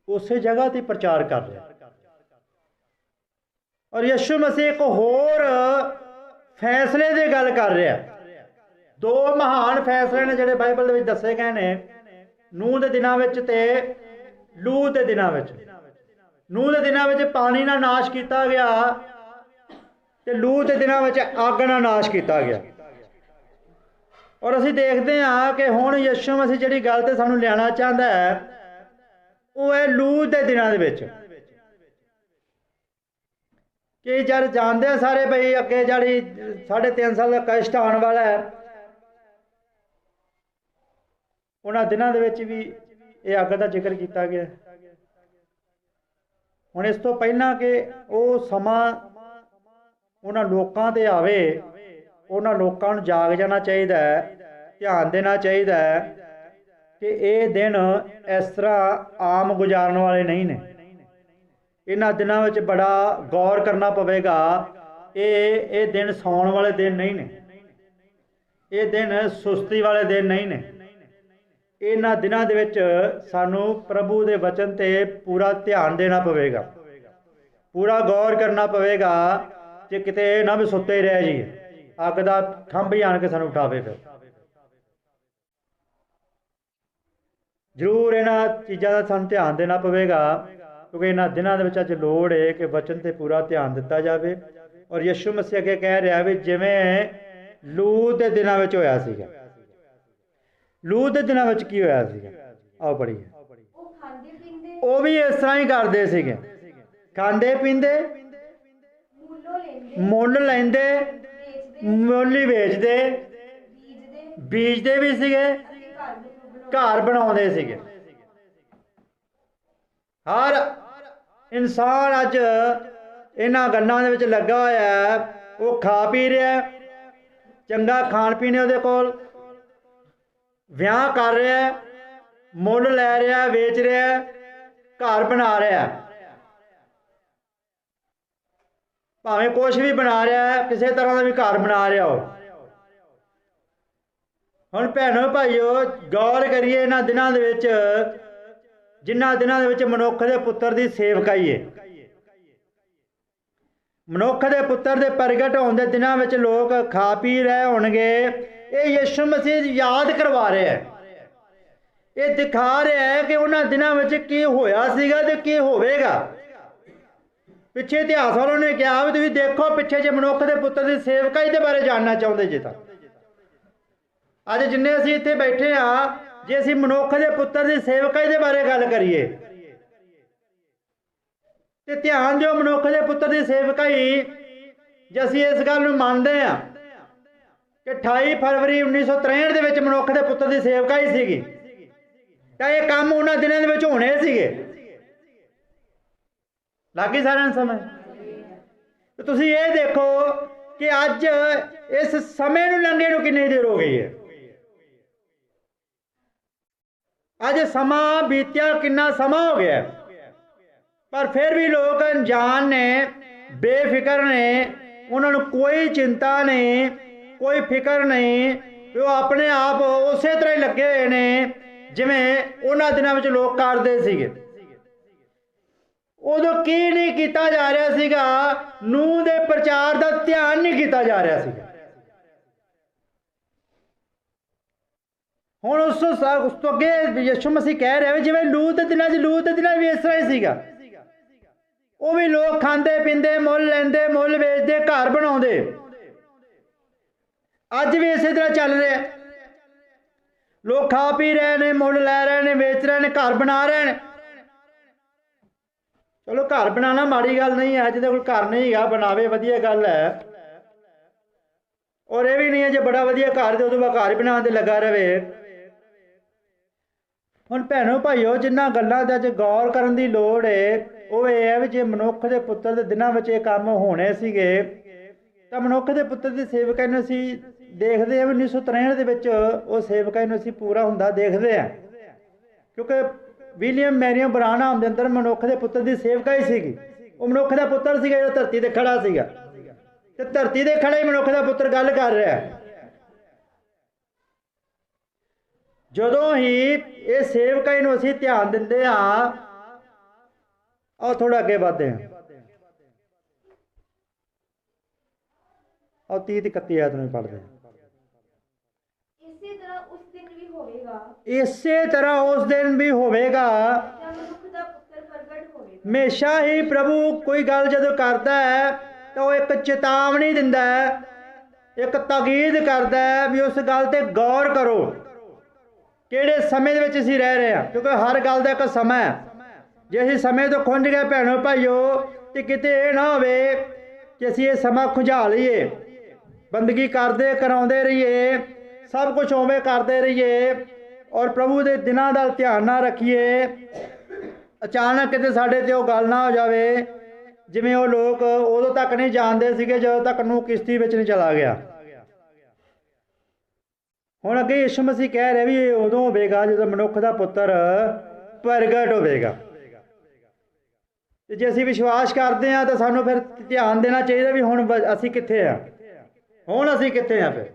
ਉਸੇ ਜਗ੍ਹਾ ਤੇ ਪ੍ਰਚਾਰ ਕਰ ਰਿਹਾ। ਔਰ ਯਿਸੂ ਮਸੀਹ ਇੱਕ ਹੋਰ ਫੈਸਲੇ ਦੀ ਗੱਲ ਕਰ ਰਿਹਾ। ਦੋ ਮਹਾਨ ਫੈਸਲੇ ਨੇ ਜਿਹੜੇ ਬਾਈਬਲ ਦੇ ਵਿੱਚ ਦੱਸੇ ਗਏ ਨੇ, ਨੂਹ ਦੇ ਦਿਨਾਂ ਵਿੱਚ ਤੇ ਲੂਤ ਦੇ ਦਿਨਾਂ ਵਿੱਚ। ਨੂਹ ਦੇ ਦਿਨਾਂ ਵਿੱਚ ਪਾਣੀ ਨਾਲ ਨਾਸ਼ ਕੀਤਾ ਗਿਆ ਤੇ ਲੂਤ ਦੇ ਦਿਨਾਂ ਵਿੱਚ ਅੱਗ ਨਾਲ ਨਾਸ਼ ਕੀਤਾ ਗਿਆ। ਔਰ ਅਸੀਂ ਦੇਖਦੇ ਹਾਂ ਕਿ ਹੁਣ ਯਿਸੂ ਮਸੀਹ ਜਿਹੜੀ ਗੱਲ ਤੇ ਸਾਨੂੰ ਲਿਆਉਣਾ ਚਾਹੁੰਦਾ ਹੈ ਉਹ ਹੈ ਲੂਤ ਦੇ ਦਿਨਾਂ ਦੇ ਵਿੱਚ। ਕਿ ਜਦ ਜਾਣਦੇ ਆ ਸਾਰੇ ਬਈ ਅੱਗੇ ਜਿਹੜੀ 3.5 ਸਾਲ ਦਾ ਕਸ਼ਟ ਆਉਣ ਵਾਲਾ ਹੈ, ਉਹਨਾਂ ਦਿਨਾਂ ਦੇ ਵਿੱਚ ਵੀ ਇਹ ਅੱਗ ਦਾ ਜ਼ਿਕਰ ਕੀਤਾ ਗਿਆ। ਹੁਣ ਇਸ ਤੋਂ ਪਹਿਲਾਂ ਕਿ ਉਹ ਸਮਾਂ ਉਹਨਾਂ ਲੋਕਾਂ ਤੇ ਆਵੇ, ਉਹਨਾਂ ਲੋਕਾਂ ਨੂੰ ਜਾਗ ਜਾਣਾ ਚਾਹੀਦਾ ਹੈ, ਧਿਆਨ ਦੇਣਾ ਚਾਹੀਦਾ ਹੈ ਕਿ ਇਹ ਦਿਨ ਇਸ ਤਰ੍ਹਾਂ ਆਮ ਗੁਜ਼ਾਰਨ ਵਾਲੇ ਨਹੀਂ ਨੇ। ਇਹਨਾਂ ਦਿਨਾਂ ਵਿੱਚ ਬੜਾ ਗੌਰ ਕਰਨਾ ਪਵੇਗਾ। ਇਹ ਦਿਨ ਸੌਣ ਵਾਲੇ ਦਿਨ ਨਹੀਂ ਨੇ, ਇਹ ਦਿਨ ਸੁਸਤੀ ਵਾਲੇ ਦਿਨ ਨਹੀਂ ਨੇ। ਇਹਨਾਂ ਦਿਨਾਂ ਦੇ ਵਿੱਚ ਸਾਨੂੰ ਪ੍ਰਭੂ ਦੇ ਵਚਨ ਤੇ ਪੂਰਾ ਧਿਆਨ ਦੇਣਾ ਪਵੇਗਾ, ਪੂਰਾ ਗੌਰ ਕਰਨਾ ਪਵੇਗਾ ਕਿ ਕਿਤੇ ਇਹ ਨਾ ਵੀ ਸੁੱਤੇ ਰਹਿ ਜਾਈਏ, ਅੱਗ ਦਾ ਖੰਭ ਹੀ ਆਣ ਕੇ ਸਾਨੂੰ ਉਠਾਵੇ। ਫਿਰ ਜ਼ਰੂਰ ਇਹਨਾਂ ਚੀਜ਼ਾਂ ਦਾ ਸਾਨੂੰ ਧਿਆਨ ਦੇਣਾ ਪਵੇਗਾ, ਕਿਉਂਕਿ ਇਹਨਾਂ ਦਿਨਾਂ ਦੇ ਵਿੱਚ ਅੱਜ ਲੋੜ ਹੈ ਕਿ ਵਚਨ ਤੇ ਪੂਰਾ ਧਿਆਨ ਦਿੱਤਾ ਜਾਵੇ। ਔਰ ਯਿਸੂ ਮਸੀਹ ਅੱਗੇ ਕਹਿ ਰਿਹਾ ਵੀ ਜਿਵੇਂ ਲੂਤ ਦੇ ਦਿਨਾਂ ਵਿੱਚ ਹੋਇਆ ਸੀਗਾ। ਲੂਤ ਦੇ ਦਿਨਾਂ ਵਿੱਚ ਕੀ ਹੋਇਆ ਸੀਗਾ? ਆਓ ਪੜ੍ਹੀਏ। ਉਹ ਵੀ ਇਸ ਤਰ੍ਹਾਂ ਹੀ ਕਰਦੇ ਸੀਗੇ, ਖਾਂਦੇ ਪੀਂਦੇ, ਮੁੱਲ ਲੈਂਦੇ, ਮੁੱਲ ਹੀ ਵੇਚਦੇ, ਬੀਜਦੇ ਵੀ ਸੀਗੇ, ਘਰ ਬਣਾਉਂਦੇ ਸੀਗੇ। ਹਰ ਇਨਸਾਨ ਅੱਜ ਇਹਨਾਂ ਗੱਲਾਂ ਦੇ ਵਿੱਚ ਲੱਗਾ ਹੋਇਆ। ਉਹ ਖਾ ਪੀ ਰਿਹਾ, ਚੰਗਾ ਖਾਣ ਪੀਣ ਉਹਦੇ ਕੋਲ, ਵਿਆਹ ਕਰ ਰਿਹਾ, ਮੁੱਲ ਲੈ ਰਿਹਾ, ਵੇਚ ਰਿਹਾ, ਘਰ ਬਣਾ ਰਿਹਾ, ਭਾਵੇਂ ਕੁਛ ਵੀ ਬਣਾ ਰਿਹਾ, ਕਿਸੇ ਤਰ੍ਹਾਂ ਦਾ ਵੀ ਘਰ ਬਣਾ ਰਿਹਾ ਹੋ। ਹੁਣ ਭੈਣੋ ਭਾਈਓ ਗੌਰ ਕਰੀਏ ਇਹਨਾਂ ਦਿਨਾਂ ਦੇ ਵਿੱਚ, ਜਿਨ੍ਹਾਂ ਦਿਨਾਂ ਦੇ ਵਿੱਚ ਮਨੁੱਖ ਦੇ ਪੁੱਤਰ ਦੀ ਸੇਵਕਾਈ ਹੈ। ਮਨੁੱਖ ਦੇ ਪੁੱਤਰ ਦੇ ਪ੍ਰਗਟ ਹੋਣ ਦੇ ਦਿਨਾਂ ਵਿੱਚ ਲੋਕ ਖਾ ਪੀ ਰਹੇ ਹੋਣਗੇ। ਇਹ ਯਿਸੂ ਮਸੀਹ ਯਾਦ ਕਰਵਾ ਰਿਹਾ ਹੈ, ਇਹ ਦਿਖਾ ਰਿਹਾ ਹੈ ਕਿ ਉਹਨਾਂ ਦਿਨਾਂ ਵਿੱਚ ਕੀ ਹੋਇਆ ਸੀਗਾ ਤੇ ਕੀ ਹੋਵੇਗਾ। ਪਿੱਛੇ ਇਤਿਹਾਸ ਵਾਲਿਆਂ ਨੇ ਕਿਹਾ ਵੀ ਤੁਸੀਂ ਦੇਖੋ ਪਿੱਛੇ ਜੇ ਮਨੁੱਖ ਦੇ ਪੁੱਤਰ ਦੀ ਸੇਵਕਾਈ ਦੇ ਬਾਰੇ ਜਾਣਨਾ ਚਾਹੁੰਦੇ ਜੇ ਤਾਂ ਅੱਜ ਜਿੰਨੇ ਅਸੀਂ ਇੱਥੇ ਬੈਠੇ ਹਾਂ, ਜੇ ਅਸੀਂ ਮਨੁੱਖ ਦੇ ਪੁੱਤਰ ਦੀ ਸੇਵਕਾਈ ਦੇ ਬਾਰੇ ਗੱਲ ਕਰੀਏ ਤੇ ਧਿਆਨ ਦਿਓ, ਮਨੁੱਖ ਦੇ ਪੁੱਤਰ ਦੀ ਸੇਵਕਾਈ, ਜੇ ਅਸੀਂ ਇਸ ਗੱਲ ਨੂੰ ਮੰਨਦੇ ਹਾਂ ਕਿ 28 ਫਰਵਰੀ 1963 ਦੇ ਵਿੱਚ ਮਨੁੱਖ ਦੇ ਪੁੱਤਰ ਦੀ ਸੇਵਕਾਈ ਸੀਗੀ, ਤਾਂ ਇਹ ਕੰਮ ਉਹਨਾਂ ਦਿਨਾਂ ਦੇ ਵਿੱਚ ਹੋਣੇ ਸੀਗੇ। ਲੱਗੀ ਸਾਰਿਆਂ ਨੂੰ ਸਮਝ? ਤੇ ਤੁਸੀਂ ਇਹ ਦੇਖੋ ਕਿ ਅੱਜ ਇਸ ਸਮੇਂ ਨੂੰ ਲੰਘੇ ਨੂੰ ਕਿੰਨੀ ਦੇਰ ਹੋ ਗਈ ਹੈ। ਅੱਜ ਸਮਾਂ ਬੀਤਿਆ, ਕਿੰਨਾ ਸਮਾਂ ਹੋ ਗਿਆ, ਪਰ ਫਿਰ ਵੀ ਲੋਕ ਅਣਜਾਣ ਨੇ, ਬੇਫਿਕਰ ਨੇ, ਉਹਨਾਂ ਨੂੰ ਕੋਈ ਚਿੰਤਾ ਨਹੀਂ, ਕੋਈ ਫਿਕਰ ਨਹੀਂ। ਉਹ ਆਪਣੇ ਆਪ ਉਸੇ ਤਰ੍ਹਾਂ ਹੀ ਲੱਗੇ ਹੋਏ ਨੇ ਜਿਵੇਂ ਉਹਨਾਂ ਦਿਨਾਂ ਵਿੱਚ ਲੋਕ ਕਰਦੇ ਸੀਗੇ। ਉਦੋਂ ਕੀ ਨਹੀਂ ਕੀਤਾ ਜਾ ਰਿਹਾ ਸੀਗਾ, ਨੂਹ ਦੇ ਪ੍ਰਚਾਰ ਦਾ ਧਿਆਨ ਨਹੀਂ ਕੀਤਾ ਜਾ ਰਿਹਾ ਸੀਗਾ। ਹੁਣ ਉਸ ਤੋਂ ਅੱਗੇ ਯਿਸੂ ਮਸੀਹ ਕਹਿ ਰਿਹਾ ਜਿਵੇਂ ਲੂਤ ਦੇ ਦਿਨਾਂ 'ਚ ਵੀ ਇਸ ਤਰ੍ਹਾਂ ਹੀ ਸੀਗਾ। ਉਹ ਵੀ ਲੋਕ ਖਾਂਦੇ ਪੀਂਦੇ, ਮੁੱਲ ਲੈਂਦੇ, ਮੁੱਲ ਵੇਚਦੇ, ਘਰ ਬਣਾਉਂਦੇ। ਅੱਜ ਵੀ ਇਸੇ ਤਰ੍ਹਾਂ ਚੱਲ ਰਿਹਾ। ਲੋਕ ਖਾ ਪੀ ਰਹੇ ਨੇ, ਮੁੱਲ ਲੈ ਰਹੇ ਨੇ, ਵੇਚ ਰਹੇ ਨੇ, ਘਰ ਬਣਾ ਰਹੇ ਨੇ। ਚਲੋ ਘਰ ਬਣਾਉਣਾ ਮਾੜੀ ਗੱਲ ਨਹੀਂ ਹੈ, ਜਿਹਦੇ ਕੋਲ ਘਰ ਨਹੀਂ ਹੈਗਾ ਬਣਾਵੇ, ਵਧੀਆ ਗੱਲ ਹੈ। ਔਰ ਇਹ ਵੀ ਨਹੀਂ ਹੈ ਜੇ ਬੜਾ ਵਧੀਆ ਘਰ ਤੇ ਉਦੋਂ ਬਾਅਦ ਘਰ ਬਣਾਉਣ ਤੇ ਲੱਗਾ ਰਹੇ। ਹੁਣ ਭੈਣੋ ਭਾਈਓ, ਜਿਨ੍ਹਾਂ ਗੱਲਾਂ ਦਾ ਅੱਜ ਗੌਰ ਕਰਨ ਦੀ ਲੋੜ ਹੈ ਉਹ ਇਹ ਹੈ ਵੀ ਜੇ ਮਨੁੱਖ ਦੇ ਪੁੱਤਰ ਦੇ ਦਿਨਾਂ ਵਿੱਚ ਇਹ ਕੰਮ ਹੋਣੇ ਸੀਗੇ ਤਾਂ ਮਨੁੱਖ ਦੇ ਪੁੱਤਰ ਦੇ ਸੇਵਕਾਂ ਨੂੰ ਅਸੀਂ ਦੇਖਦੇ ਹਾਂ ਵੀ 1963 ਦੇ ਵਿੱਚ ਉਹ ਸੇਵਕਾਂ ਨੂੰ ਅਸੀਂ ਪੂਰਾ ਹੁੰਦਾ ਦੇਖਦੇ ਹਾਂ। ਕਿਉਂਕਿ ਵਿਲੀਅਮ ਮੈਰੀਅਮ ਬਰਾਨਹਾਮ ਦੇ ਅੰਦਰ ਮਨੁੱਖ ਦੇ ਪੁੱਤਰ ਦੀ ਸੇਵਕਾ ਹੀ ਸੀਗੀ। ਉਹ ਮਨੁੱਖ ਦਾ ਪੁੱਤਰ ਸੀਗਾ ਜਿਹੜਾ ਧਰਤੀ ਤੇ ਖੜਾ ਸੀਗਾ, ਤੇ ਧਰਤੀ ਤੇ ਖੜਾ ਹੀ ਮਨੁੱਖ ਦਾ ਪੁੱਤਰ ਗੱਲ ਕਰ ਰਿਹਾ। ਜਦੋਂ ਹੀ ਇਹ ਸੇਵਕਾਈ ਨੂੰ ਅਸੀਂ ਧਿਆਨ ਦਿੰਦੇ ਹਾਂ, ਆਓ ਥੋੜਾ ਅੱਗੇ ਵਧਦੇ ਹਾਂ। ਆਓ 30 ਤੇ 31 ਆਇਤ ਨੂੰ ਪੜ੍ਹਦੇ ਹਾਂ। ਇਸੇ ਤਰ੍ਹਾਂ ਉਸ ਦਿਨ ਵੀ ਹੋਵੇਗਾ ਮਨੁੱਖ ਦਾ ਪੁੱਤਰ ਪ੍ਰਗਟ ਹੋਵੇਗਾ। ਹਮੇਸ਼ਾ ਹੀ ਪ੍ਰਭੂ ਕੋਈ ਗੱਲ ਜਦੋਂ ਕਰਦਾ ਹੈ ਤਾਂ ਉਹ ਇੱਕ ਚੇਤਾਵਨੀ ਦਿੰਦਾ ਹੈ, ਇੱਕ ਤਾਕੀਦ ਕਰਦਾ ਹੈ ਵੀ ਉਸ ਗੱਲ ਤੇ ਗੌਰ ਕਰੋ। ਕਿਹੜੇ ਸਮੇਂ ਦੇ ਵਿੱਚ ਅਸੀਂ ਰਹਿ ਰਹੇ ਹਾਂ, ਕਿਉਂਕਿ ਹਰ ਗੱਲ ਦਾ ਇੱਕ ਸਮਾਂ ਹੈ। ਜੇ ਅਸੀਂ ਸਮੇਂ ਤੋਂ ਖੁੰਝ ਗਏ ਭੈਣੋ ਭਾਈਓ, ਤੇ ਕਿਤੇ ਇਹ ਨਾ ਹੋਵੇ ਕਿ ਅਸੀਂ ਇਹ ਸਮਾਂ ਖੁੰਝਾ ਲਈਏ, ਬੰਦਗੀ ਕਰਦੇ ਕਰਾਉਂਦੇ ਰਹੀਏ, ਸਭ ਕੁਝ ਉਵੇਂ ਕਰਦੇ ਰਹੀਏ ਔਰ ਪ੍ਰਭੂ ਦੇ ਦਿਨਾਂ ਦਾ ਧਿਆਨ ਨਾ ਰੱਖੀਏ। ਅਚਾਨਕ ਕਿਤੇ ਸਾਡੇ ਤੇ ਉਹ ਗੱਲ ਨਾ ਹੋ ਜਾਵੇ ਜਿਵੇਂ ਉਹ ਲੋਕ ਉਦੋਂ ਤੱਕ ਨਹੀਂ ਜਾਣਦੇ ਸੀਗੇ ਜਦੋਂ ਤੱਕ ਨੂਹ ਕਿਸ਼ਤੀ ਵਿੱਚ ਨਹੀਂ ਚਲਾ ਗਿਆ। ਹੁਣ ਅੱਗੇ ਯਿਸੂ ਮਸੀਹ ਕਹਿ ਰਿਹਾ ਵੀ ਇਹ ਉਦੋਂ ਹੋਵੇਗਾ ਜਦੋਂ ਮਨੁੱਖ ਦਾ ਪੁੱਤਰ ਪ੍ਰਗਟ ਹੋਵੇਗਾ। ਤੇ ਜੇ ਅਸੀਂ ਵਿਸ਼ਵਾਸ ਕਰਦੇ ਹਾਂ ਤਾਂ ਸਾਨੂੰ ਫਿਰ ਧਿਆਨ ਦੇਣਾ ਚਾਹੀਦਾ ਵੀ ਹੁਣ ਅਸੀਂ ਕਿੱਥੇ ਆ, ਹੁਣ ਅਸੀਂ ਕਿੱਥੇ ਆ। ਫਿਰ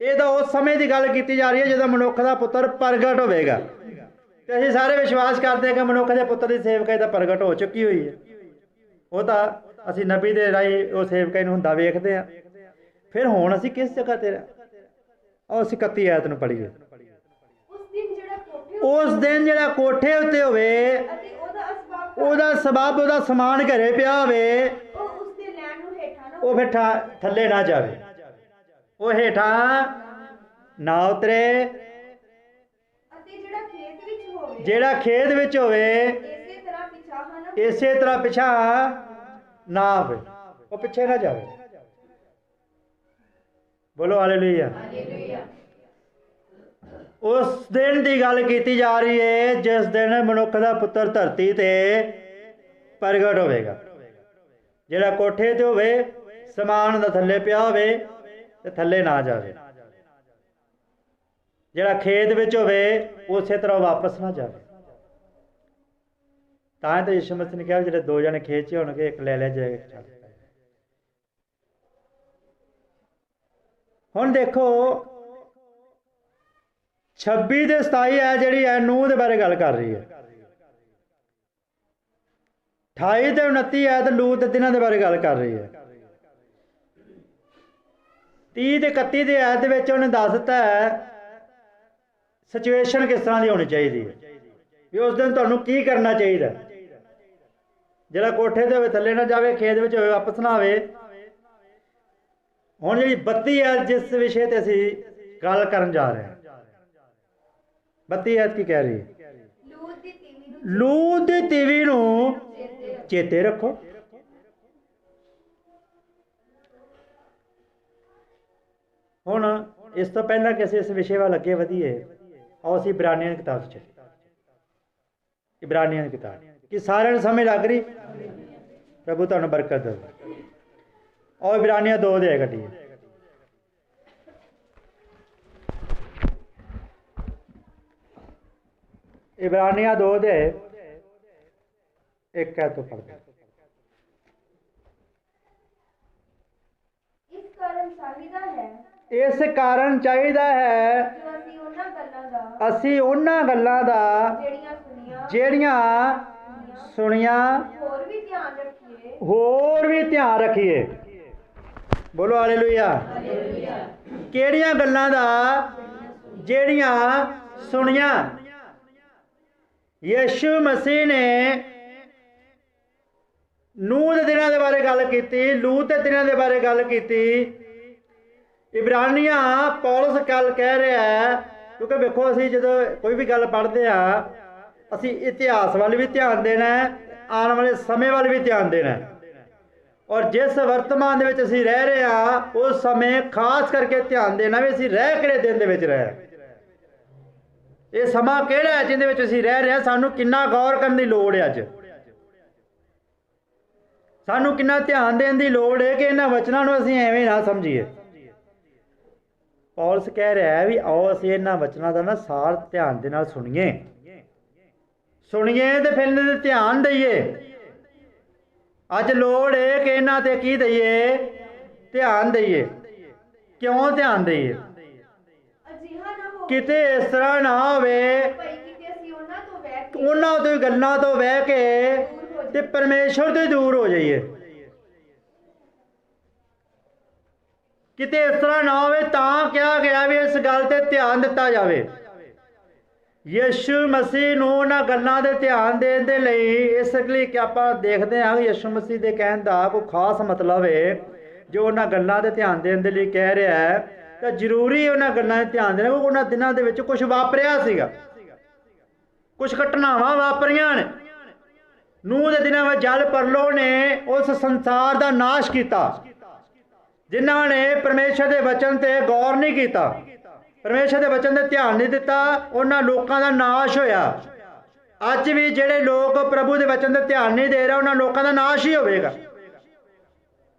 ਇਹ ਤਾਂ ਉਸ ਸਮੇਂ ਦੀ ਗੱਲ ਕੀਤੀ ਜਾ ਰਹੀ ਹੈ ਜਦੋਂ ਮਨੁੱਖ ਦਾ ਪੁੱਤਰ ਪ੍ਰਗਟ ਹੋਵੇਗਾ। ਤੇ ਅਸੀਂ ਸਾਰੇ ਵਿਸ਼ਵਾਸ ਕਰਦੇ ਹਾਂ ਕਿ ਮਨੁੱਖ ਦੇ ਪੁੱਤਰ ਦੀ ਸੇਵਕਾਈ ਤਾਂ ਪ੍ਰਗਟ ਹੋ ਚੁੱਕੀ ਹੋਈ ਹੈ। ਉਹ ਤਾਂ ਅਸੀਂ ਨਬੀ ਦੇ ਰਾਹੀਂ ਉਹ ਸੇਵਕਾਈ ਨੂੰ ਹੁੰਦਾ ਵੇਖਦੇ ਹਾਂ। ਫਿਰ ਹੁਣ ਅਸੀਂ ਕਿਸ ਜਗ੍ਹਾ ਤੇ ਆਓ ਅਸੀਂ 31 ਆਇਤ ਨੂੰ ਪੜ੍ਹੀਏ। ਉਸ ਦਿਨ ਜਿਹੜਾ ਕੋਠੇ ਉੱਤੇ ਹੋਵੇ, ਉਹਦਾ ਸਬੱਬ ਉਹਦਾ ਸਮਾਨ ਘਰੇ ਪਿਆ ਹੋਵੇ, ਉਹ ਫਿਰ ਥੱਲੇ ਨਾ ਜਾਵੇ, ਉਹ ਹੇਠਾਂ ਨਾ ਉਤਰੇ। ਜਿਹੜਾ ਖੇਤ ਵਿੱਚ ਹੋਵੇ ਇਸੇ ਤਰ੍ਹਾਂ ਪਿਛਾ ਨਾ ਆਵੇ, ਉਹ ਪਿੱਛੇ ਨਾ ਜਾਵੇ। ਬੋਲੋ ਹਾਲੇਲੂਇਆ। ਉਸ ਦਿਨ ਦੀ ਗੱਲ ਕੀਤੀ ਜਾ ਰਹੀ ਹੈ ਜਿਸ ਦਿਨ ਮਨੁੱਖ ਦਾ ਪੁੱਤਰ ਧਰਤੀ ਤੇ ਪ੍ਰਗਟ ਹੋਵੇਗਾ। ਜਿਹੜਾ ਕੋਠੇ ਤੇ ਹੋਵੇ, ਸਮਾਨ ਦਾ ਥੱਲੇ ਪਿਆ ਹੋਵੇ ਤੇ ਥੱਲੇ ਨਾ ਜਾਵੇ। ਜਿਹੜਾ ਖੇਤ ਵਿੱਚ ਹੋਵੇ ਉਸੇ ਤਰ੍ਹਾਂ ਵਾਪਸ ਨਾ ਜਾਵੇ। ਤਾਂ ਤੇ ਯਿਸੂ ਮਸੀਹ ਨੇ ਕਿਹਾ ਜਿਹੜੇ ਦੋ ਜਣੇ ਖੇਤ 'ਚ ਹੋਣਗੇ, ਇੱਕ ਲੈ ਲਿਆ ਜਾਏਗਾ। ਹੁਣ ਦੇਖੋ 26 ਤੇ 27 ਹੈ ਜਿਹੜੀ ਹੈ ਨੂਹ ਦੇ ਬਾਰੇ ਗੱਲ ਕਰ ਰਹੀ ਹੈ। 28 ਤੇ 29 ਹੈ ਤੇ ਲੂਤ ਦੇ ਦਿਨਾਂ ਦੇ ਬਾਰੇ ਗੱਲ ਕਰ ਰਹੀ ਹੈ। 30 ਤੇ 31 ਦੇ ਆਇਤ ਵਿੱਚ ਉਹਨੇ ਦੱਸ ਦਿੱਤਾ ਹੈ ਸਿਚੁਏਸ਼ਨ ਕਿਸ ਤਰ੍ਹਾਂ ਦੀ ਹੋਣੀ ਚਾਹੀਦੀ ਹੈ, ਵੀ ਉਸ ਦਿਨ ਤੁਹਾਨੂੰ ਕੀ ਕਰਨਾ ਚਾਹੀਦਾ। ਜਿਹੜਾ ਕੋਠੇ ਤੇ ਹੋਵੇ ਥੱਲੇ ਨਾ ਜਾਵੇ, ਖੇਤ ਵਿੱਚ ਹੋਵੇ ਵਾਪਸ ਨਾ ਆਵੇ। ਹੁਣ ਜਿਹੜੀ 32 ਹੈ ਜਿਸ ਵਿਸ਼ੇ ਤੇ ਅਸੀਂ ਗੱਲ ਕਰਨ ਜਾ ਰਹੇ ਹਾਂ, 32 ਐਤ ਕੀ ਕਹਿ ਰਹੀ ਹੈ? ਲੂਤ ਦੀ ਤੀਵੀ ਨੂੰ ਚੇਤੇ ਰੱਖੋ। ਹੁਣ ਇਸ ਤੋਂ ਪਹਿਲਾਂ ਕਿ ਅਸੀਂ ਇਸ ਵਿਸ਼ੇ ਵੱਲ ਅੱਗੇ ਵਧੀਏ, ਆਓ ਅਸੀਂ ਇਬਰਾਨੀਆਂ ਦੀ ਕਿਤਾਬ 'ਚ, ਇਬਰਾਨੀਆਂ ਦੀ ਕਿਤਾਬ ਕਿ ਸਾਰਿਆਂ ਨੂੰ ਸਮਝ ਲੱਗ ਰਹੀ? ਪ੍ਰਭੂ ਤੁਹਾਨੂੰ ਬਰਕਤ ਦੇਵੇ। ਆਓ ਇਬਰਾਨੀਆਂ 2 ਦੇ ਕੱਢੀਏ। ਇਬਰਾਨੀਆਂ 2 ਦੇ 1 ਹੈ ਤੋਂ ਪੜ੍ਹਦੇ। ਇਸ ਕਾਰਨ ਚਾਹੀਦਾ ਹੈ ਅਸੀਂ ਉਹਨਾਂ ਗੱਲਾਂ ਦਾ ਜਿਹੜੀਆਂ सुनिया ਹੋਰ ਵੀ ਧਿਆਨ ਰੱਖੀਏ होर भी ध्यान रखिए। बोलो हालेलुया। ਕਿਹੜੀਆਂ ਗੱਲਾਂ ਦਾ? ਜਿਹੜੀਆਂ ਸੁਣੀਆਂ। ਯਿਸੂ ਮਸੀਹ ਨੇ ਨੂਹ ਦੇ ਦਿਨਾਂ ਦੇ ਬਾਰੇ ਗੱਲ ਕੀਤੀ, ਲੂਤ ਦੇ ਦਿਨਾਂ ਦੇ ਬਾਰੇ ਗੱਲ ਕੀਤੀ। ਇਬਰਾਨੀਆਂ ਪੌਲਸ ਗੱਲ ਕਹਿ ਰਿਹਾ ਹੈ, ਕਿਉਂਕਿ ਵੇਖੋ ਅਸੀਂ ਜਦੋਂ ਕੋਈ ਵੀ ਗੱਲ ਪੜ੍ਹਦੇ ਆ ਅਸੀਂ ਇਤਿਹਾਸ ਵੱਲ ਵੀ ਧਿਆਨ ਦੇਣਾ ਹੈ, ਆਉਣ ਵਾਲੇ ਸਮੇਂ ਵੱਲ ਵੀ ਧਿਆਨ ਦੇਣਾ ਹੈ। ਔਰ ਜਿਸ ਵਰਤਮਾਨ ਦੇ ਵਿੱਚ ਅਸੀਂ ਰਹਿ ਰਹੇ ਹਾਂ ਉਸ ਸਮੇਂ ਖਾਸ ਕਰਕੇ ਧਿਆਨ ਦੇਣਾ ਵੀ ਅਸੀਂ ਰਹਿ ਕਿਹੜੇ ਦਿਨ ਦੇ ਵਿੱਚ ਰਹਿ। ਇਹ ਸਮਾਂ ਕਿਹੜਾ ਹੈ ਜਿਹਦੇ ਵਿੱਚ ਅਸੀਂ ਰਹਿ ਰਹੇ ਹਾਂ, ਸਾਨੂੰ ਕਿੰਨਾ ਗੌਰ ਕਰਨ ਦੀ ਲੋੜ ਹੈ। ਅੱਜ ਸਾਨੂੰ ਕਿੰਨਾ ਧਿਆਨ ਦੇਣ ਦੀ ਲੋੜ ਹੈ ਕਿ ਇਹਨਾਂ ਵਚਨਾਂ ਨੂੰ ਅਸੀਂ ਐਵੇਂ ਨਾ ਸਮਝੀਏ। ਪੌਲਸ ਕਹਿ ਰਿਹਾ ਹੈ ਵੀ ਆਓ ਅਸੀਂ ਇਹਨਾਂ ਵਚਨਾਂ ਦਾ ਨਾ ਸਾਰ ਧਿਆਨ ਦੇ ਨਾਲ ਸੁਣੀਏ ਤੇ ਫਿਰ ਇਹਨਾਂ 'ਤੇ ਧਿਆਨ ਦਈਏ। ਅੱਜ ਲੋੜ ਹੈ ਕਿ ਇਹਨਾਂ 'ਤੇ ਕੀ ਦਈਏ? ਧਿਆਨ ਦਈਏ। ਕਿਉਂ ਧਿਆਨ ਦਈਏ? ਅਜਿਹਾ ਨਾ ਹੋਵੇ ਕਿਤੇ ਇਸ ਤਰ੍ਹਾਂ ਨਾ ਹੋਵੇ ਭਈ ਕਿਤੇ ਅਸੀਂ ਉਹਨਾਂ ਤੋਂ ਗੱਲਾਂ ਤੋਂ ਬਹਿ ਕੇ ਤੇ ਪਰਮੇਸ਼ਵਰ ਤੋਂ ਦੂਰ ਹੋ ਜਾਈਏ। ਕਿਤੇ ਇਸ ਤਰ੍ਹਾਂ ਨਾ ਹੋਵੇ, ਤਾਂ ਕਿਹਾ ਗਿਆ ਵੀ ਇਸ ਗੱਲ ਤੇ ਧਿਆਨ ਦਿੱਤਾ ਜਾਵੇ। ਯਿਸੂ ਮਸੀਹ ਨੂੰ ਉਹਨਾਂ ਗੱਲਾਂ ਦੇ ਧਿਆਨ ਦੇਣ ਦੇ ਲਈ ਇਸ ਲਈ ਕਿ ਆਪਾਂ ਦੇਖਦੇ ਹਾਂ ਕਿ ਯਿਸੂ ਮਸੀਹ ਦੇ ਕਹਿਣ ਦਾ ਕੋਈ ਖਾਸ ਮਤਲਬ ਹੈ। ਜੋ ਉਹਨਾਂ ਗੱਲਾਂ ਦੇ ਧਿਆਨ ਦੇਣ ਦੇ ਲਈ ਕਹਿ ਰਿਹਾ ਹੈ ਤਾਂ ਜ਼ਰੂਰੀ ਉਹਨਾਂ ਗੱਲਾਂ 'ਤੇ ਧਿਆਨ ਦੇਣਾ, ਕਿਉਂਕਿ ਉਹਨਾਂ ਦਿਨਾਂ ਦੇ ਵਿੱਚ ਕੁਝ ਵਾਪਰਿਆ ਸੀਗਾ, ਕੁਝ ਘਟਨਾਵਾਂ ਵਾਪਰੀਆਂ ਨੇ। ਨੂਹ ਦੇ ਦਿਨਾਂ ਵਿੱਚ ਜਲ ਪਰਲੋ ਨੇ ਉਸ ਸੰਸਾਰ ਦਾ ਨਾਸ਼ ਕੀਤਾ। ਜਿਨ੍ਹਾਂ ਨੇ ਪਰਮੇਸ਼ਰ ਦੇ ਵਚਨ ਤੇ ਗੌਰ ਨਹੀਂ ਕੀਤਾ, ਪਰਮੇਸ਼ਰ ਦੇ ਵਚਨ ਤੇ ਧਿਆਨ ਨਹੀਂ ਦਿੱਤਾ, ਉਹਨਾਂ ਲੋਕਾਂ ਦਾ ਨਾਸ਼ ਹੋਇਆ। ਅੱਜ ਵੀ ਜਿਹੜੇ ਲੋਕ ਪ੍ਰਭੂ ਦੇ ਵਚਨ ਤੇ ਧਿਆਨ ਨਹੀਂ ਦੇ ਰਹੇ ਉਹਨਾਂ ਲੋਕਾਂ ਦਾ ਨਾਸ਼ ਹੀ ਹੋਵੇਗਾ।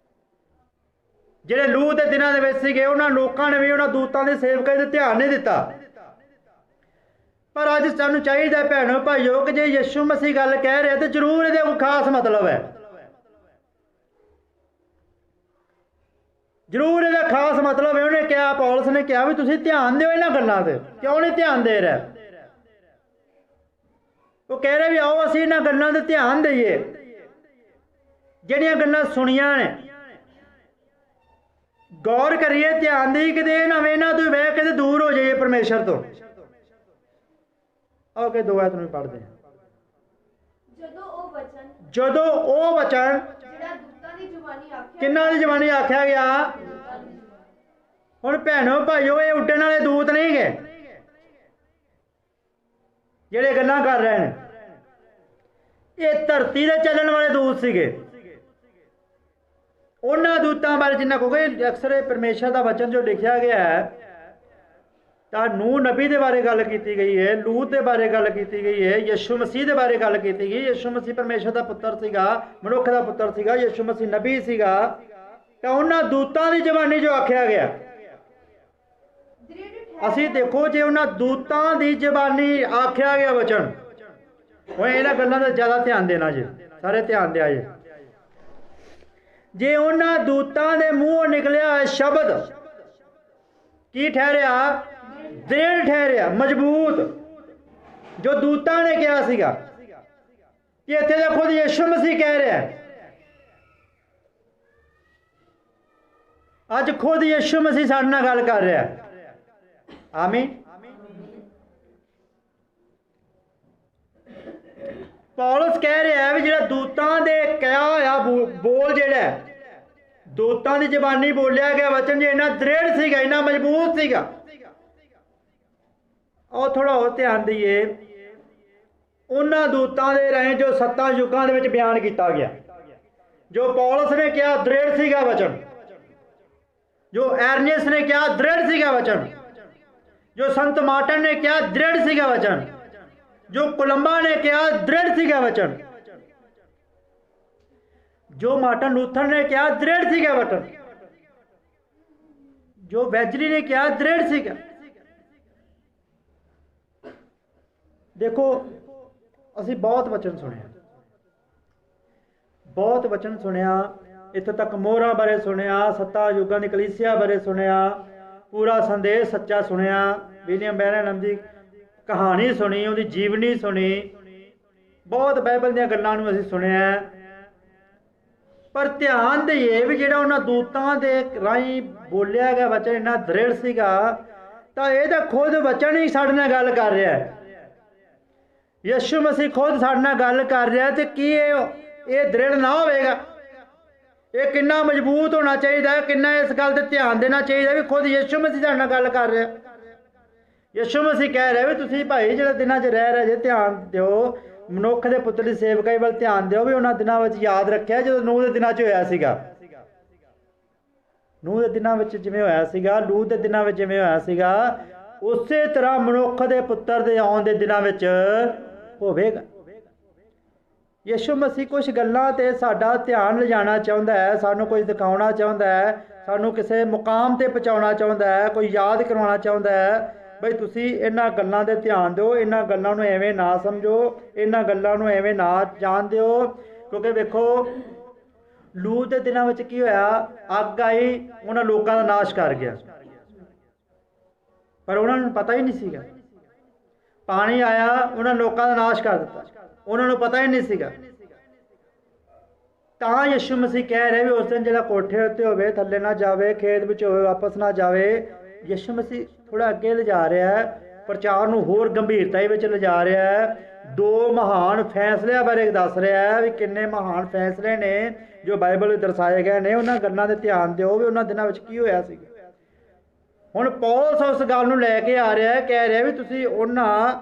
ਜਿਹੜੇ ਲੂਤ ਦੇ ਦਿਨਾਂ ਦੇ ਵਿੱਚ ਸੀਗੇ ਉਹਨਾਂ ਲੋਕਾਂ ਨੇ ਵੀ ਉਹਨਾਂ ਦੂਤਾਂ ਦੇ ਸੇਵਕਾਂ ਤੇ ਧਿਆਨ ਨਹੀਂ ਦਿੱਤਾ। ਪਰ ਅੱਜ ਸਾਨੂੰ ਚਾਹੀਦਾ ਭੈਣੋ ਭਾਈਓ ਕਿ ਜੇ ਯਿਸੂ ਮਸੀਹ ਗੱਲ ਕਹਿ ਰਿਹਾ ਤੇ ਜ਼ਰੂਰ ਇਹਦੇ ਕੋਈ ਖਾਸ ਮਤਲਬ ਹੈ, ਜ਼ਰੂਰ ਇਹਦਾ ਖਾਸ ਮਤਲਬ ਹੈ। ਉਹਨੇ ਕਿਹਾ, ਪੌਲਸ ਨੇ ਕਿਹਾ ਵੀ ਤੁਸੀਂ ਧਿਆਨ ਦਿਓ ਇਹਨਾਂ ਗੱਲਾਂ ਤੇ। ਕਿਉਂ ਨਹੀਂ ਧਿਆਨ ਦੇ ਰਿਹਾ? ਉਹ ਕਹਿ ਰਿਹਾ ਵੀ ਆਓ ਅਸੀਂ ਇਹਨਾਂ ਗੱਲਾਂ ਤੇ ਧਿਆਨ ਦਈਏ। ਜਿਹੜੀਆਂ ਗੱਲਾਂ ਸੁਣੀਆਂ ਨੇ ਗੌਰ ਕਰੀਏ, ਧਿਆਨ ਦੇਈਏ, ਕਿਤੇ ਇਹਨਾਂ ਤੋਂ ਬਹਿ ਕੇ ਦੂਰ ਹੋ ਜਾਈਏ ਪਰਮੇਸ਼ਰ ਤੋਂ। ਆਓ ਕਿ 2 ਆਇਤ ਨੂੰ ਪੜ੍ਹਦੇ ਹਾਂ। ਜਦੋਂ ਉਹ ਵਚਨ ਜਿਹੜਾ ਦੂਤਾਂ ਦੀ ਜ਼ੁਬਾਨੀ ਆਖਿਆ, ਕਿੰਨਾਂ ਦੀ ਜ਼ਬਾਨੀ ਆਖਿਆ ਗਿਆ? ਹੁਣ ਭੈਣੋ ਭਾਈਓ ਇਹ ਉੱਡਣ ਵਾਲੇ ਦੂਤ ਨਹੀਂ ਗਏ ਜਿਹੜੇ ਗੱਲਾਂ ਕਰ ਰਹੇ ਨੇ, ਇਹ ਧਰਤੀ ਦੇ ਚੱਲਣ ਵਾਲੇ ਦੂਤ ਸੀਗੇ। ਉਹਨਾਂ ਦੂਤਾਂ ਬਾਰੇ ਜਿੰਨਾ ਕਹੋਗੇ, ਅਕਸਰ ਪਰਮੇਸ਼ਰ ਦਾ ਵਚਨ ਜੋ ਲਿਖਿਆ ਗਿਆ ਹੈ ਤਾਂ ਨੂਹ ਨਬੀ ਦੇ ਬਾਰੇ ਗੱਲ ਕੀਤੀ ਗਈ ਹੈ, ਲੂਤ ਦੇ ਬਾਰੇ ਗੱਲ ਕੀਤੀ ਗਈ ਹੈ, ਯਿਸੂ ਮਸੀਹ ਦੇ ਬਾਰੇ ਗੱਲ ਕੀਤੀ ਗਈ। ਯਿਸੂ ਮਸੀਹ ਪਰਮੇਸ਼ਰ ਦਾ ਪੁੱਤਰ ਸੀਗਾ, ਮਨੁੱਖ ਦਾ ਪੁੱਤਰ ਸੀਗਾ। ਯਿਸੂ ਮਸੀਹ ਨਬੀ ਸੀਗਾ। ਤਾਂ ਉਹਨਾਂ ਦੂਤਾਂ ਦੀ ਜ਼ਬਾਨੀ ਜੋ ਆਖਿਆ ਗਿਆ, ਅਸੀਂ ਦੇਖੋ ਜੇ ਉਹਨਾਂ ਦੂਤਾਂ ਦੀ ਜ਼ਬਾਨੀ ਆਖਿਆ ਗਿਆ ਵਚਨ, ਉਹ ਇਹਨਾਂ ਗੱਲਾਂ ਦਾ ਜ਼ਿਆਦਾ ਧਿਆਨ ਦੇਣਾ ਜੇ, ਸਾਰੇ ਧਿਆਨ ਦਿਆ ਜੇ। ਜੇ ਉਹਨਾਂ ਦੂਤਾਂ ਦੇ ਮੂੰਹੋਂ ਨਿਕਲਿਆ ਸ਼ਬਦ ਕੀ ਠਹਿਰਿਆ? ਦ੍ਰਿੜ ਠਹਿਰਿਆ, ਮਜ਼ਬੂਤ। ਜੋ ਦੂਤਾਂ ਨੇ ਕਿਹਾ ਸੀਗਾ ਕਿ ਇੱਥੇ ਤਾਂ ਖੁਦ ਯਿਸੂ ਮਸੀਹ ਕਹਿ ਰਿਹਾ, ਅੱਜ ਖੁਦ ਯਿਸੂ ਮਸੀਹ ਸਾਡੇ ਨਾਲ ਗੱਲ ਕਰ ਰਿਹਾ। ਆਮੀਨ। ਪੌਲਸ ਕਹਿ ਰਿਹਾ ਵੀ ਜਿਹੜਾ ਦੂਤਾਂ ਦੇ ਕਿਹਾ ਹੋਇਆ ਬੋਲ, ਜਿਹੜਾ ਦੂਤਾਂ ਦੀ ਜ਼ਬਾਨੀ ਬੋਲਿਆ ਗਿਆ ਵਚਨ, ਜੇ ਇੰਨਾ ਦ੍ਰਿੜ ਸੀਗਾ, ਇੰਨਾ ਮਜ਼ਬੂਤ ਸੀਗਾ। ਉਹ ਥੋੜਾ ਹੋਰ ਧਿਆਨ ਦਈਏ, ਉਹਨਾਂ ਦੂਤਾਂ ਦੇ ਰਾਹੀਂ ਜੋ 7 ਯੁੱਗਾਂ ਦੇ ਵਿੱਚ ਬਿਆਨ ਕੀਤਾ ਗਿਆ। ਜੋ ਪੌਲਸ ਨੇ ਕਿਹਾ ਦ੍ਰਿੜ ਸੀਗਾ ਵਚਨ, ਜੋ ਐਰਨੀਅਸ ਨੇ ਕਿਹਾ ਦ੍ਰਿੜ ਸੀਗਾ ਵਚਨ, ਜੋ ਸੰਤ ਮਾਰਟਨ ਨੇ ਕਿਹਾ ਦ੍ਰਿੜ ਸੀਗਾ ਵਚਨ, ਜੋ ਕੋਲੰਬਾ ਨੇ ਕਿਹਾ ਦ੍ਰਿੜ ਸੀਗਾ ਵਚਨ, ਜੋ ਮਾਰਟਨ ਲੂਥਰ ਨੇ ਕਿਹਾ ਦ੍ਰਿੜ ਸੀਗਾ ਵਚਨ, ਜੋ ਵੈਜਲੀ ਨੇ ਕਿਹਾ ਦ੍ਰਿੜ ਸੀਗਾ। ਦੇਖੋ ਅਸੀਂ ਬਹੁਤ ਵਚਨ ਸੁਣਿਆ, ਬਹੁਤ ਵਚਨ ਸੁਣਿਆ, ਇੱਥੋਂ ਤੱਕ ਮੋਹਰਾਂ ਬਾਰੇ ਸੁਣਿਆ, 7 ਯੁੱਗਾਂ ਦੀ ਕਲੀਸਿਆ ਬਾਰੇ ਸੁਣਿਆ, ਪੂਰਾ ਸੰਦੇਸ਼ ਸੱਚਾ ਸੁਣਿਆ, ਵਿਲੀਅਮ ਬੈਰਨਹਮ ਦੀ ਕਹਾਣੀ ਸੁਣੀ, ਉਹਦੀ ਜੀਵਨੀ ਸੁਣੀ। बहुत बाइबल ਦੀਆਂ ਗੱਲਾਂ ਨੂੰ ਅਸੀਂ ਸੁਣਿਆ, पर ध्यान दईए भी ਜਿਹੜਾ ਉਹਨਾਂ ਦੂਤਾਂ ਦੇ ਰਾਹੀਂ ਬੋਲਿਆ ਗਿਆ ਵਚਨ ਇੰਨਾ ਦ੍ਰਿੜ ਸੀਗਾ, ਤਾਂ ਇਹ ਤਾਂ ਖੁਦ ਵਚਨ ਹੀ ਸਾਡੇ ਨਾਲ ਗੱਲ ਕਰ ਰਿਹਾ ਹੈ। ਯਿਸੂ ਮਸੀਹ ਖੁਦ ਸਾਡੇ ਨਾਲ ਗੱਲ ਕਰ ਰਿਹਾ, ਤੇ ਕੀ ਇਹ ਦ੍ਰਿੜ ਨਾ ਹੋਵੇਗਾ? ਇਹ ਕਿੰਨਾ ਮਜ਼ਬੂਤ ਹੋਣਾ ਚਾਹੀਦਾ, ਕਿੰਨਾ ਇਸ ਗੱਲ ਤੇ ਧਿਆਨ ਦੇਣਾ ਚਾਹੀਦਾ ਵੀ ਖੁਦ ਯਿਸੂ ਮਸੀਹ ਸਾਡੇ ਨਾਲ ਗੱਲ ਕਰ ਰਿਹਾ। ਯਿਸੂ ਮਸੀਹ ਕਹਿ ਰਿਹਾ ਵੀ ਤੁਸੀਂ ਭਾਈ ਜਿਹੜੇ ਦਿਨਾਂ 'ਚ ਰਹਿ ਰਹੇ ਜੇ, ਧਿਆਨ ਦਿਓ, ਮਨੁੱਖ ਦੇ ਪੁੱਤਰ ਦੀ ਸੇਵਕਾਈ ਵੱਲ ਧਿਆਨ ਦਿਓ ਵੀ ਉਹਨਾਂ ਦਿਨਾਂ ਵਿੱਚ ਯਾਦ ਰੱਖਿਆ ਜਦੋਂ ਨੂਹ ਦੇ ਦਿਨਾਂ 'ਚ ਹੋਇਆ ਸੀਗਾ। ਨੂਹ ਦੇ ਦਿਨਾਂ ਵਿੱਚ ਜਿਵੇਂ ਹੋਇਆ ਸੀਗਾ, ਲੂਤ ਦੇ ਦਿਨਾਂ ਵਿੱਚ ਜਿਵੇਂ ਹੋਇਆ ਸੀਗਾ, ਉਸੇ ਤਰ੍ਹਾਂ ਮਨੁੱਖ ਦੇ ਪੁੱਤਰ ਦੇ ਆਉਣ ਦੇ ਦਿਨਾਂ ਵਿੱਚ ਹੋਵੇਗਾ। ਯਿਸੂ ਮਸੀਹ ਕੁਝ ਗੱਲਾਂ ਤੇ ਸਾਡਾ ਧਿਆਨ ਲਿਜਾਣਾ ਚਾਹੁੰਦਾ ਹੈ, ਸਾਨੂੰ ਕੁਝ ਦਿਖਾਉਣਾ ਚਾਹੁੰਦਾ ਹੈ, ਸਾਨੂੰ ਕਿਸੇ ਮੁਕਾਮ ਤੇ ਪਹੁੰਚਾਉਣਾ ਚਾਹੁੰਦਾ ਹੈ, ਕੋਈ ਯਾਦ ਕਰਵਾਉਣਾ ਚਾਹੁੰਦਾ ਹੈ ਬਈ ਤੁਸੀਂ ਇਹਨਾਂ ਗੱਲਾਂ 'ਤੇ ਧਿਆਨ ਦਿਓ, ਇਹਨਾਂ ਗੱਲਾਂ ਨੂੰ ਐਵੇਂ ਨਾ ਸਮਝੋ, ਇਹਨਾਂ ਗੱਲਾਂ ਨੂੰ ਐਵੇਂ ਨਾ ਜਾਣ ਦਿਓ। ਕਿਉਂਕਿ ਵੇਖੋ ਲੂਤ ਦੇ ਦਿਨਾਂ ਵਿੱਚ ਕੀ ਹੋਇਆ, ਅੱਗ ਆਈ, ਉਹਨਾਂ ਲੋਕਾਂ ਦਾ ਨਾਸ਼ ਕਰ ਗਿਆ, ਪਰ ਉਹਨਾਂ ਨੂੰ ਪਤਾ ਹੀ ਨਹੀਂ ਸੀਗਾ। ਪਾਣੀ ਆਇਆ, ਉਹਨਾਂ ਲੋਕਾਂ ਦਾ ਨਾਸ਼ ਕਰ ਦਿੱਤਾ, ਉਹਨਾਂ ਨੂੰ ਪਤਾ ਹੀ ਨਹੀਂ ਸੀਗਾ। ਤਾਂ ਯਿਸੂ ਮਸੀਹ ਕਹਿ ਰਿਹਾ ਵੀ ਉਸ ਦਿਨ ਜਿਹੜਾ ਕੋਠੇ ਉੱਤੇ ਹੋਵੇ ਥੱਲੇ ਨਾ ਜਾਵੇ, ਖੇਤ ਵਿੱਚ ਹੋਵੇ ਵਾਪਸ ਨਾ ਜਾਵੇ। ਯਿਸੂ ਮਸੀਹ ਥੋੜਾ ਅੱਗੇ ਲਿਜਾ ਰਿਹਾ ਹੈ, ਪ੍ਰਚਾਰ ਨੂੰ ਹੋਰ ਗੰਭੀਰਤਾ ਵਿੱਚ ਲਿਜਾ ਰਿਹਾ ਹੈ। ਦੋ ਮਹਾਨ ਫੈਸਲਿਆਂ ਬਾਰੇ ਦੱਸ ਰਿਹਾ ਹੈ ਵੀ ਕਿੰਨੇ ਮਹਾਨ ਫੈਸਲੇ ਨੇ ਜੋ ਬਾਈਬਲ ਵਿੱਚ ਦਰਸਾਏ ਗਏ ਨੇ। ਉਹਨਾਂ ਗੱਲਾਂ 'ਤੇ ਧਿਆਨ ਦਿਓ ਵੀ ਉਹਨਾਂ ਦਿਨਾਂ ਵਿੱਚ ਕੀ ਹੋਇਆ ਸੀ। ਹੁਣ ਪੌਲਸ ਉਸ ਗੱਲ ਨੂੰ ਲੈ ਕੇ ਆ ਰਿਹਾ, ਕਹਿ ਰਿਹਾ ਵੀ ਤੁਸੀਂ ਉਹਨਾਂ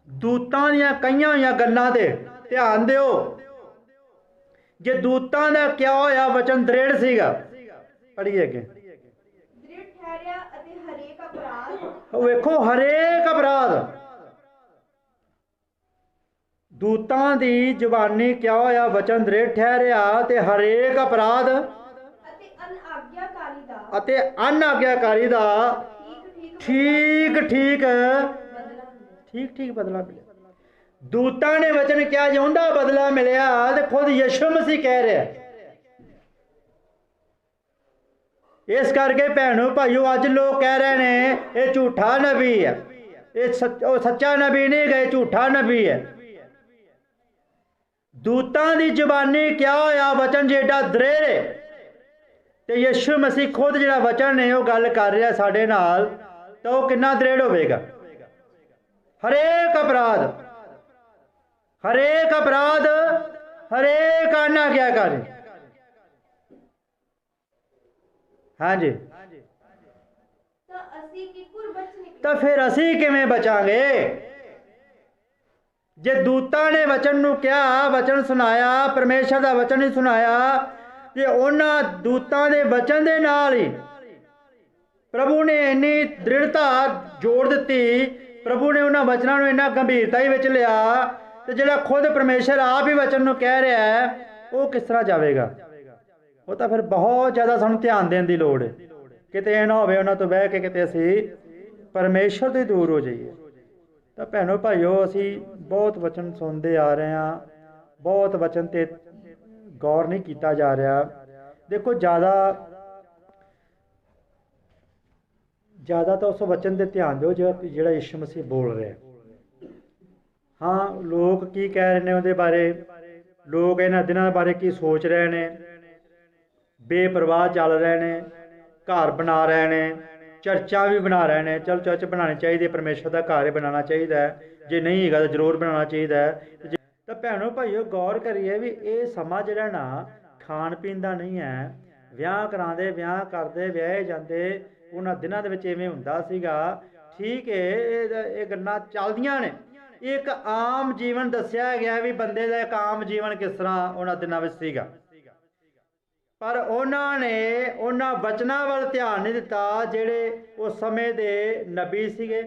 ਦੂਤਾਂ ਦੀਆਂ ਕਈਆਂ ਹੋਈਆਂ ਗੱਲਾਂ 'ਤੇ ਧਿਆਨ ਦਿਓ। ਜੇ ਦੂਤਾਂ ਦਾ ਕਿਆ ਹੋਇਆ ਵਚਨ ਦ੍ਰਿੜ ਸੀਗਾ, ਪੜ੍ਹੀਏ ਅੱਗੇ। ਵੇਖੋ ਹਰੇਕ ਅਪਰਾਧ, ਦੂਤਾਂ ਦੀ ਜ਼ੁਬਾਨੀ ਕਿਆ ਹੋਇਆ ਵਚਨ ਦ੍ਰਿੜ ਠਹਿਰਿਆ, ਤੇ ਹਰੇਕ ਅਪਰਾਧ ਅਤੇ ਅਨਾਗਿਆਕਾਰੀ ਦਾ ਠੀਕ ਠੀਕ ਬਦਲਾ ਮਿਲਿਆ। ਦੂਤਾਂ ਨੇ ਵਚਨ ਕਿਹਾ ਜੇ ਉਹਦਾ ਬਦਲਾ ਮਿਲਿਆ, ਤੇ ਖੁਦ ਯਿਸੂ ਮਸੀਹ ਕਹਿ ਰਿਹਾ। ਇਸ ਕਰਕੇ ਭੈਣੋ ਭਾਈਓ, ਅੱਜ ਲੋਕ ਕਹਿ ਰਹੇ ਨੇ ਇਹ ਝੂਠਾ ਨਬੀ ਹੈ, ਇਹ ਸੱਚਾ ਨਬੀ ਨਹੀਂ ਗਏ, ਝੂਠਾ ਨਬੀ ਹੈ। ਦੂਤਾਂ ਦੀ ਜ਼ੁਬਾਨੀ ਕਿਆ ਹੋਇਆ ਵਚਨ ਜਿਹੜਾ ਦ੍ਰਿੜ ਹੈ, ਤੇ ਯਿਸੂ ਮਸੀਹ ਖੁਦ ਜਿਹੜਾ ਵਚਨ ਹੈ ਉਹ ਗੱਲ ਕਰ ਰਿਹਾ ਸਾਡੇ ਨਾਲ, ਤਾਂ ਉਹ ਕਿੰਨਾ ਦ੍ਰਿੜ ਹੋਵੇਗਾ। ਹਰੇਕ ਅਪਰਾਧ, ਹਰੇਕ ਅਪਰਾਧ, ਹਰੇਕ ਅਨਾਗਿਆਕਾਰੀ। ਹਾਂਜੀ, ਤਾਂ ਫਿਰ ਅਸੀਂ ਕਿਵੇਂ ਬਚਾਂਗੇ? ਜੇ ਦੂਤਾਂ ਨੇ ਵਚਨ ਨੂੰ ਕਿਹਾ, ਵਚਨ ਸੁਣਾਇਆ, ਪਰਮੇਸ਼ਰ ਦਾ ਵਚਨ ਹੀ ਸੁਣਾਇਆ, ਤੇ ਉਹਨਾਂ ਦੂਤਾਂ ਦੇ ਵਚਨ ਦੇ ਨਾਲ ਹੀ ਪ੍ਰਭੂ ਨੇ ਇੰਨੀ ਦ੍ਰਿੜਤਾ ਜੋੜ ਦਿੱਤੀ, ਪ੍ਰਭੂ ਨੇ ਉਹਨਾਂ ਵਚਨਾਂ ਨੂੰ ਇੰਨਾ ਗੰਭੀਰਤਾ ਹੀ ਵਿੱਚ ਲਿਆ, ਤੇ ਜਿਹੜਾ ਖੁਦ ਪਰਮੇਸ਼ਰ ਆਪ ਹੀ ਵਚਨ ਨੂੰ ਕਹਿ ਰਿਹਾ ਹੈ, ਉਹ ਕਿਸ ਤਰ੍ਹਾਂ ਜਾਵੇਗਾ? ਉਹ ਤਾਂ ਫਿਰ ਬਹੁਤ ਜ਼ਿਆਦਾ ਸਾਨੂੰ ਧਿਆਨ ਦੇਣ ਦੀ ਲੋੜ ਹੈ। ਕਿਤੇ ਇਹ ਨਾ ਹੋਵੇ ਉਹਨਾਂ ਤੋਂ ਬਹਿ ਕੇ ਕਿਤੇ ਅਸੀਂ ਪਰਮੇਸ਼ਰ ਤੋਂ ਦੂਰ ਹੋ ਜਾਈਏ। ਤਾਂ ਭੈਣੋ ਭਾਈਓ, ਅਸੀਂ ਬਹੁਤ ਵਚਨ ਸੁਣਦੇ ਆ ਰਹੇ ਹਾਂ, ਬਹੁਤ ਵਚਨ 'ਤੇ ਗੌਰ ਨਹੀਂ ਕੀਤਾ ਜਾ ਰਿਹਾ। ਦੇਖੋ ਜ਼ਿਆਦਾ ਤਾਂ ਉਸ ਵਚਨ 'ਤੇ ਧਿਆਨ ਦਿਓ ਜਿਹੜਾ ਯਿਸੂ ਮਸੀਹ ਬੋਲ ਰਿਹਾ। ਹਾਂ, ਲੋਕ ਕੀ ਕਹਿ ਰਹੇ ਨੇ ਉਹਦੇ ਬਾਰੇ, ਲੋਕ ਇਹਨਾਂ ਦਿਨਾਂ ਬਾਰੇ ਕੀ ਸੋਚ ਰਹੇ ਨੇ, ਬੇਪਰਵਾਹ ਚੱਲ ਰਹੇ ਨੇ, ਘਰ ਬਣਾ ਰਹੇ ਨੇ, ਚਰਚਾਂ ਵੀ ਬਣਾ ਰਹੇ ਨੇ। ਚਲ ਚਰਚ ਬਣਾਉਣੀ ਚਾਹੀਦੀ ਹੈ, ਪਰਮੇਸ਼ਰ ਦਾ ਘਰ ਬਣਾਉਣਾ ਚਾਹੀਦਾ ਹੈ, ਜੇ ਨਹੀਂ ਹੈਗਾ ਤਾਂ ਜ਼ਰੂਰ ਬਣਾਉਣਾ ਚਾਹੀਦਾ ਹੈ। ਤਾਂ ਭੈਣੋ ਭਾਈਓ, ਗੌਰ ਕਰੀਏ ਵੀ ਇਹ ਸਮਾਂ ਜਿਹੜਾ ਨਾ ਖਾਣ ਪੀਣ ਦਾ ਨਹੀਂ ਹੈ। ਵਿਆਹ ਕਰਾਉਂਦੇ, ਵਿਆਹ ਕਰਦੇ, ਵਿਆਹੇ ਜਾਂਦੇ, ਉਹਨਾਂ ਦਿਨਾਂ ਦੇ ਵਿੱਚ ਇਵੇਂ ਹੁੰਦਾ ਸੀਗਾ। ਠੀਕ ਹੈ, ਇਹ ਗੱਲਾਂ ਚੱਲਦੀਆਂ ਨੇ। ਇੱਕ ਆਮ ਜੀਵਨ ਦੱਸਿਆ ਗਿਆ ਵੀ ਬੰਦੇ ਦਾ ਇੱਕ ਆਮ ਜੀਵਨ ਕਿਸ ਤਰ੍ਹਾਂ ਉਹਨਾਂ ਦਿਨਾਂ ਵਿੱਚ ਸੀਗਾ, ਪਰ ਉਹਨਾਂ ਨੇ ਉਹਨਾਂ ਵਚਨਾਂ ਵੱਲ ਧਿਆਨ ਨਹੀਂ ਦਿੱਤਾ ਜਿਹੜੇ ਉਸ ਸਮੇਂ ਦੇ ਨਬੀ ਸੀਗੇ।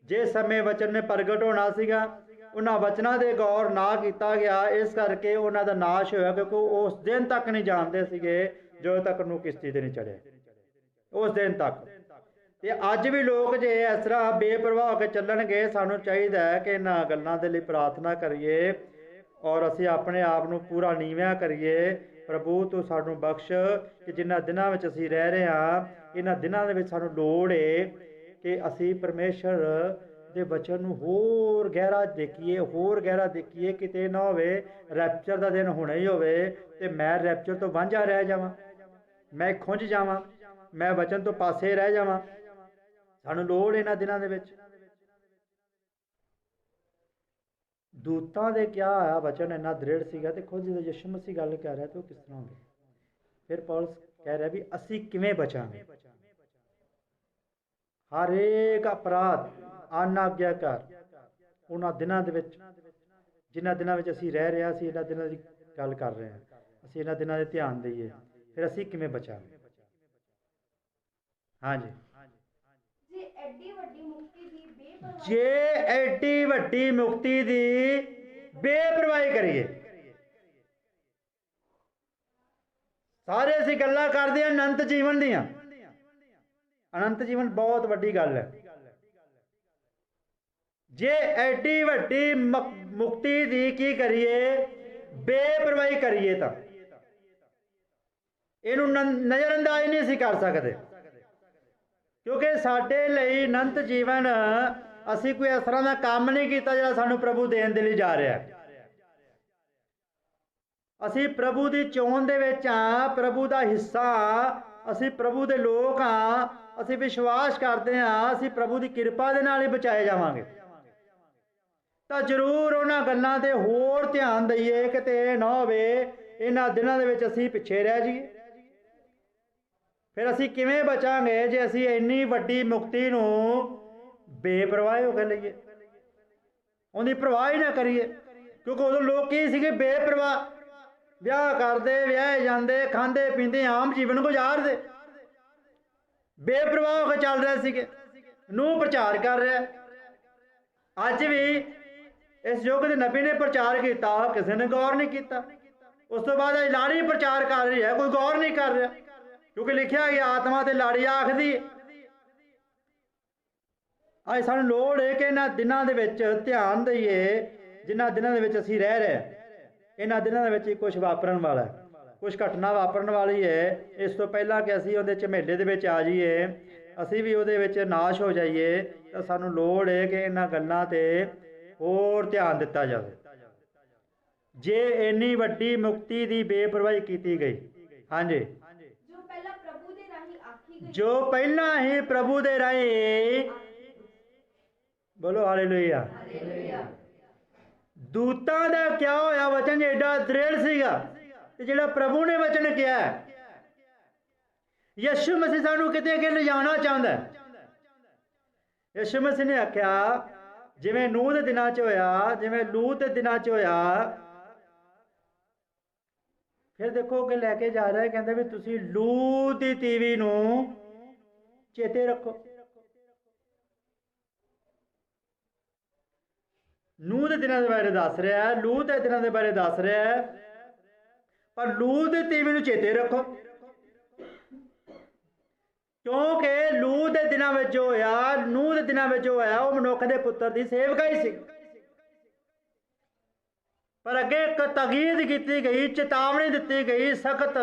ਜਿਸ ਸਮੇਂ ਵਚਨ ਨੇ ਪ੍ਰਗਟ ਹੋਣਾ ਸੀਗਾ, ਉਹਨਾਂ ਵਚਨਾਂ ਦੇ ਗੌਰ ਨਾ ਕੀਤਾ ਗਿਆ, ਇਸ ਕਰਕੇ ਉਹਨਾਂ ਦਾ ਨਾਸ਼ ਹੋਇਆ। ਕਿਉਂਕਿ ਉਸ ਦਿਨ ਤੱਕ ਨਹੀਂ ਜਾਣਦੇ ਸੀਗੇ ਜਦੋਂ ਤੱਕ ਨੂੰ ਕਿਸ਼ਤੀ ਤੇ ਨਹੀਂ ਚੜ੍ਹੇ, ਉਸ ਦਿਨ ਤੱਕ। ਤੇ ਅੱਜ ਵੀ ਲੋਕ ਜੇ ਇਸ ਤਰ੍ਹਾਂ ਬੇਪਰਵਾਹ ਹੋ ਕੇ ਚੱਲਣਗੇ, ਸਾਨੂੰ ਚਾਹੀਦਾ ਹੈ ਕਿ ਇਹਨਾਂ ਗੱਲਾਂ ਦੇ ਲਈ ਪ੍ਰਾਰਥਨਾ ਕਰੀਏ ਔਰ ਅਸੀਂ ਆਪਣੇ ਆਪ ਨੂੰ ਪੂਰਾ ਨੀਵਿਆਂ ਕਰੀਏ। ਪ੍ਰਭੂ ਤੂੰ ਸਾਨੂੰ ਬਖਸ਼ ਕਿ ਜਿਨ੍ਹਾਂ ਦਿਨਾਂ ਵਿੱਚ ਅਸੀਂ ਰਹਿ ਰਹੇ ਹਾਂ, ਇਹਨਾਂ ਦਿਨਾਂ ਦੇ ਵਿੱਚ ਸਾਨੂੰ ਲੋੜ ਹੈ ਕਿ ਅਸੀਂ ਪਰਮੇਸ਼ਰ ਦੇ ਵਚਨ ਨੂੰ ਹੋਰ ਗਹਿਰਾ ਦੇਖੀਏ ਕਿਤੇ ਨਾ ਹੋਵੇ ਰੈਪਚਰ ਦਾ ਦਿਨ ਹੋਣਾ ਹੀ ਹੋਵੇ ਤੇ ਮੈਂ ਰੈਪਚਰ ਤੋਂ ਵਾਂਝਾ ਰਹਿ ਜਾਵਾਂ, ਮੈਂ ਖੁੰਝ ਜਾਵਾਂ, ਮੈਂ ਵਚਨ ਤੋਂ ਪਾਸੇ ਰਹਿ ਜਾਵਾਂ। ਸਾਨੂੰ ਲੋੜ ਇਹਨਾਂ ਦਿਨਾਂ ਦੇ ਵਿੱਚ। ਦੂਤਾਂ ਦੇ ਕਿਹਾ ਹੋਇਆ ਵਚਨ ਇੰਨਾ ਦ੍ਰਿੜ ਸੀਗਾ ਤੇ ਖੁਦ ਜਦੋਂ ਯਿਸੂ ਮਸੀਹ ਗੱਲ ਕਰ ਰਿਹਾ ਤੇ ਉਹ ਕਿਸ ਤਰ੍ਹਾਂ ਹੋ ਗਿਆ। ਫਿਰ ਪੌਲਸ ਕਹਿ ਰਿਹਾ ਵੀ ਅਸੀਂ ਕਿਵੇਂ ਬਚਾਂਗੇ। ਹਰ ਇੱਕ ਅਪਰਾਧ ਅਨਾਗਿਆਕਾਰ ਉਹਨਾਂ ਦਿਨਾਂ ਦੇ ਵਿੱਚ, ਜਿਨ੍ਹਾਂ ਦਿਨਾਂ ਵਿੱਚ ਅਸੀਂ ਰਹਿ ਰਹੇ ਹਾਂ, ਅਸੀਂ ਇਹਨਾਂ ਦਿਨਾਂ ਦੀ ਗੱਲ ਕਰ ਰਹੇ ਹਾਂ, ਅਸੀਂ ਇਹਨਾਂ ਦਿਨਾਂ ਦੇ ਧਿਆਨ ਦਈਏ। ਫਿਰ ਅਸੀਂ ਕਿਵੇਂ ਬਚਾਂਗੇ। ਹਾਂਜੀ, ਜੇ ਐਡੀ ਵੱਡੀ ਮੁਕਤੀ ਦੀ ਬੇਪਰਵਾਹੀ ਕਰੀਏ। ਸਾਰੇ ਅਸੀਂ ਗੱਲਾਂ ਕਰਦੇ ਹਾਂ ਅਨੰਤ ਜੀਵਨ ਦੀਆਂ। ਅਨੰਤ ਜੀਵਨ ਬਹੁਤ ਵੱਡੀ ਗੱਲ ਹੈ। ਜੇ ਐਡੀ ਵੱਡੀ ਮੁਕਤੀ ਦੀ ਕੀ ਕਰੀਏ, ਬੇਪਰਵਾਹੀ ਕਰੀਏ ਤਾਂ ਇਹਨੂੰ ਨਜ਼ਰਅੰਦਾਜ਼ ਨਹੀਂ ਅਸੀਂ ਕਰ ਸਕਦੇ, ਕਿਉਂਕਿ ਸਾਡੇ ਲਈ ਅਨੰਤ ਜੀਵਨ ਅਸੀਂ ਕੋਈ ਇਸ ਤਰ੍ਹਾਂ ਦਾ ਕੰਮ ਨਹੀਂ ਕੀਤਾ ਜਿਹੜਾ ਸਾਨੂੰ ਪ੍ਰਭੂ ਦੇਣ ਦੇ ਲਈ ਜਾ ਰਿਹਾ। ਅਸੀਂ ਪ੍ਰਭੂ ਦੀ ਚੋਣ ਦੇ ਵਿੱਚ ਹਾਂ, ਪ੍ਰਭੂ ਦਾ ਹਿੱਸਾ, ਅਸੀਂ ਪ੍ਰਭੂ ਦੇ ਲੋਕ ਹਾਂ। ਅਸੀਂ ਵਿਸ਼ਵਾਸ ਕਰਦੇ ਹਾਂ ਅਸੀਂ ਪ੍ਰਭੂ ਦੀ ਕਿਰਪਾ ਦੇ ਨਾਲ ਹੀ ਬਚਾਏ ਜਾਵਾਂਗੇ। ਤਾਂ ਜ਼ਰੂਰ ਉਹਨਾਂ ਗੱਲਾਂ ਤੇ ਹੋਰ ਧਿਆਨ ਦਈਏ ਕਿਤੇ ਇਹ ਨਾ ਹੋਵੇ ਇਹਨਾਂ ਦਿਨਾਂ ਦੇ ਵਿੱਚ ਅਸੀਂ ਪਿੱਛੇ ਰਹਿ ਜਾਈਏ। ਫਿਰ ਅਸੀਂ ਕਿਵੇਂ ਬਚਾਂਗੇ ਜੇ ਅਸੀਂ ਇੰਨੀ ਵੱਡੀ ਮੁਕਤੀ ਨੂੰ ਬੇਪਰਵਾਹ ਹੋ ਕੇ ਲਈਏ, ਉਹਦੀ ਪਰਵਾਹ ਹੀ ਨਾ ਕਰੀਏ। ਕਿਉਂਕਿ ਉਦੋਂ ਲੋਕ ਕੀ ਸੀਗੇ, ਬੇਪਰਵਾਹ, ਵਿਆਹ ਕਰਦੇ, ਵਿਆਹੇ ਜਾਂਦੇ, ਖਾਂਦੇ ਪੀਂਦੇ, ਆਮ ਜੀਵਨ ਗੁਜ਼ਾਰਦੇ, ਬੇਪਰਵਾਹ ਹੋ ਕੇ ਚੱਲ ਰਹੇ ਸੀਗੇ। ਨੂੰ ਪ੍ਰਚਾਰ ਕਰ ਰਿਹਾ। ਅੱਜ ਵੀ ਇਸ ਯੁੱਗ ਦੇ ਨਬੀ ਨੇ ਪ੍ਰਚਾਰ ਕੀਤਾ, ਕਿਸੇ ਨੇ ਗੌਰ ਨਹੀਂ ਕੀਤਾ। ਉਸ ਤੋਂ ਬਾਅਦ ਲਾੜੀ ਪ੍ਰਚਾਰ ਕਰ ਰਹੀ ਹੈ, ਕੋਈ ਗੌਰ ਨਹੀਂ ਕਰ ਰਿਹਾ, ਕਿਉਂਕਿ ਲਿਖਿਆ ਗਿਆ ਆਤਮਾ ਤੇ ਲਾੜੀ ਆਖਦੀ। ਅੱਜ ਸਾਨੂੰ ਲੋੜ ਹੈ ਕਿ ਇਹਨਾਂ ਦਿਨਾਂ ਦੇ ਵਿੱਚ ਧਿਆਨ ਦਈਏ, ਜਿਨ੍ਹਾਂ ਦਿਨਾਂ ਦੇ ਵਿੱਚ ਅਸੀਂ ਰਹਿ ਰਹੇ। ਇਹਨਾਂ ਦਿਨਾਂ ਦੇ ਵਿੱਚ ਕੁਝ ਵਾਪਰਨ ਵਾਲਾ, ਕੁਝ ਘਟਨਾ ਵਾਪਰਨ ਵਾਲੀ ਹੈ। ਇਸ ਤੋਂ ਪਹਿਲਾਂ ਕਿ ਅਸੀਂ ਉਹਦੇ ਝਮੇਲੇ ਦੇ ਵਿੱਚ ਆ ਜਾਈਏ, ਅਸੀਂ ਵੀ ਉਹਦੇ ਵਿੱਚ ਨਾਸ਼ ਹੋ ਜਾਈਏ, ਤਾਂ ਸਾਨੂੰ ਲੋੜ ਹੈ ਕਿ ਇਹਨਾਂ ਗੱਲਾਂ ਤੇ ਹੋਰ ਧਿਆਨ ਦਿੱਤਾ ਜਾਵੇ। ਜੇ ਇੰਨੀ ਵੱਡੀ ਮੁਕਤੀ ਦੀ ਬੇਪਰਵਾਹੀ ਕੀਤੀ ਗਈ, ਹਾਂਜੀ, ਜੋ ਪਹਿਲਾਂ ਹੀ ਪ੍ਰਭੂ ਦੇ ਰਾਹੀਂ, ਬੋਲੋ ਹਾਲੇਲੂਇਆ। ਦੂਤਾਂ ਦਾ ਕਿਹਾ ਹੋਇਆ ਵਚਨ ਐਡਾ ਦ੍ਰਿੜ ਸੀਗਾ ਤੇ ਜਿਹੜਾ ਪ੍ਰਭੂ ਨੇ ਵਚਨ ਕਿਹਾ, ਯਿਸੂ ਮਸੀਹ ਸਾਨੂੰ ਕਿਤੇ ਅੱਗੇ ਲਿਜਾਣਾ ਚਾਹੁੰਦਾ। ਯਿਸੂ ਮਸੀਹ ਨੇ ਆਖਿਆ ਜਿਵੇਂ ਨੂਹ ਦੇ ਦਿਨਾਂ 'ਚ ਹੋਇਆ, ਜਿਵੇਂ ਲੂਤ ਦੇ ਦਿਨਾਂ 'ਚ ਹੋਇਆ। ਫਿਰ ਦੇਖੋ ਕਿ ਲੈ ਕੇ ਜਾ ਰਿਹਾ, ਕਹਿੰਦੇ ਵੀ ਤੁਸੀਂ ਲੂਤ ਦੀ ਤੀਵੀ ਨੂੰ ਚੇਤੇ ਰੱਖੋ। ਨੂਹ ਦੇ ਦਿਨਾਂ ਦੇ ਬਾਰੇ ਦੱਸ ਰਿਹਾ, ਲੂਤ ਦੇ ਦਿਨਾਂ ਦੇ ਬਾਰੇ ਦੱਸ ਰਿਹਾ, ਪਰ ਲੂਤ ਦੀ ਤੀਵੀ ਨੂੰ ਚੇਤੇ ਰੱਖੋ, ਕਿਉਂਕਿ ਲੂਤ ਦੇ ਦਿਨਾਂ ਵਿੱਚ ਜੋ ਹੋਇਆ, ਨੂਹ ਦੇ ਦਿਨਾਂ ਵਿੱਚ ਜੋ ਹੋਇਆ, ਉਹ ਮਨੁੱਖ ਦੇ ਪੁੱਤਰ ਦੀ ਸੇਵਕਾਈ ਸੀ। ਪਰ ਅੱਗੇ ਇੱਕ ਤਾਕੀਦ ਕੀਤੀ ਗਈ, ਚੇਤਾਵਨੀ ਦਿੱਤੀ ਗਈ, ਸਖਤ,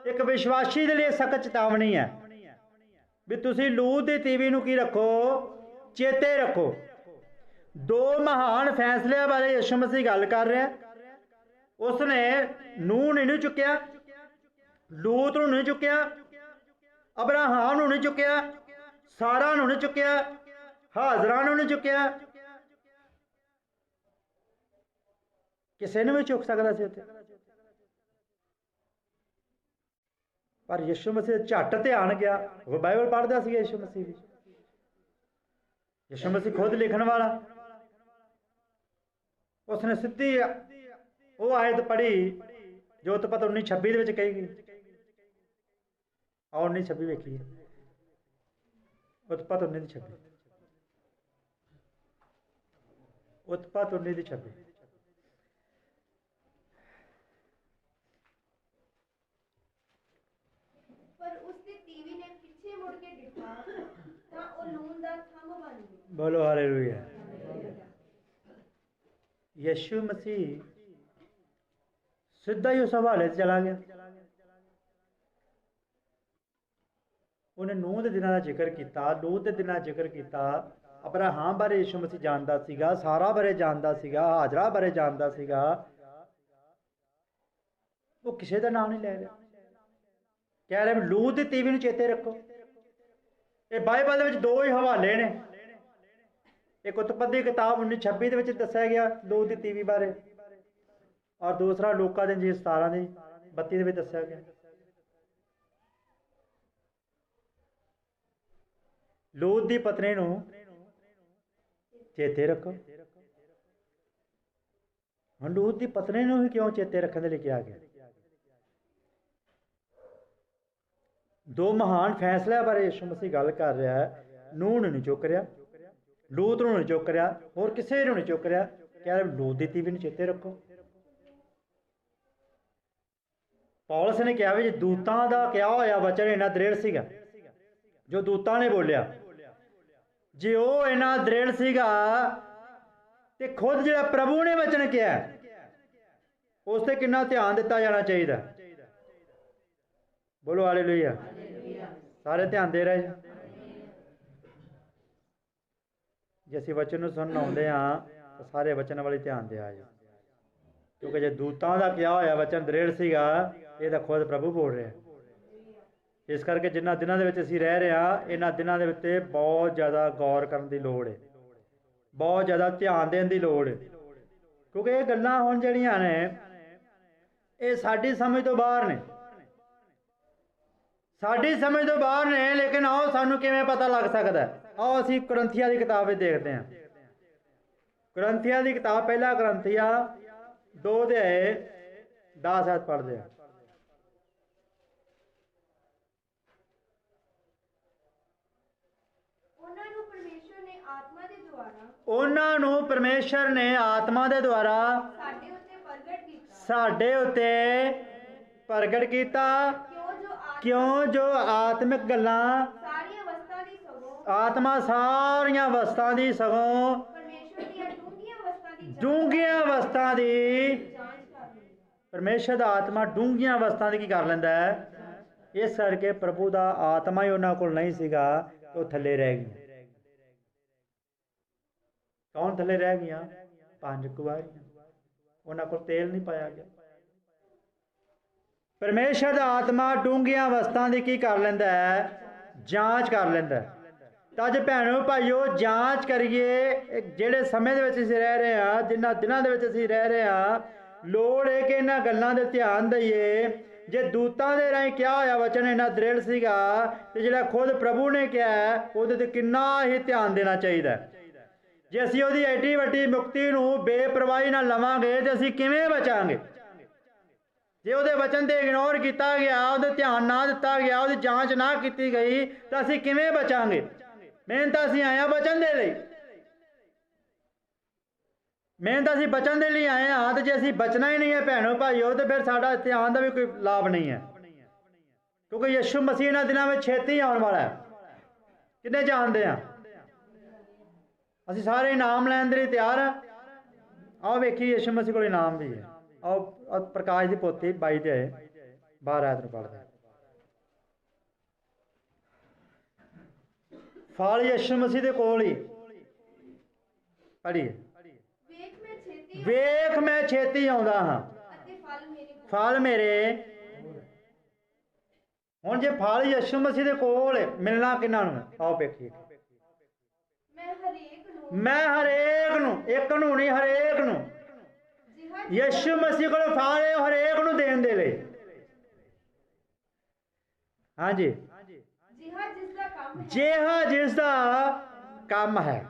ਇੱਕ ਵਿਸ਼ਵਾਸੀ ਦੇ ਲਈ ਸਖਤ ਚੇਤਾਵਨੀ ਹੈ ਵੀ ਤੁਸੀਂ ਲੂਤ ਦੀ ਤੀਵੀ ਨੂੰ ਕੀ ਰੱਖੋ, ਚੇਤੇ ਰੱਖੋ। ਦੋ ਮਹਾਨ ਫੈਸਲਿਆਂ ਬਾਰੇ ਯਿਸੂ ਮਸੀਹ ਗੱਲ ਕਰ ਰਿਹਾ। ਉਸਨੇ ਨੂਹ ਨੂੰ ਨਹੀਂ ਚੁੱਕਿਆ, ਲੂਤ ਨੂੰ ਨਹੀਂ ਚੁੱਕਿਆ, ਅਬਰਾਹਾਮ ਨੂੰ ਨਹੀਂ ਚੁੱਕਿਆ, ਸਾਰਾ ਨੂੰ ਨਹੀਂ ਚੁੱਕਿਆ, ਹਾਜ਼ਰਾ ਨੂੰ ਨਹੀਂ ਚੁੱਕਿਆ। ਕਿਸੇ ਨੂੰ ਵੀ ਚੁੱਕ ਸਕਦਾ ਸੀ ਉੱਥੇ, ਪਰ ਯਿਸੂ ਮਸੀਹ ਝੱਟ ਧਿਆਨ ਗਿਆ। ਉਹ ਬਾਈਬਲ ਪੜ੍ਹਦਾ ਸੀ ਯਿਸੂ ਮਸੀਹ ਵੀ। ਯਿਸੂ ਮਸੀਹ ਖੁਦ ਲਿਖਣ ਵਾਲਾ, ਉਸਨੇ ਸਿੱਧੀ ਉਹ ਆਇਤ ਪੜ੍ਹੀ ਜੋ ਉਤਪਤ 19:26 ਦੇ ਵਿੱਚ ਕਹੀ ਗਈ। ਆਓ 19:26 ਵੇਖੀਏ, ਉਤਪਤ 19:26, ਉਤਪਤ 19:26। ਪਰ ਉਸਦੀ ਤੀਵੀ ਨੇ ਪਿੱਛੇ ਮੁੜ ਕੇ ਦੇਖਾ ਤਾਂ ਉਹ ਲੂਣ ਦਾ ਥੰਮ ਬਣ ਗਈ। ਬੋਲੋ ਹਾਲੇਲੂਇਆ। ਯਿਸੂ ਮਸੀਹ ਸਿੱਧਾ ਹੀ ਉਸ ਹਵਾਲੇ 'ਚ ਚਲਾ ਗਿਆ। ਉਹਨੇ ਨੂਹ ਦੇ ਦਿਨਾਂ ਦਾ ਜ਼ਿਕਰ ਕੀਤਾ, ਲੂਤ ਦੇ ਦਿਨਾਂ ਦਾ ਜ਼ਿਕਰ ਕੀਤਾ, ਅਬਰਾਹਮ ਬਾਰੇ ਯਿਸੂ ਮਸੀਹ ਜਾਣਦਾ ਸੀਗਾ, ਸਾਰਾ ਬਾਰੇ ਜਾਣਦਾ ਸੀਗਾ, ਹਾਜਰਾ ਬਾਰੇ ਜਾਣਦਾ ਸੀਗਾ। ਉਹ ਕਿਸੇ ਦਾ ਨਾਮ ਨਹੀਂ ਲੈ ਰਿਹਾ। ਕਹਿ ਰਿਹਾ ਲੂਤ ਦੀ ਤੀਵੀ ਨੂੰ ਚੇਤੇ ਰੱਖੋ। ਇਹ ਬਾਈਬਲ ਦੇ ਵਿੱਚ ਦੋ ਹੀ ਹਵਾਲੇ ਨੇ। ਇੱਕ ਉਤਪੱਤੀ ਕਿਤਾਬ 19:26 ਦੇ ਵਿੱਚ ਦੱਸਿਆ ਗਿਆ ਲੂਤ ਦੀ ਤੀਵੀ ਬਾਰੇ, ਔਰ ਦੂਸਰਾ ਲੋਕਾਂ ਦੇ ਜੀ 17:32 ਦੇ ਵਿੱਚ ਦੱਸਿਆ ਗਿਆ। ਲੂਤ ਦੀ ਪਤਨੀ ਨੂੰ ਚੇਤੇ ਰੱਖੋ। ਹੁਣ ਲੂਤ ਦੀ ਪਤਨੀ ਨੂੰ ਵੀ ਕਿਉਂ ਚੇਤੇ ਰੱਖਣ ਦੇ ਲਈ ਕਿਹਾ ਗਿਆ? ਦੋ ਮਹਾਨ ਫੈਸਲਿਆਂ ਬਾਰੇ ਯਿਸੂ ਮਸੀਹ ਗੱਲ ਕਰ ਰਿਹਾ ਹੈ। ਨੂਹ ਨੂੰ ਨਹੀਂ ਚੁੱਕ ਰਿਹਾ, ਲੂਤ ਨੂੰ ਨਹੀਂ ਚੁੱਕ ਰਿਹਾ, ਹੋਰ ਕਿਸੇ ਨੂੰ ਨਹੀਂ ਚੁੱਕ ਰਿਹਾ। ਕਹਿ ਰਿਹਾ ਲੂਤ ਦੀ ਤੀਵੀ ਨੂੰ ਚੇਤੇ ਰੱਖੋ। ਪੌਲਸ ਨੇ ਕਿਹਾ ਵੀ ਜੇ ਦੂਤਾਂ ਦਾ ਕਿਹਾ ਹੋਇਆ ਵਚਨ ਇੰਨਾ ਦ੍ਰਿੜ ਸੀਗਾ, ਜੋ ਦੂਤਾਂ ਨੇ ਬੋਲਿਆ, ਜੇ ਉਹ ਇੰਨਾ ਦ੍ਰਿੜ ਸੀਗਾ ਤੇ ਖੁਦ ਜਿਹੜਾ ਪ੍ਰਭੂ ਨੇ ਵਚਨ ਕਿਹਾ ਉਸ ਤੇ ਕਿੰਨਾ ਧਿਆਨ ਦਿੱਤਾ ਜਾਣਾ ਚਾਹੀਦਾ। ਬੋਲੋ ਹਾਲੇਲੂਇਆ। ਸਾਰੇ ਧਿਆਨ ਦੇ ਰਹੇ। ਜੇ ਅਸੀਂ ਵਚਨ ਨੂੰ ਸੁਣਨ ਆਉਂਦੇ ਹਾਂ ਤਾਂ ਸਾਰੇ ਵਚਨ ਵਾਲੇ ਧਿਆਨ ਦਿਆ ਜੀ, ਕਿਉਂਕਿ ਜੇ ਦੂਤਾਂ ਦਾ ਕਿਹਾ ਹੋਇਆ ਵਚਨ ਦ੍ਰਿੜ ਸੀਗਾ, ਇਹ ਤਾਂ ਖੁਦ ਪ੍ਰਭੂ ਬੋਲ ਰਿਹਾ। ਇਸ ਕਰਕੇ ਜਿਨ੍ਹਾਂ ਦਿਨਾਂ ਦੇ ਵਿੱਚ ਅਸੀਂ ਰਹਿ ਰਹੇ ਹਾਂ, ਇਹਨਾਂ ਦਿਨਾਂ ਦੇ ਉੱਤੇ ਬਹੁਤ ਜ਼ਿਆਦਾ ਗੌਰ ਕਰਨ ਦੀ ਲੋੜ ਹੈ, ਬਹੁਤ ਜ਼ਿਆਦਾ ਧਿਆਨ ਦੇਣ ਦੀ ਲੋੜ ਹੈ। ਕਿਉਂਕਿ ਇਹ ਗੱਲਾਂ ਹੁਣ ਜਿਹੜੀਆਂ ਨੇ ਇਹ ਸਾਡੀ ਸਮਝ ਤੋਂ ਬਾਹਰ ਨੇ, ਸਾਡੀ ਸਮਝ ਤੋਂ ਬਾਹਰ ਨੇ। ਲੇਕਿਨ ਆਓ ਸਾਨੂੰ ਕਿਵੇਂ ਪਤਾ ਲੱਗ ਸਕਦਾ? ਆਓ ਅਸੀਂ ਕੁਰਿੰਥੀਆਂ ਦੀ ਕਿਤਾਬ ਵਿੱਚ ਦੇਖਦੇ ਹਾਂ। ਕੁਰਿੰਥੀਆਂ ਦੀ ਕਿਤਾਬ ਪਹਿਲਾ ਕੁਰਿੰਥੀਆਂ 2:10 ਪੜ੍ਹਦੇ ਹਾਂ। ਉਹਨਾਂ ਨੂੰ ਪਰਮੇਸ਼ਰ ਨੇ ਆਤਮਾ ਦੇ ਦੁਆਰਾ ਸਾਡੇ ਉੱਤੇ ਪ੍ਰਗਟ ਕੀਤਾ, ਕਿਉਂ ਜੋ ਆਤਮਿਕ ਗੱਲਾਂ ਆਤਮਾ ਸਾਰੀਆਂ ਅਵਸਥਾ ਦੀ ਸਗੋਂ ਡੂੰਘੀਆਂ ਅਵਸਥਾ ਦੀ, ਪਰਮੇਸ਼ਰ ਦਾ ਆਤਮਾ ਡੂੰਘੀਆਂ ਅਵਸਥਾ ਦੀ ਕੀ ਕਰ ਲੈਂਦਾ ਹੈ। ਇਸ ਕਰਕੇ ਪ੍ਰਭੂ ਦਾ ਆਤਮਾ ਹੀ ਉਹਨਾਂ ਕੋਲ ਨਹੀਂ ਸੀਗਾ, ਉਹ ਥੱਲੇ ਰਹਿ ਗਈਆਂ। ਕੌਣ ਥੱਲੇ ਰਹਿ ਗਈਆਂ? 5 ਕੁਆਰੀਆਂ। ਉਹਨਾਂ ਕੋਲ ਤੇਲ ਨਹੀਂ ਪਾਇਆ ਗਿਆ। ਪਰਮੇਸ਼ਰ ਦਾ ਆਤਮਾ ਡੂੰਘੀਆਂ ਅਵਸਥਾ ਦੀ ਕੀ ਕਰ ਲੈਂਦਾ ਹੈ? ਜਾਂਚ ਕਰ ਲੈਂਦਾ। ਤਾਂ ਅੱਜ ਭੈਣੋ ਭਾਈਓ ਜਾਂਚ ਕਰੀਏ। ਜਿਹੜੇ ਸਮੇਂ ਦੇ ਵਿੱਚ ਅਸੀਂ ਰਹਿ ਰਹੇ ਹਾਂ, ਜਿਨ੍ਹਾਂ ਦਿਨਾਂ ਦੇ ਵਿੱਚ ਅਸੀਂ ਰਹਿ ਰਹੇ ਹਾਂ, ਲੋੜ ਹੈ ਕਿ ਇਹਨਾਂ ਗੱਲਾਂ ਦੇ ਧਿਆਨ ਦਈਏ। ਜੇ ਦੂਤਾਂ ਦੇ ਰਾਹੀਂ ਕਿਹਾ ਹੋਇਆ ਵਚਨ ਇੰਨਾ ਦ੍ਰਿੜ ਸੀਗਾ ਤੇ ਜਿਹੜਾ ਖੁਦ ਪ੍ਰਭੂ ਨੇ ਕਿਹਾ ਉਹਦੇ ਤੇ ਕਿੰਨਾ ਹੀ ਧਿਆਨ ਦੇਣਾ ਚਾਹੀਦਾ। ਜੇ ਅਸੀਂ ਉਹਦੀ ਐਡੀ ਵੱਡੀ ਮੁਕਤੀ ਨੂੰ ਬੇਪਰਵਾਹੀ ਨਾਲ ਲਵਾਂਗੇ ਤੇ ਅਸੀਂ ਕਿਵੇਂ ਬਚਾਂਗੇ? ਜੇ ਉਹਦੇ ਵਚਨ ਤੇ ਇਗਨੋਰ ਕੀਤਾ ਗਿਆ, ਉਹਦੇ ਧਿਆਨ ਨਾ ਦਿੱਤਾ ਗਿਆ, ਉਹਦੀ ਜਾਂਚ ਨਾ ਕੀਤੀ ਗਈ ਤਾਂ ਅਸੀਂ ਕਿਵੇਂ ਬਚਾਂਗੇ? ਮਿਹਨਤ ਅਸੀਂ ਆਏ ਹਾਂ ਬਚਨ ਦੇ ਲਈ, ਮਿਹਨਤ ਅਸੀਂ ਬਚਨ ਦੇ ਲਈ ਆਏ ਹਾਂ। ਤੇ ਜੇ ਅਸੀਂ ਬਚਣਾ ਹੀ ਨਹੀਂ ਹੈ ਭੈਣੋ ਭਾਈਓ, ਤੇ ਫਿਰ ਸਾਡਾ ਧਿਆਨ ਦਾ ਵੀ ਕੋਈ ਲਾਭ ਨਹੀਂ ਹੈ। ਕਿਉਂਕਿ ਯਿਸੂ ਮਸੀਹ ਇਹਨਾਂ ਦਿਨਾਂ ਵਿੱਚ ਛੇਤੀ ਆਉਣ ਵਾਲਾ ਹੈ। ਕਿੰਨੇ ਜਾਣਦੇ ਆ? ਅਸੀਂ ਸਾਰੇ ਇਨਾਮ ਲੈਣ ਦੇ ਲਈ ਤਿਆਰ ਹਾਂ। ਆਓ ਵੇਖੀਏ ਯਿਸੂ ਮਸੀਹ ਕੋਲ ਇਨਾਮ ਵੀ ਹੈ। ਆਓ ਪ੍ਰਕਾਸ਼ ਦੀ ਪੋਥੀ 22 ਤੇ ਆਏ 12 ਆਇਤ ਨੂੰ ਪੜ੍ਹਦੇ। ਫਲ ਯਿਸੂ ਮਸੀਹ ਦੇ ਕੋਲ ਹੀ ਪੜ੍ਹੀਏ। ਵੇਖ ਮੈਂ ਛੇਤੀ ਆਉਂਦਾ ਹਾਂ, ਫਲ ਮੇਰੇ। ਹੁਣ ਜੇ ਫਲ ਯਿਸੂ ਮਸੀਹ ਦੇ ਕੋਲ ਮਿਲਣਾ ਕਿਹਨਾਂ ਨੂੰ? ਆਓ ਵੇਖੀਏ। ਮੈਂ ਹਰੇਕ ਨੂੰ, ਇੱਕ ਨੂੰ ਨਹੀਂ, ਹਰੇਕ ਨੂੰ। ਯਿਸੂ ਮਸੀਹ ਕੋਲ ਫਲ ਹੈ ਹਰੇਕ ਨੂੰ ਦੇਣ ਦੇ ਲਈ। ਹਾਂਜੀ, ਜਿਹਾ ਜਿਸ ਦਾ ਕੰਮ ਹੈ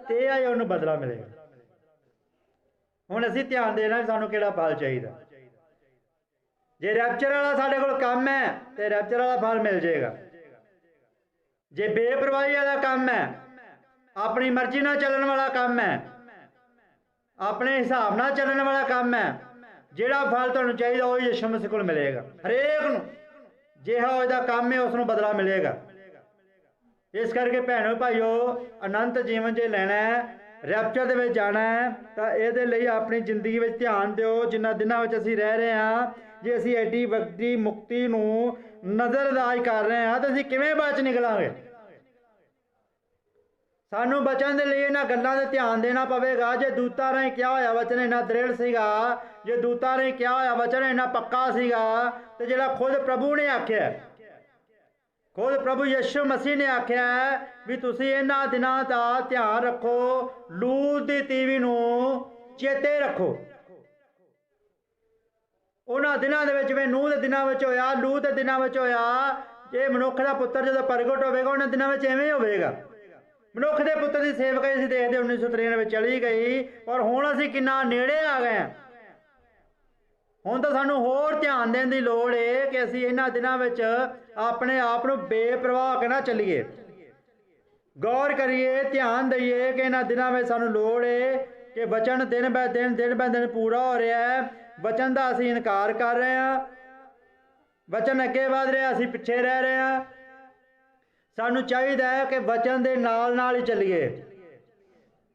ਤੇ ਆ ਉਹਨੂੰ ਬਦਲਾ ਮਿਲੇਗਾ। ਹੁਣ ਅਸੀਂ ਧਿਆਨ ਦੇਣਾ ਸਾਨੂੰ ਕਿਹੜਾ ਫਲ ਚਾਹੀਦਾ। ਜੇ ਰੈਪਚਰ ਵਾਲਾ ਸਾਡੇ ਕੋਲ ਕੰਮ ਹੈ ਤੇ ਰੈਪਚਰ ਵਾਲਾ ਫਲ ਮਿਲ ਜਾਏਗਾ। ਜੇ ਬੇਪਰਵਾਹੀ ਵਾਲਾ ਕੰਮ ਹੈ, ਆਪਣੀ ਮਰਜ਼ੀ ਨਾਲ ਚੱਲਣ ਵਾਲਾ ਕੰਮ ਹੈ, ਆਪਣੇ ਹਿਸਾਬ ਨਾਲ ਚੱਲਣ ਵਾਲਾ ਕੰਮ ਹੈ, ਜਿਹੜਾ ਫਲ ਤੁਹਾਨੂੰ ਚਾਹੀਦਾ ਉਹ ਯਿਸੂ ਮਸੀਹ ਕੋਲ ਮਿਲੇਗਾ। ਹਰੇਕ ਨੂੰ ਜਿਹੜਾ ਉਹਦਾ ਕੰਮ ਹੈ ਉਸ ਨੂੰ ਬਦਲਾ ਮਿਲੇਗਾ। ਇਸ ਕਰਕੇ ਭੈਣੋ ਭਾਈਓ ਅਨੰਤ ਜੀਵਨ ਜੇ ਲੈਣਾ ਹੈ, ਰੈਪਚਰ ਦੇ ਵਿੱਚ ਜਾਣਾ ਹੈ, ਤਾਂ ਇਹਦੇ ਲਈ ਆਪਣੀ ਜ਼ਿੰਦਗੀ ਵਿੱਚ ਧਿਆਨ ਦਿਓ। ਜਿਨ੍ਹਾਂ ਦਿਨਾਂ ਵਿੱਚ ਅਸੀਂ ਰਹਿ ਰਹੇ ਹਾਂ, ਜੇ ਅਸੀਂ ਐਡੀ ਵੱਡੀ ਮੁਕਤੀ ਨੂੰ ਨਜ਼ਰਅੰਦਾਜ਼ ਕਰ ਰਹੇ ਹਾਂ ਤਾਂ ਅਸੀਂ ਕਿਵੇਂ ਬਚ ਨਿਕਲਾਂਗੇ? सानू बचन के लिए इन्हां गल्लां ते ध्यान देना पवेगा। जे दूतां राहीं क्या होया वचन इन्ना दृढ़ सीगा, जे दूतां राहीं क्या होया वचन इन्ना पक्का सीगा, ते जिहड़ा खुद प्रभु ने आख्या, खुद प्रभु यीशु मसीह ने आख्या भी तुसीं इन्हां दिनां दा ध्यान रखो, लूत दी तीवी नूं चेते रखो। उन्हां दिनां दे विच वे नूह दे दिनां विच होया, लूत दे दिनां विच होया, ये मनुख दा पुत्तर जदों प्रगट होवेगा उन्हां दिनां विच इवें होवेगा। मनुख दे पुत्तर दी सेवकाई असीं देखदे 1993 ਵਿੱਚ चली गई, और हुण असीं किन्ना नेड़े आ गए हैं। हुण तां सानूं होर ध्यान देण दी लोड़ है कि असीं इन्हां दिनां विच अपने आप नूं बेपरवाह के ना चलीए, गौर करिए, ध्यान दईए कि इन्हां दिनां विच सानूं लोड़ है कि वचन दिन ब दिन पूरा हो रहा है। वचन का असीं इनकार कर रहे हैं, वचन अगे वध रहा, असीं पिछे रह रहे हैं। सानू चाहिए है कि वचन के नाल नाल ही चलीए,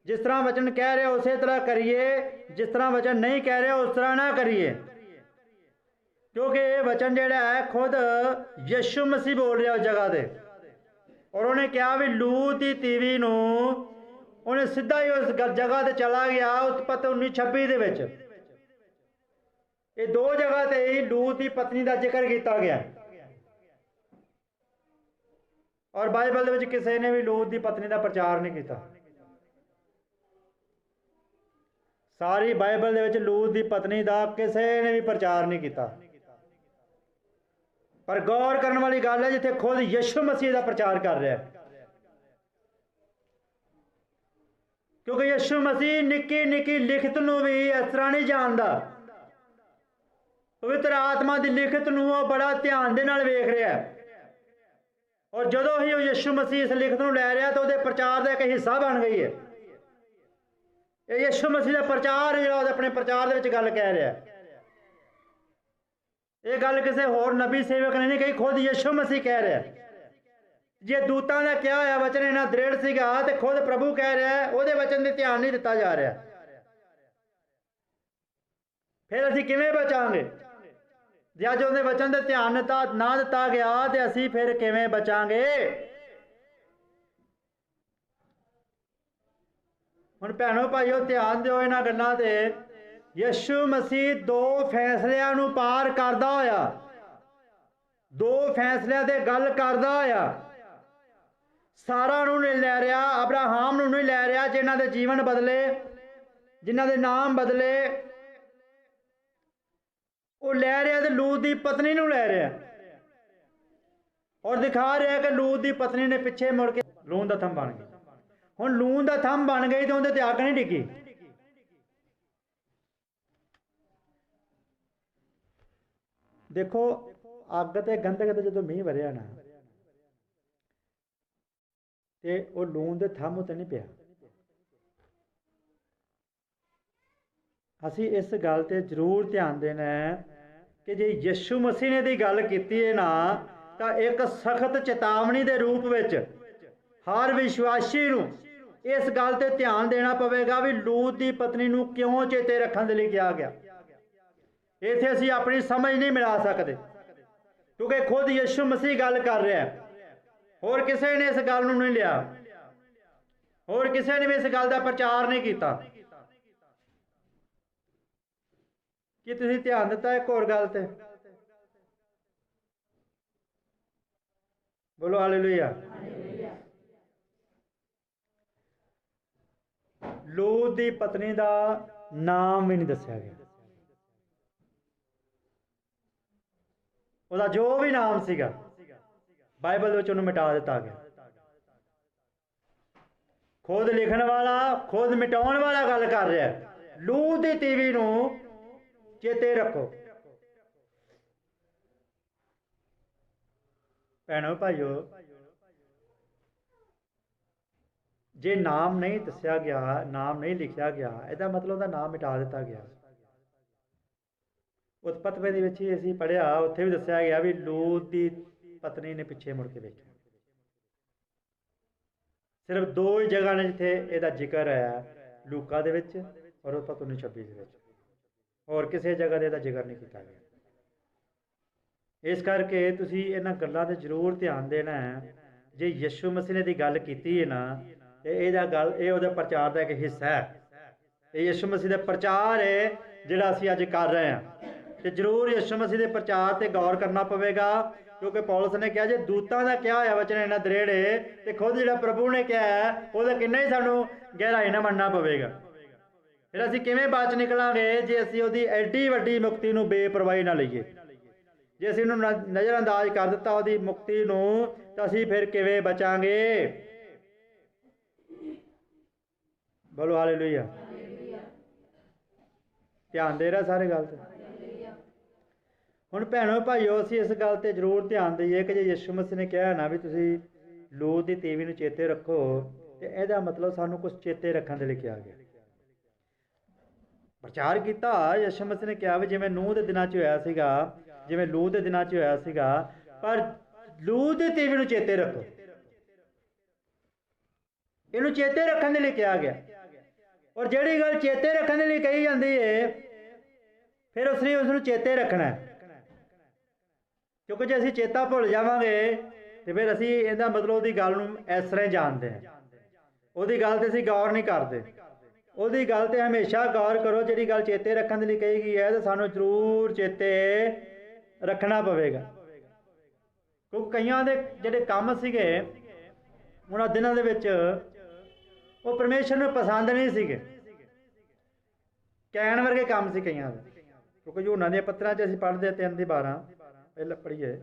जिस तरह वचन कह रहे उस तरह करिए, जिस तरह वचन नहीं कह रहे उस तरह ना करिए, क्योंकि ये वचन जिहड़ा है खुद यीशु मसीह बोल रहा उस जगह से। और उन्हें कहा भी लूत की तीवी नूं उन्हें सीधा ही उस जगह से चला गया। उत्पत्ति 19:26 दे विच ये दो जगह से ही लूत की पत्नी का जिक्र किया गया, और बाइबल दे विच किसी ने भी लूत की पत्नी का प्रचार नहीं किया। सारी बाइबल दे विच लूत की पत्नी का किसी ने भी प्रचार नहीं किया। पर गौर करने वाली गल है जिथे खुद यीशु मसीह का प्रचार कर रहा है, क्योंकि यीशु मसीह निक्की निक्की लिखत नूं भी इस तरह नहीं जानता। पवित्र आत्मा की लिखत नूं वो बड़ा ध्यान दे नाल वेख रहा है, और जदों ही यीशु मसीह इस लिखत नूं लै रहा तो उसके प्रचार का एक हिस्सा बन गई है। ये यीशु मसीह का प्रचार है जो अपने प्रचार दे विच गल कह रहा है। ये गल किसी होर नबी सेवक ने नहीं कही, खुद यीशु मसीह कह रहा है। जे दूतां दा क्या होया वचन इन्ना दृढ़ सीगा ते खुद प्रभु कह रहा है, उहदे वचन ते ध्यान नहीं दिता जा रहा। फिर असीं किवें बचांगे? जे अज उहदे वचन ते ध्यान ना दिता गया तो असीं फिर किवें बचांगे? हुण भैणो भाईओ ध्यान दिओ इन्हां गल्लां ते। यीशु मसीह दो फैसलियां नूं पार करदा होया, दो फैसलियां ते गल करदा होया सारा नूं नहीं लै रहा, अब्राहम नूं नहीं लै रहा जिन्हां दे जीवन बदले, जिन्हां दे नाम बदले, वो लै रहा ते लूत की पत्नी नूं लै रहा, और दिखा रहा कि लूत की पत्नी ने पिछे मुड़ के लून का थंम बन गई। हुण लून का थंम बन गई तो उहदे ते अग नहीं डिगी। देखो अग ते गंधक ते जो मीह वरिया ना ते वो लून के थंम उत्ते नहीं पिया। असी इस गल ते जरूर ध्यान देना है कि जे यीशु मसीह ने दी गल कीती है ना तो एक सख्त चेतावनी के रूप विच हर विश्वासी नूं इस गल ते ध्यान देना पवेगा भी लूत की पत्नी नूं क्यों चेते रखने के लिए कहा गया। इत्थे असीं अपनी समझ नहीं मिला सकते, क्योंकि खुद यीशु मसीह गल कर रहा है, होर किसी ने इस गल नूं नहीं लिया, होर किसी ने भी इस गल का प्रचार नहीं किया। कि तुसीं ध्यान दिता एक होर गल ते? बोलो हालेलुया। लूत की पत्नी का नाम भी नहीं दस्या गया, उसका जो भी नाम सीगा बाइबल में उन्हें मिटा दिता गया। खुद लिखने वाला खुद मिटाने वाला गल कर रहा है, लूत की तीवी नूं चेते रखो। भैणों भाईओ जे नाम नहीं दस्या गया, नाम नहीं लिखा गया, इसका मतलब उसका नाम मिटा दिता गया। उत्पत्ति दे विच ही असीं पढ़िया, उत्थे भी दस्या गया भी लूत की पत्नी ने पिछे मुड़ के देखा। सिर्फ दो ही जगह ने जिथे इसका जिक्र है, लूका दे विच और उत्पत्ति 19:26 दे विच, और किसी जगह इसका जिक्र नहीं किया गया। इस करके तुसीं इन्हां गल्लां ते जरूर ध्यान देना है। जे यीशु मसीह ने दी गल कीती है ना ਇਹਦਾ ਗੱਲ ਇਹ ਉਹਦੇ ਪ੍ਰਚਾਰ ਦਾ ਇੱਕ ਹਿੱਸਾ ਹੈ। ਇਹ ਯਿਸੂ ਮਸੀਹ ਦਾ ਪ੍ਰਚਾਰ ਹੈ ਜਿਹੜਾ ਅਸੀਂ ਅੱਜ ਕਰ ਰਹੇ ਹਾਂ। ਤੇ ਜ਼ਰੂਰ ਯਿਸੂ ਮਸੀਹ ਦੇ ਪ੍ਰਚਾਰ ਤੇ ਗੌਰ ਕਰਨਾ ਪਵੇਗਾ, ਕਿਉਂਕਿ ਪੌਲਸ ਨੇ ਕਿਹਾ ਜੇ ਦੂਤਾਂ ਦਾ ਕਿਹਾ ਹੋਇਆ ਵਚਨ ਇਹਨਾਂ ਦ੍ਰਿੜ ਹੈ ਤੇ ਖੁਦ ਜਿਹੜਾ ਪ੍ਰਭੂ ਨੇ ਕਿਹਾ ਹੈ ਉਹਦਾ ਕਿੰਨਾ ਹੀ ਸਾਨੂੰ ਗਹਿਰਾਈ ਨਾਲ ਮੰਨਣਾ ਪਵੇਗਾ। ਫਿਰ ਅਸੀਂ ਕਿਵੇਂ ਬਚ ਨਿਕਲਾਂਗੇ ਜੇ ਅਸੀਂ ਉਹਦੀ ਐਡੀ ਵੱਡੀ ਮੁਕਤੀ ਨੂੰ ਬੇਪਰਵਾਹੀ ਨਾਲ ਲਈਏ। ਜੇ ਅਸੀਂ ਉਹਨੂੰ ਨਜ਼ਰਅੰਦਾਜ਼ ਕਰ ਦਿੱਤਾ ਉਹਦੀ ਮੁਕਤੀ ਨੂੰ, ਤਾਂ ਅਸੀਂ ਫਿਰ ਕਿਵੇਂ ਬਚਾਂਗੇ? ਬੋਲੋ ਹਾਲੇਲੂਇਆ। ਧਿਆਨ ਦੇ ਰਿਹਾ ਸਾਰੇ ਗੱਲ ਤੇ। ਹੁਣ ਭੈਣੋ ਭਾਈਓ, ਅਸੀਂ ਇਸ ਗੱਲ ਤੇ ਜ਼ਰੂਰ ਧਿਆਨ ਦਈਏ ਕਿ ਜੇ ਯਿਸੂ ਮਸੀਹ ਨੇ ਕਿਹਾ ਨਾ ਵੀ ਤੁਸੀਂ ਲੋਥ ਦੀ ਤੀਵੀ ਨੂੰ ਚੇਤੇ ਰੱਖੋ, ਤੇ ਇਹਦਾ ਮਤਲਬ ਸਾਨੂੰ ਕੁਝ ਚੇਤੇ ਰੱਖਣ ਦੇ ਲਈ ਕਿਹਾ ਗਿਆ। ਪ੍ਰਚਾਰ ਕੀਤਾ ਯਿਸੂ ਮਸੀਹ ਨੇ ਕਿਹਾ ਵੀ ਜਿਵੇਂ ਨੂਹ ਦੇ ਦਿਨਾਂ 'ਚ ਹੋਇਆ ਸੀਗਾ, ਜਿਵੇਂ ਲੂਤ ਦੇ ਦਿਨਾਂ 'ਚ ਹੋਇਆ ਸੀਗਾ, ਪਰ ਲੂਤ ਦੀ ਤੀਵੀ ਨੂੰ ਚੇਤੇ ਰੱਖੋ। ਇਹਨੂੰ ਚੇਤੇ ਰੱਖਣ ਦੇ ਲਈ ਕਿਹਾ ਗਿਆ। ਔਰ ਜਿਹੜੀ ਗੱਲ ਚੇਤੇ ਰੱਖਣ ਦੇ ਲਈ ਕਹੀ ਜਾਂਦੀ ਹੈ, ਫਿਰ ਉਸ ਨੂੰ ਚੇਤੇ ਰੱਖਣਾ ਹੈ। ਕਿਉਂਕਿ ਜੇ ਅਸੀਂ ਚੇਤਾ ਭੁੱਲ ਜਾਵਾਂਗੇ ਤੇ ਫਿਰ ਅਸੀਂ ਇਹਦਾ ਮਤਲਬ ਉਹਦੀ ਗੱਲ ਨੂੰ ਇਸ ਤਰ੍ਹਾਂ ਹੀ ਜਾਣਦੇ ਹਾਂ, ਉਹਦੀ ਗੱਲ ਤੇ ਅਸੀਂ ਗੌਰ ਨਹੀਂ ਕਰਦੇ। ਉਹਦੀ ਗੱਲ ਤੇ ਹਮੇਸ਼ਾ ਗੌਰ ਕਰੋ। ਜਿਹੜੀ ਗੱਲ ਚੇਤੇ ਰੱਖਣ ਦੇ ਲਈ ਕਹੀ ਗਈ ਹੈ ਤਾਂ ਸਾਨੂੰ ਜ਼ਰੂਰ ਚੇਤੇ ਰੱਖਣਾ ਪਵੇਗਾ। ਕਿਉਂਕਿ ਕਈਆਂ ਦੇ ਜਿਹੜੇ ਕੰਮ ਸੀਗੇ ਉਹਨਾਂ ਦਿਨਾਂ ਦੇ ਵਿੱਚ ਉਹ ਪਰਮੇਸ਼ਰ ਨੂੰ ਪਸੰਦ ਨਹੀਂ ਸੀਗੇ। ਕਹਿਣ ਵਰਗੇ ਕੰਮ ਸੀ ਕਈਆਂ ਦੇ। ਕਿਉਂਕਿ ਯੂਹੰਨਾ ਦੀਆਂ ਪੱਤਰਾਂ 'ਚ ਅਸੀਂ ਪੜ੍ਹਦੇ 3:12 ਪਹਿਲਾਂ ਪੜ੍ਹੀਏ,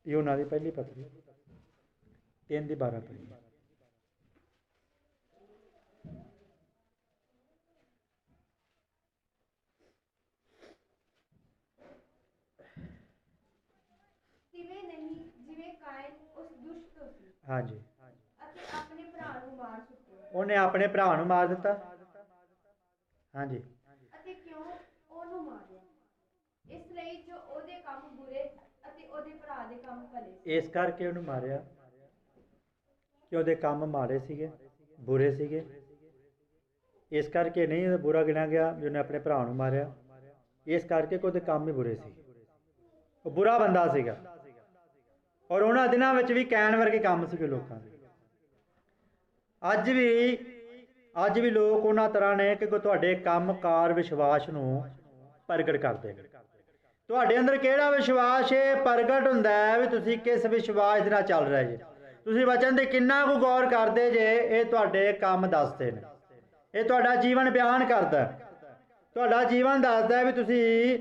ਯੂਹੰਨਾ ਦੀ ਪਹਿਲੀ ਪੱਤਰੀ 3:12 ਪੜ੍ਹੀਏ। ਹਾਂਜੀ, ਅਤੇ ਆਪਣੇ ਭਰਾ ਨੂੰ ਮਾਰ ਸੁੱਟਿਆ। ਉਹਨੇ ਆਪਣੇ ਭਰਾ ਨੂੰ ਮਾਰ ਦਿੱਤਾ। ਹਾਂਜੀ, ਅਤੇ ਕਿਉਂ ਉਹਨੂੰ ਮਾਰਿਆ? ਇਸ ਲਈ ਜੋ ਉਹਦੇ ਕੰਮ ਬੁਰੇ ਅਤੇ ਉਹਦੇ ਭਰਾ ਦੇ ਕੰਮ ਭਲੇ। ਇਸ ਕਰਕੇ ਉਹਨੂੰ ਮਾਰਿਆ ਕਿ ਉਹਦੇ ਕੰਮ ਮਾੜੇ ਸੀਗੇ, ਬੁਰੇ ਸੀਗੇ। ਇਸ ਕਰਕੇ ਨਹੀਂ ਬੁਰਾ ਗਿਣਿਆ ਗਿਆ ਵੀ ਉਹਨੇ ਆਪਣੇ ਭਰਾ ਨੂੰ ਮਾਰਿਆ। ਇਸ ਕਰਕੇ ਕਿ ਉਹਦੇ ਕੰਮ ਹੀ ਬੁਰੇ ਸੀ, ਉਹ ਬੁਰਾ ਬੰਦਾ ਸੀਗਾ। ਔਰ ਉਹਨਾਂ ਦਿਨਾਂ ਵਿੱਚ ਵੀ ਕੈਨ ਵਰਗੇ ਕੰਮ ਸੀਗੇ ਲੋਕਾਂ ਦੇ। ਅੱਜ ਵੀ ਲੋਕ ਉਹਨਾਂ ਤਰ੍ਹਾਂ ਨੇ ਕਿ ਤੁਹਾਡੇ ਕੰਮਕਾਰ ਵਿਸ਼ਵਾਸ ਨੂੰ ਪ੍ਰਗਟ ਕਰਦੇ ਨੇ। ਤੁਹਾਡੇ ਅੰਦਰ ਕਿਹੜਾ ਵਿਸ਼ਵਾਸ ਹੈ ਪ੍ਰਗਟ ਹੁੰਦਾ ਹੈ ਵੀ ਤੁਸੀਂ ਕਿਸ ਵਿਸ਼ਵਾਸ ਦੇ ਨਾਲ ਚੱਲ ਰਹੇ ਜੇ। ਤੁਸੀਂ ਵਚਨ ਤੇ ਕਿੰਨਾ ਕੁ ਗੌਰ ਕਰਦੇ ਜੇ, ਇਹ ਤੁਹਾਡੇ ਕੰਮ ਦੱਸਦੇ ਨੇ। ਇਹ ਤੁਹਾਡਾ ਜੀਵਨ ਬਿਆਨ ਕਰਦਾ। ਤੁਹਾਡਾ ਜੀਵਨ ਦੱਸਦਾ ਵੀ ਤੁਸੀਂ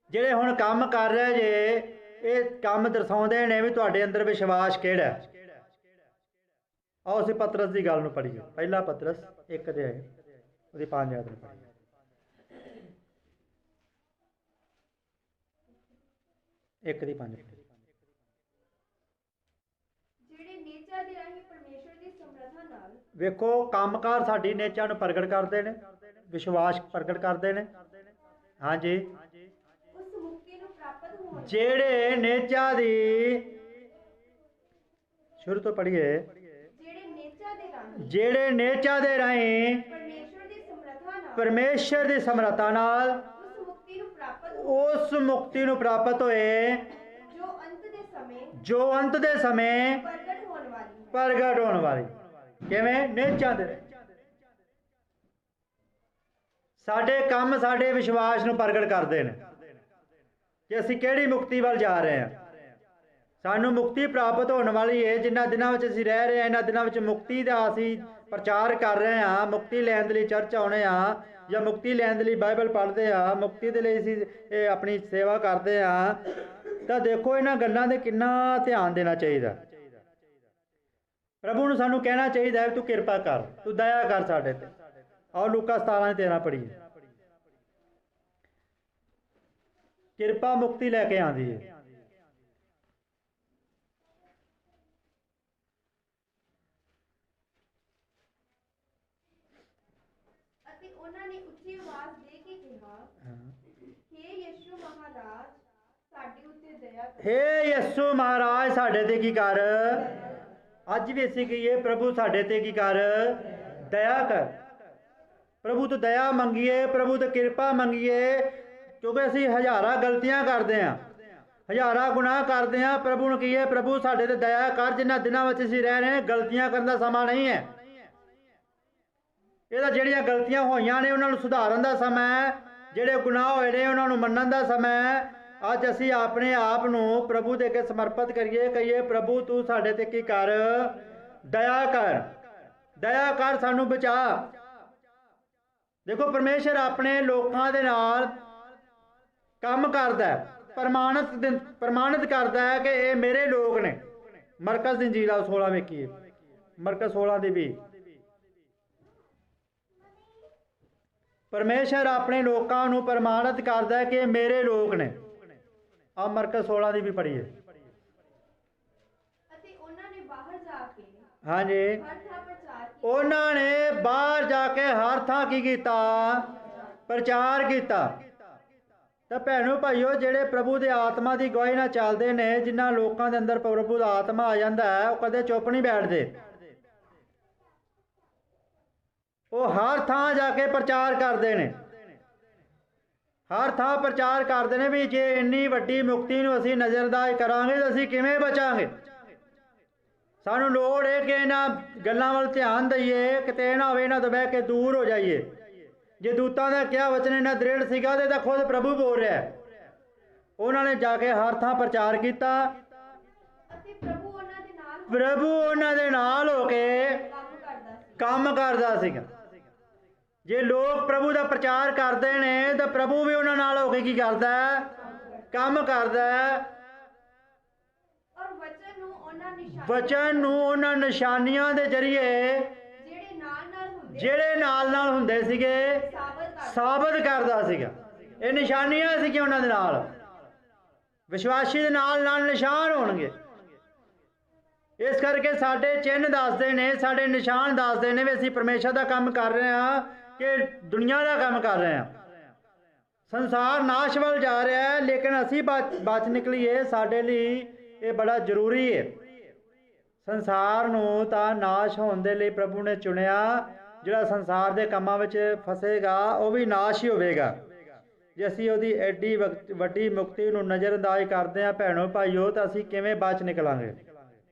ਜਿਹੜੇ ਹੁਣ ਕੰਮ ਕਰ ਰਹੇ ਜੇ, ਇਹ ਕੰਮ ਦਰਸਾਉਂਦੇ ਨੇ ਵੀ ਤੁਹਾਡੇ ਅੰਦਰ ਵਿਸ਼ਵਾਸ ਕਿਹੜਾ। ਆਓ ਅਸੀਂ ਪਤਰਸ ਦੀ ਗੱਲ ਨੂੰ ਪੜ੍ਹੀਏ। ਪਹਿਲਾ ਪਤਰਸ 1 ਅਧਿਆਇ ਉਹਦੀ 5 ਆਇਤ ਨੂੰ ਪੜ੍ਹੀਏ। ਇੱਕ ਦੀ 5। ਜਿਹੜੇ ਨੇਚਾ ਦੇ ਰਾਹੀਂ ਪਰਮੇਸ਼ਰ ਦੀ ਸਮਰੱਥਾ ਨਾਲ ਵੇਖੋ ਕੰਮਕਾਰ ਸਾਡੀ ਨੇਚਾ ਨੂੰ ਪ੍ਰਗਟ ਕਰਦੇ ਨੇ, ਵਿਸ਼ਵਾਸ ਪ੍ਰਗਟ ਕਰਦੇ ਨੇ। ਹਾਂਜੀ, ਉਸ ਮੁਕਤੀ ਨੂੰ ਪ੍ਰਾਪਤ ਹੋਣ ਜਿਹੜੇ ਨੇਚਾ ਦੀ ਸ਼ੁਰੂ ਤੋਂ ਪੜ੍ਹੀਏ। ਜਿਹੜੇ ਨੇਚਾ ਦੇ ਰਾਹੀਂ ਪਰਮੇਸ਼ਰ ਦੀ ਸਮਰੱਥਾ ਨਾਲ ਉਸ ਮੁਕਤੀ ਨੂੰ ਪ੍ਰਾਪਤ ਹੋਏ ਜੋ ਅੰਤ ਦੇ ਸਮੇਂ ਪ੍ਰਗਟ ਹੋਣ ਵਾਲੀ। ਕਿਵੇਂ? ਨੇਚਾ ਦੇ। ਸਾਡੇ ਕੰਮ ਸਾਡੇ ਵਿਸ਼ਵਾਸ ਨੂੰ ਪ੍ਰਗਟ ਕਰਦੇ ਨੇ ਕਿ ਅਸੀਂ ਕਿਹੜੀ ਮੁਕਤੀ ਵੱਲ ਜਾ ਰਹੇ ਹਾਂ। ਸਾਨੂੰ ਮੁਕਤੀ ਪ੍ਰਾਪਤ ਹੋਣ ਵਾਲੀ ਹੈ। ਜਿਨ੍ਹਾਂ ਦਿਨਾਂ ਵਿੱਚ ਅਸੀਂ ਰਹਿ ਰਹੇ ਹਾਂ, ਇਹਨਾਂ ਦਿਨਾਂ ਵਿੱਚ ਮੁਕਤੀ ਦਾ ਅਸੀਂ ਪ੍ਰਚਾਰ ਕਰ ਰਹੇ ਹਾਂ। ਮੁਕਤੀ ਲੈਣ ਦੇ ਲਈ ਚਰਚ ਆਉਣੇ ਹਾਂ, ਜਾਂ ਮੁਕਤੀ ਲੈਣ ਦੇ ਲਈ ਬਾਈਬਲ ਪੜ੍ਹਦੇ ਹਾਂ, ਮੁਕਤੀ ਦੇ ਲਈ ਅਸੀਂ ਇਹ ਆਪਣੀ ਸੇਵਾ ਕਰਦੇ ਹਾਂ। ਤਾਂ ਦੇਖੋ ਇਹਨਾਂ ਗੱਲਾਂ ਦੇ ਕਿੰਨਾ ਧਿਆਨ ਦੇਣਾ ਚਾਹੀਦਾ। ਪ੍ਰਭੂ ਨੂੰ ਸਾਨੂੰ ਕਹਿਣਾ ਚਾਹੀਦਾ ਹੈ ਤੂੰ ਕਿਰਪਾ ਕਰ, ਤੂੰ ਦਇਆ ਕਰ ਸਾਡੇ ਤੇ। ਆਓ ਲੂਕਾ 17:13 ਪੜ੍ਹੀਏ। ਕਿਰਪਾ ਮੁਕਤੀ ਲੈ ਕੇ ਆਉਂਦੀ ਹੈ। ਅਤੇ ਉਹਨਾਂ ਨੇ ਉੱਚੀ ਆਵਾਜ਼ ਦੇ ਕੇ ਕਿਹਾ, ਹੇ ਯਿਸੂ ਮਹਾਰਾਜ ਸਾਡੇ ਉੱਤੇ ਦਇਆ ਕਰ। ਹੇ ਯਿਸੂ ਮਹਾਰਾਜ ਸਾਡੇ ਤੇ ਕੀ ਕਰ। ਅੱਜ ਵੀ ਅਸੀਂ ਕਹੀਏ ਪ੍ਰਭੂ ਸਾਡੇ ਤੇ ਕੀ ਕਰ, ਦਇਆ ਕਰ। ਪ੍ਰਭੂ ਤੋਂ ਦਇਆ ਮੰਗੀਏ, ਪ੍ਰਭੂ ਤੋਂ ਕਿਰਪਾ ਮੰਗੀਏ, ਕਿਉਂਕਿ ਅਸੀਂ ਹਜ਼ਾਰਾਂ ਗਲਤੀਆਂ ਕਰਦੇ ਹਾਂ। ਹਜ਼ਾਰਾਂ ਗੁਨਾਹ ਕਰਦੇ ਹਾਂ, ਪ੍ਰਭੂ ਨੂੰ ਕਹੀਏ ਪ੍ਰਭੂ ਸਾਡੇ ਤੇ ਦਇਆ ਕਰ। ਜਿਨ੍ਹਾਂ ਦਿਨਾਂ ਵਿੱਚ ਅਸੀਂ ਰਹਿ ਰਹੇ ਹਾਂ ਗਲਤੀਆਂ ਕਰਨ ਦਾ ਸਮਾਂ ਨਹੀਂ ਹੈ। ਇਹਦਾ ਜਿਹੜੀਆਂ ਗਲਤੀਆਂ ਹੋਈਆਂ ਨੇ ਉਹਨਾਂ ਨੂੰ ਸੁਧਾਰਨ ਦਾ ਸਮਾਂ ਹੈ। ਜਿਹੜੇ ਗੁਨਾਹ ਹੋਏ ਨੇ ਉਹਨਾਂ ਨੂੰ ਮੰਨਣ ਦਾ ਸਮਾਂ ਹੈ। ਅੱਜ ਅਸੀਂ ਆਪਣੇ ਆਪ ਨੂੰ ਪ੍ਰਭੂ ਦੇ ਅੱਗੇ ਸਮਰਪਿਤ ਕਰੀਏ, ਕਹੀਏ ਪ੍ਰਭੂ ਤੂੰ ਸਾਡੇ ਤੇ ਕੀ ਕਰ, ਦਇਆ ਕਰ, ਦਇਆ ਕਰ, ਸਾਨੂੰ ਬਚਾ। ਦੇਖੋ ਪਰਮੇਸ਼ਰ ਆਪਣੇ ਲੋਕਾਂ ਦੇ ਨਾਲ ਕੰਮ ਕਰਦਾ ਹੈ, ਪ੍ਰਮਾਣਿਤ ਕਰਦਾ ਹੈ ਕਿ ਇਹ ਮੇਰੇ ਲੋਕ ਨੇ। ਮਰਕਸ ਦੀ ਇੰਜੀਲ 16 ਵੇਖੀਏ, ਮਰਕਸ 16 ਦੀ 20। ਪਰਮੇਸ਼ਰ ਆਪਣੇ ਲੋਕਾਂ ਨੂੰ ਪ੍ਰਮਾਣਿਤ ਕਰਦਾ ਹੈ ਕਿ ਇਹ ਮੇਰੇ ਲੋਕ ਨੇ। ਆ ਮਰਕਸ 16 ਦੀ ਵੀ ਪੜ੍ਹੀਏ। ਅਤੇ ਉਹਨਾਂ ਨੇ ਬਾਹਰ ਜਾ ਕੇ ਹਾਂਜੀ, ਹਰ ਥਾਂ ਪ੍ਰਚਾਰ ਕੀਤਾ। ਉਹਨਾਂ ਨੇ ਬਾਹਰ ਜਾ ਕੇ ਹਰ ਥਾਂ ਕੀ ਕੀਤਾ, ਪ੍ਰਚਾਰ ਕੀਤਾ। ਤਾਂ ਭੈਣੋ ਭਾਈਓ, ਜਿਹੜੇ ਪ੍ਰਭੂ ਦੇ ਆਤਮਾ ਦੀ ਗਵਾਹੀ ਨਾਲ ਚੱਲਦੇ ਨੇ, ਜਿਨ੍ਹਾਂ ਲੋਕਾਂ ਦੇ ਅੰਦਰ ਪ੍ਰਭੂ ਦਾ ਆਤਮਾ ਆ ਜਾਂਦਾ ਹੈ, ਉਹ ਕਦੇ ਚੁੱਪ ਨਹੀਂ ਬੈਠਦੇ। ਉਹ ਹਰ ਥਾਂ ਜਾ ਕੇ ਪ੍ਰਚਾਰ ਕਰਦੇ ਨੇ, ਹਰ ਥਾਂ ਪ੍ਰਚਾਰ ਕਰਦੇ ਨੇ ਵੀ ਜੇ ਇੰਨੀ ਵੱਡੀ ਮੁਕਤੀ ਨੂੰ ਅਸੀਂ ਨਜ਼ਰਅੰਦਾਜ਼ ਕਰਾਂਗੇ ਤਾਂ ਅਸੀਂ ਕਿਵੇਂ ਬਚਾਂਗੇ। ਸਾਨੂੰ ਲੋੜ ਹੈ ਕਿ ਇਹਨਾਂ ਗੱਲਾਂ ਵੱਲ ਧਿਆਨ ਦਈਏ, ਕਿਤੇ ਨਾ ਹੋਵੇ ਇਹਨਾਂ ਤੋਂ ਬਹਿ ਕੇ ਦੂਰ ਹੋ ਜਾਈਏ। ਜੇ ਦੂਤਾਂ ਦਾ ਕਿਹਾ ਵਚਨ ਇਹਨਾਂ ਦ੍ਰਿੜ ਸੀਗਾ ਤੇ ਤਾਂ ਖੁਦ ਪ੍ਰਭੂ ਬੋਲ ਰਿਹਾ। ਉਹਨਾਂ ਨੇ ਜਾ ਕੇ ਹਰ ਥਾਂ ਪ੍ਰਚਾਰ ਕੀਤਾ ਅਤੇ ਪ੍ਰਭੂ ਉਹਨਾਂ ਦੇ ਨਾਲ ਹੋ ਕੇ ਕੰਮ ਕਰਦਾ ਸੀਗਾ। ਜੇ ਲੋਕ ਪ੍ਰਭੂ ਦਾ ਪ੍ਰਚਾਰ ਕਰਦੇ ਨੇ ਤਾਂ ਪ੍ਰਭੂ ਵੀ ਉਹਨਾਂ ਨਾਲ ਹੋ ਕੇ ਕੀ ਕਰਦਾ, ਕੰਮ ਕਰਦਾ। ਔਰ ਵਚਨ ਨੂੰ ਉਹਨਾਂ ਨਿਸ਼ਾਨੀਆਂ ਦੇ ਜ਼ਰੀਏ ਜਿਹੜੇ ਨਾਲ ਹੁੰਦੇ ਸੀਗੇ ਸਾਬਤ ਕਰਦਾ ਸੀਗਾ। ਇਹ ਨਿਸ਼ਾਨੀਆਂ ਸੀ ਕਿ ਉਹਨਾਂ ਦੇ ਨਾਲ ਵਿਸ਼ਵਾਸੀ ਦੇ ਨਾਲ ਨਿਸ਼ਾਨ ਹੋਣਗੇ। ਇਸ ਕਰਕੇ ਸਾਡੇ ਚਿੰਨ੍ਹ ਦੱਸਦੇ ਨੇ, ਸਾਡੇ ਨਿਸ਼ਾਨ ਦੱਸਦੇ ਨੇ ਵੀ ਅਸੀਂ ਪਰਮੇਸ਼ਰ ਦਾ ਕੰਮ ਕਰ ਰਹੇ ਹਾਂ ਕਿ ਦੁਨੀਆ ਦਾ ਕੰਮ ਕਰ ਰਹੇ ਹਾਂ। ਸੰਸਾਰ ਨਾਸ਼ ਵੱਲ ਜਾ ਰਿਹਾ ਹੈ, ਲੇਕਿਨ ਅਸੀਂ ਬਚ ਨਿਕਲੀਏ। ਸਾਡੇ ਲਈ ਇਹ ਬੜਾ ਜ਼ਰੂਰੀ ਹੈ। ਸੰਸਾਰ ਨੂੰ ਤਾਂ ਨਾਸ਼ ਹੋਣ ਦੇ ਲਈ ਪ੍ਰਭੂ ਨੇ ਚੁਣਿਆ। ਜਿਹੜਾ ਸੰਸਾਰ ਦੇ ਕੰਮਾਂ ਵਿੱਚ ਫਸੇਗਾ ਉਹ ਵੀ ਨਾਸ਼ ਹੀ ਹੋਵੇਗਾ। ਜੇ ਅਸੀਂ ਉਹਦੀ ਐਡੀ ਵੱਡੀ ਮੁਕਤੀ ਨੂੰ ਨਜ਼ਰਅੰਦਾਜ਼ ਕਰਦੇ ਹਾਂ ਭੈਣੋ ਭਾਈਓ, ਤਾਂ ਅਸੀਂ ਕਿਵੇਂ ਬਚ ਨਿਕਲਾਂਗੇ।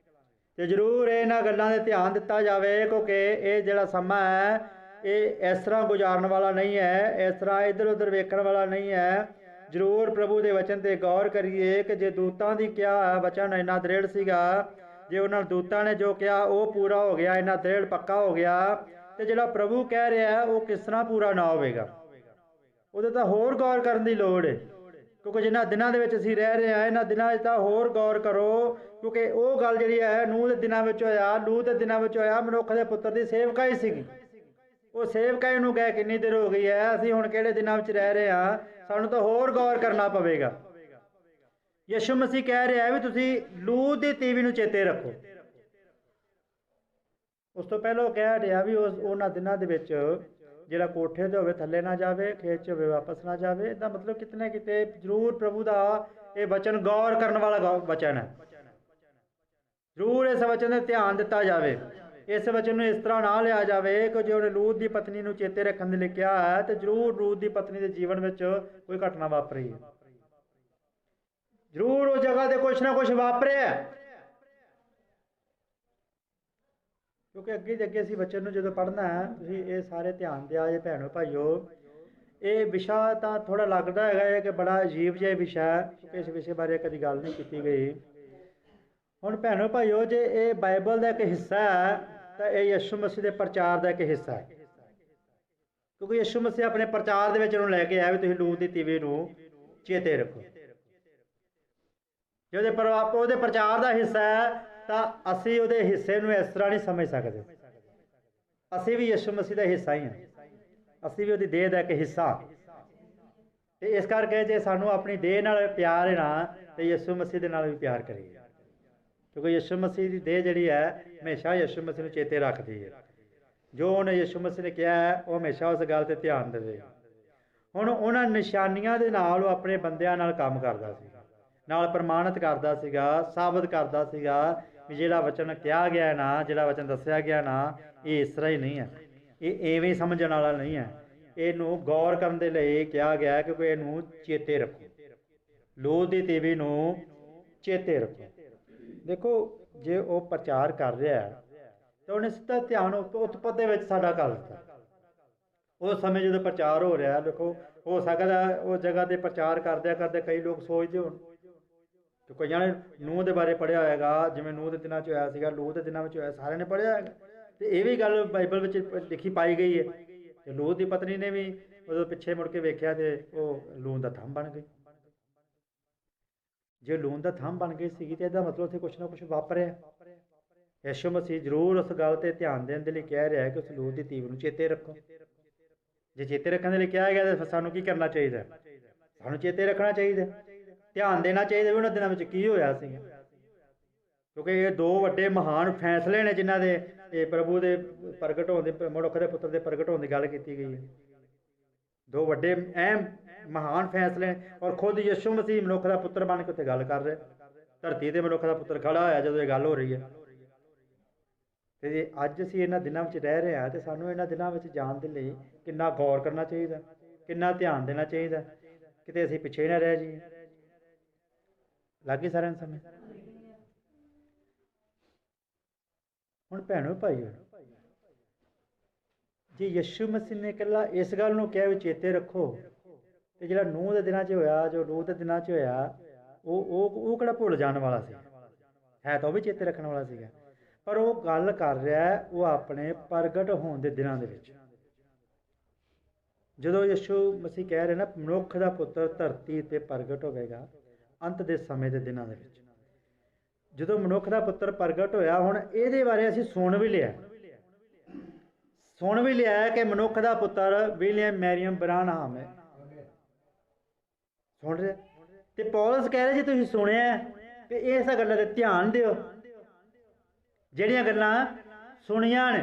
ਤੇ ਜ਼ਰੂਰ ਇਹਨਾਂ ਗੱਲਾਂ 'ਤੇ ਧਿਆਨ ਦਿੱਤਾ ਜਾਵੇ, ਕਿਉਂਕਿ ਇਹ ਜਿਹੜਾ ਸਮਾਂ ਹੈ ਇਹ ਇਸ ਤਰ੍ਹਾਂ ਗੁਜ਼ਾਰਨ ਵਾਲਾ ਨਹੀਂ ਹੈ, ਇਸ ਤਰ੍ਹਾਂ ਇੱਧਰ ਉੱਧਰ ਵੇਖਣ ਵਾਲਾ ਨਹੀਂ ਹੈ। ਜ਼ਰੂਰ ਪ੍ਰਭੂ ਦੇ ਵਚਨ 'ਤੇ ਗੌਰ ਕਰੀਏ ਕਿ ਜੇ ਦੂਤਾਂ ਦੀ ਕਿਹਾ ਵਚਨ ਇੰਨਾ ਦ੍ਰਿੜ ਸੀਗਾ, ਜੇ ਉਹਨਾਂ ਦੂਤਾਂ ਨੇ ਜੋ ਕਿਹਾ ਉਹ ਪੂਰਾ ਹੋ ਗਿਆ, ਇੰਨਾ ਦ੍ਰਿੜ ਪੱਕਾ ਹੋ ਗਿਆ, ਤੇ ਜਿਹੜਾ ਪ੍ਰਭੂ ਕਹਿ ਰਿਹਾ ਉਹ ਕਿਸ ਤਰ੍ਹਾਂ ਪੂਰਾ ਨਾ ਹੋਵੇਗਾ। ਉਹਦੇ ਤਾਂ ਹੋਰ ਗੌਰ ਕਰਨ ਦੀ ਲੋੜ ਹੈ, ਕਿਉਂਕਿ ਜਿਨ੍ਹਾਂ ਦਿਨਾਂ ਦੇ ਵਿੱਚ ਅਸੀਂ ਰਹਿ ਰਹੇ ਹਾਂ ਇਹਨਾਂ ਦਿਨਾਂ 'ਚ ਤਾਂ ਹੋਰ ਗੌਰ ਕਰੋ। ਕਿਉਂਕਿ ਉਹ ਗੱਲ ਜਿਹੜੀ ਹੈ ਨੂਹ ਦੇ ਦਿਨਾਂ ਵਿੱਚ ਹੋਇਆ, ਲੂਤ ਦੇ ਦਿਨਾਂ ਵਿੱਚ ਹੋਇਆ। ਮਨੁੱਖ ਦੇ ਪੁੱਤਰ ਦੀ ਸੇਵਕਾ ਹੀ ਸੀਗੀ। ਉਹ ਸੇਵਕਾ ਹੀ ਨੂੰ ਗਏ ਕਿੰਨੀ ਦੇਰ ਹੋ ਗਈ ਹੈ। ਅਸੀਂ ਹੁਣ ਕਿਹੜੇ ਦਿਨਾਂ ਵਿੱਚ ਰਹਿ ਰਹੇ ਹਾਂ, ਸਾਨੂੰ ਤਾਂ ਹੋਰ ਗੌਰ ਕਰਨਾ ਪਵੇਗਾ। ਯਿਸੂ ਮਸੀਹ ਕਹਿ ਰਿਹਾ ਵੀ ਤੁਸੀਂ ਲੂਤ ਦੀ ਤੀਵੀ ਨੂੰ ਚੇਤੇ ਰੱਖੋ। ਉਸ ਤੋਂ ਪਹਿਲਾਂ ਉਹ ਕਹਿ ਰਿਹਾ ਵੀ ਉਹਨਾਂ ਦਿਨਾਂ ਦੇ ਵਿੱਚ ਜਿਹੜਾ ਕੋਠੇ ਤੇ ਹੋਵੇ ਥੱਲੇ ਨਾ ਜਾਵੇ, ਖੇਤ 'ਚ ਹੋਵੇ ਵਾਪਸ ਨਾ ਜਾਵੇ। ਇਹਦਾ ਮਤਲਬ ਕਿਤੇ ਕਿਤੇ ਜ਼ਰੂਰ ਪ੍ਰਭੂ ਦਾ ਇਹ ਵਚਨ ਗੌਰ ਕਰਨ ਵਾਲਾ ਵਚਨ ਹੈ। ਜ਼ਰੂਰ ਇਸ ਵਚਨ 'ਤੇ ਧਿਆਨ ਦਿੱਤਾ ਜਾਵੇ। ਇਸ ਵਚਨ ਨੂੰ ਇਸ ਤਰ੍ਹਾਂ ਨਾ ਲਿਆ ਜਾਵੇ ਕਿ ਜੇ ਉਹਨੇ ਲੂਤ ਦੀ ਪਤਨੀ ਨੂੰ ਚੇਤੇ ਰੱਖਣ ਦੇ ਲਈ ਕਿਹਾ ਹੈ ਤੇ ਜ਼ਰੂਰ ਲੂਤ ਦੀ ਪਤਨੀ ਦੇ ਜੀਵਨ ਵਿੱਚ ਕੋਈ ਘਟਨਾ ਵਾਪਰੀ ਹੈ। ਜ਼ਰੂਰ ਉਸ ਜਗ੍ਹਾ ਤੇ ਕੁਛ ਨਾ ਕੁਛ ਵਾਪਰਿਆ। ਕਿਉਂਕਿ ਅੱਗੇ ਦੇ ਅੱਗੇ ਅਸੀਂ ਬੱਚੇ ਨੂੰ ਜਦੋਂ ਪੜ੍ਹਨਾ ਹੈ, ਤੁਸੀਂ ਇਹ ਸਾਰੇ ਧਿਆਨ ਦਿਆ ਜੇ ਭੈਣੋ ਭਾਈਓ। ਇਹ ਵਿਸ਼ਾ ਤਾਂ ਥੋੜ੍ਹਾ ਲੱਗਦਾ ਹੈਗਾ ਕਿ ਬੜਾ ਅਜੀਬ ਜਿਹਾ ਵਿਸ਼ਾ ਹੈ, ਕਿਉਂਕਿ ਇਸ ਵਿਸ਼ੇ ਬਾਰੇ ਕਦੀ ਗੱਲ ਨਹੀਂ ਕੀਤੀ ਗਈ। ਹੁਣ ਭੈਣੋ ਭਾਈਓ, ਜੇ ਇਹ ਬਾਈਬਲ ਦਾ ਇੱਕ ਹਿੱਸਾ ਹੈ ਤਾਂ ਇਹ ਯਿਸੂ ਮਸੀਹ ਦੇ ਪ੍ਰਚਾਰ ਦਾ ਇੱਕ ਹਿੱਸਾ ਹੈ। ਕਿਉਂਕਿ ਯਿਸੂ ਮਸੀਹ ਆਪਣੇ ਪ੍ਰਚਾਰ ਦੇ ਵਿੱਚ ਉਹਨੂੰ ਲੈ ਕੇ ਆਇਆ ਵੀ ਤੁਸੀਂ ਲੂਤ ਦੀ ਤੀਵੀ ਨੂੰ ਚੇਤੇ ਰੱਖੋ। ਜੇ ਉਹਦੇ ਪ੍ਰਚਾਰ ਦਾ ਹਿੱਸਾ ਹੈ ਤਾਂ ਅਸੀਂ ਉਹਦੇ ਹਿੱਸੇ ਨੂੰ ਇਸ ਤਰ੍ਹਾਂ ਨਹੀਂ ਸਮਝ ਸਕਦੇ। ਅਸੀਂ ਵੀ ਯਿਸੂ ਮਸੀਹ ਦਾ ਹਿੱਸਾ ਹੀ ਹਾਂ, ਅਸੀਂ ਵੀ ਉਹਦੀ ਦੇਹ ਦਾ ਇੱਕ ਹਿੱਸਾ। ਤੇ ਇਸ ਕਰਕੇ ਜੇ ਸਾਨੂੰ ਆਪਣੀ ਦੇਹ ਨਾਲ ਪਿਆਰ ਹੈ ਨਾ, ਤੇ ਯਿਸੂ ਮਸੀਹ ਦੇ ਨਾਲ ਵੀ ਪਿਆਰ ਕਰੀਏ। ਕਿਉਂਕਿ ਯਿਸੂ ਮਸੀਹ ਦੀ ਦੇਹ ਜਿਹੜੀ ਹੈ ਹਮੇਸ਼ਾ ਯਿਸੂ ਮਸੀਹ ਨੂੰ ਚੇਤੇ ਰੱਖਦੀ ਹੈ। ਜੋ ਉਹਨੇ ਯਿਸੂ ਮਸੀਹ ਨੇ ਕਿਹਾ ਹੈ ਉਹ ਹਮੇਸ਼ਾ ਉਸ ਗੱਲ 'ਤੇ ਧਿਆਨ ਦੇਵੇ। ਹੁਣ ਉਹਨਾਂ ਨਿਸ਼ਾਨੀਆਂ ਦੇ ਨਾਲ ਉਹ ਆਪਣੇ ਬੰਦਿਆਂ ਨਾਲ ਕੰਮ ਕਰਦਾ ਸੀ, ਨਾਲ ਪ੍ਰਮਾਣਿਤ ਕਰਦਾ ਸੀਗਾ, ਸਾਬਤ ਕਰਦਾ ਸੀਗਾ ਵੀ ਜਿਹੜਾ ਵਚਨ ਕਿਹਾ ਗਿਆ ਨਾ, ਜਿਹੜਾ ਵਚਨ ਦੱਸਿਆ ਗਿਆ ਨਾ, ਇਹ ਇਸ ਤਰ੍ਹਾਂ ਹੀ ਨਹੀਂ ਹੈ, ਇਹ ਐਵੇਂ ਸਮਝਣ ਵਾਲਾ ਨਹੀਂ ਹੈ। ਇਹਨੂੰ ਗੌਰ ਕਰਨ ਦੇ ਲਈ ਕਿਹਾ ਗਿਆ ਕਿਉਂਕਿ ਇਹਨੂੰ ਚੇਤੇ ਰੱਖੋ। ਲੋਧ ਦੀ ਤੀਵੀ ਨੂੰ ਚੇਤੇ ਰੱਖੋ। ਦੇਖੋ ਜੇ ਉਹ ਪ੍ਰਚਾਰ ਕਰ ਰਿਹਾ ਤਾਂ ਉਹਨੇ ਸਿੱਧਾ ਧਿਆਨ ਉਤਪਤ ਦੇ ਵਿੱਚ ਸਾਡਾ ਕਰ ਦਿੱਤਾ। ਉਸ ਸਮੇਂ ਜਦੋਂ ਪ੍ਰਚਾਰ ਹੋ ਰਿਹਾ, ਦੇਖੋ ਹੋ ਸਕਦਾ ਉਸ ਜਗ੍ਹਾ 'ਤੇ ਪ੍ਰਚਾਰ ਕਰਦਿਆਂ ਕਰਦੇ ਕਈ ਲੋਕ ਸੋਚਦੇ ਹੋਣ ਕਿ ਕਈਆਂ ਨੇ ਨੂੰਹ ਦੇ ਬਾਰੇ ਪੜ੍ਹਿਆ ਹੋਏਗਾ, ਜਿਵੇਂ ਨੂੰਹ ਦੇ ਦਿਨਾਂ 'ਚ ਹੋਇਆ ਸੀਗਾ, ਲੋਧ ਦੇ ਦਿਨਾਂ ਵਿੱਚ ਹੋਇਆ, ਸਾਰਿਆਂ ਨੇ ਪੜ੍ਹਿਆ ਹੋਏਗਾ। ਅਤੇ ਇਹ ਵੀ ਗੱਲ ਬਾਈਬਲ ਵਿੱਚ ਲਿਖੀ ਪਾਈ ਗਈ ਹੈ। ਅਤੇ ਲੋਧ ਦੀ ਪਤਨੀ ਨੇ ਵੀ ਉਦੋਂ ਪਿੱਛੇ ਮੁੜ ਕੇ ਵੇਖਿਆ ਅਤੇ ਉਹ ਲੂਣ ਦਾ ਥੰਮ ਬਣ ਗਈ। ਜੇ ਲੂਣ ਦਾ ਥੰਮ ਬਣ ਗਈ ਸੀਗੀ ਤਾਂ ਇਹਦਾ ਮਤਲਬ ਉੱਥੇ ਕੁਛ ਨਾ ਕੁਛ ਵਾਪਰਿਆ। ਯਿਸੂ ਮਸੀਹ ਜ਼ਰੂਰ ਉਸ ਗੱਲ 'ਤੇ ਧਿਆਨ ਦੇਣ ਦੇ ਲਈ ਕਹਿ ਰਿਹਾ ਕਿ ਉਸ ਲੋਧ ਦੀ ਤੀਵੀ ਨੂੰ ਚੇਤੇ ਰੱਖੋ। ਜੇ ਚੇਤੇ ਰੱਖਣ ਦੇ ਲਈ ਕਿਹਾ ਗਿਆ ਤਾਂ ਫਿਰ ਸਾਨੂੰ ਕੀ ਕਰਨਾ ਚਾਹੀਦਾ? ਸਾਨੂੰ ਚੇਤੇ ਰੱਖਣਾ ਚਾਹੀਦਾ, ਧਿਆਨ ਦੇਣਾ ਚਾਹੀਦਾ ਵੀ ਉਹਨਾਂ ਦਿਨਾਂ ਵਿੱਚ ਕੀ ਹੋਇਆ ਸੀ। ਕਿਉਂਕਿ ਇਹ ਦੋ ਵੱਡੇ ਮਹਾਨ ਫੈਸਲੇ ਨੇ ਜਿਨ੍ਹਾਂ ਦੇ ਇਹ ਪ੍ਰਭੂ ਦੇ ਪ੍ਰਗਟ ਹੋਣ ਦੇ, ਮਨੁੱਖ ਦੇ ਪੁੱਤਰ ਦੇ ਪ੍ਰਗਟ ਹੋਣ ਦੀ ਗੱਲ ਕੀਤੀ ਗਈ ਹੈ। ਦੋ ਵੱਡੇ ਅਹਿਮ ਮਹਾਨ ਫੈਸਲੇ, ਔਰ ਖੁਦ ਯਿਸੂ ਮਸੀਹ ਮਨੁੱਖ ਦਾ ਪੁੱਤਰ ਬਣ ਕੇ ਉੱਥੇ ਗੱਲ ਕਰ ਰਿਹਾ। ਧਰਤੀ 'ਤੇ ਮਨੁੱਖ ਦਾ ਪੁੱਤਰ ਖੜਾ ਹੋਇਆ ਜਦੋਂ ਇਹ ਗੱਲ ਹੋ ਰਹੀ ਹੈ। ਅਤੇ ਜੇ ਅੱਜ ਅਸੀਂ ਇਹਨਾਂ ਦਿਨਾਂ ਵਿੱਚ ਰਹਿ ਰਹੇ ਹਾਂ ਤਾਂ ਸਾਨੂੰ ਇਹਨਾਂ ਦਿਨਾਂ ਵਿੱਚ ਜਾਣ ਦੇ ਲਈ ਕਿੰਨਾ ਗੌਰ ਕਰਨਾ ਚਾਹੀਦਾ, ਕਿੰਨਾ ਧਿਆਨ ਦੇਣਾ ਚਾਹੀਦਾ, ਕਿਤੇ ਅਸੀਂ ਪਿੱਛੇ ਨਾ ਰਹਿ ਜਾਈਏ। ਲੱਗ ਗਈ ਸਾਰਿਆਂ ਨੂੰ ਸਮਝ? ਹੁਣ ਭੈਣੋ ਭਾਈਓ, ਜੇ ਯਿਸੂ ਮਸੀਹ ਨੇ ਇਕੱਲਾ ਇਸ ਗੱਲ ਨੂੰ ਕਿਹਾ ਵੀ ਚੇਤੇ ਰੱਖੋ, ਤੇ ਜਿਹੜਾ ਨੂੰਹ ਦੇ ਦਿਨਾਂ 'ਚ ਹੋਇਆ, ਜੋ ਲੋਧ ਦੇ ਦਿਨਾਂ 'ਚ ਹੋਇਆ, ਉਹ ਕਿਹੜਾ ਭੁੱਲ ਜਾਣ ਵਾਲਾ ਸੀ? ਹੈ ਤਾਂ ਉਹ ਵੀ ਚੇਤੇ ਰੱਖਣ ਵਾਲਾ ਸੀਗਾ। ਪਰ ਉਹ ਗੱਲ ਕਰ ਰਿਹਾ ਉਹ ਆਪਣੇ ਪ੍ਰਗਟ ਹੋਣ ਦੇ ਦਿਨਾਂ ਦੇ ਵਿੱਚ, ਜਦੋਂ ਯਿਸੂ ਮਸੀਹ ਕਹਿ ਰਹੇ ਨਾ ਮਨੁੱਖ ਦਾ ਪੁੱਤਰ ਧਰਤੀ 'ਤੇ ਪ੍ਰਗਟ ਹੋਵੇਗਾ ਅੰਤ ਦੇ ਸਮੇਂ ਦੇ ਦਿਨਾਂ ਦੇ ਵਿੱਚ। ਜਦੋਂ ਮਨੁੱਖ ਦਾ ਪੁੱਤਰ ਪ੍ਰਗਟ ਹੋਇਆ, ਹੁਣ ਇਹਦੇ ਬਾਰੇ ਅਸੀਂ ਸੁਣ ਵੀ ਲਿਆ ਕਿ ਮਨੁੱਖ ਦਾ ਪੁੱਤਰ ਵਿਲੀਅਮ ਮੈਰੀਅਮ ਬ੍ਰਾਨਹਾਮ ਹੈ। ਸੁਣ ਰਿਹਾ। ਤੇ ਪੌਲਸ ਕਹਿ ਰਿਹਾ ਜੇ ਤੁਸੀਂ ਸੁਣਿਆ ਤੇ ਇਸ ਗੱਲਾਂ 'ਤੇ ਧਿਆਨ ਦਿਓ, ਜਿਹੜੀਆਂ ਗੱਲਾਂ ਸੁਣੀਆਂ ਨੇ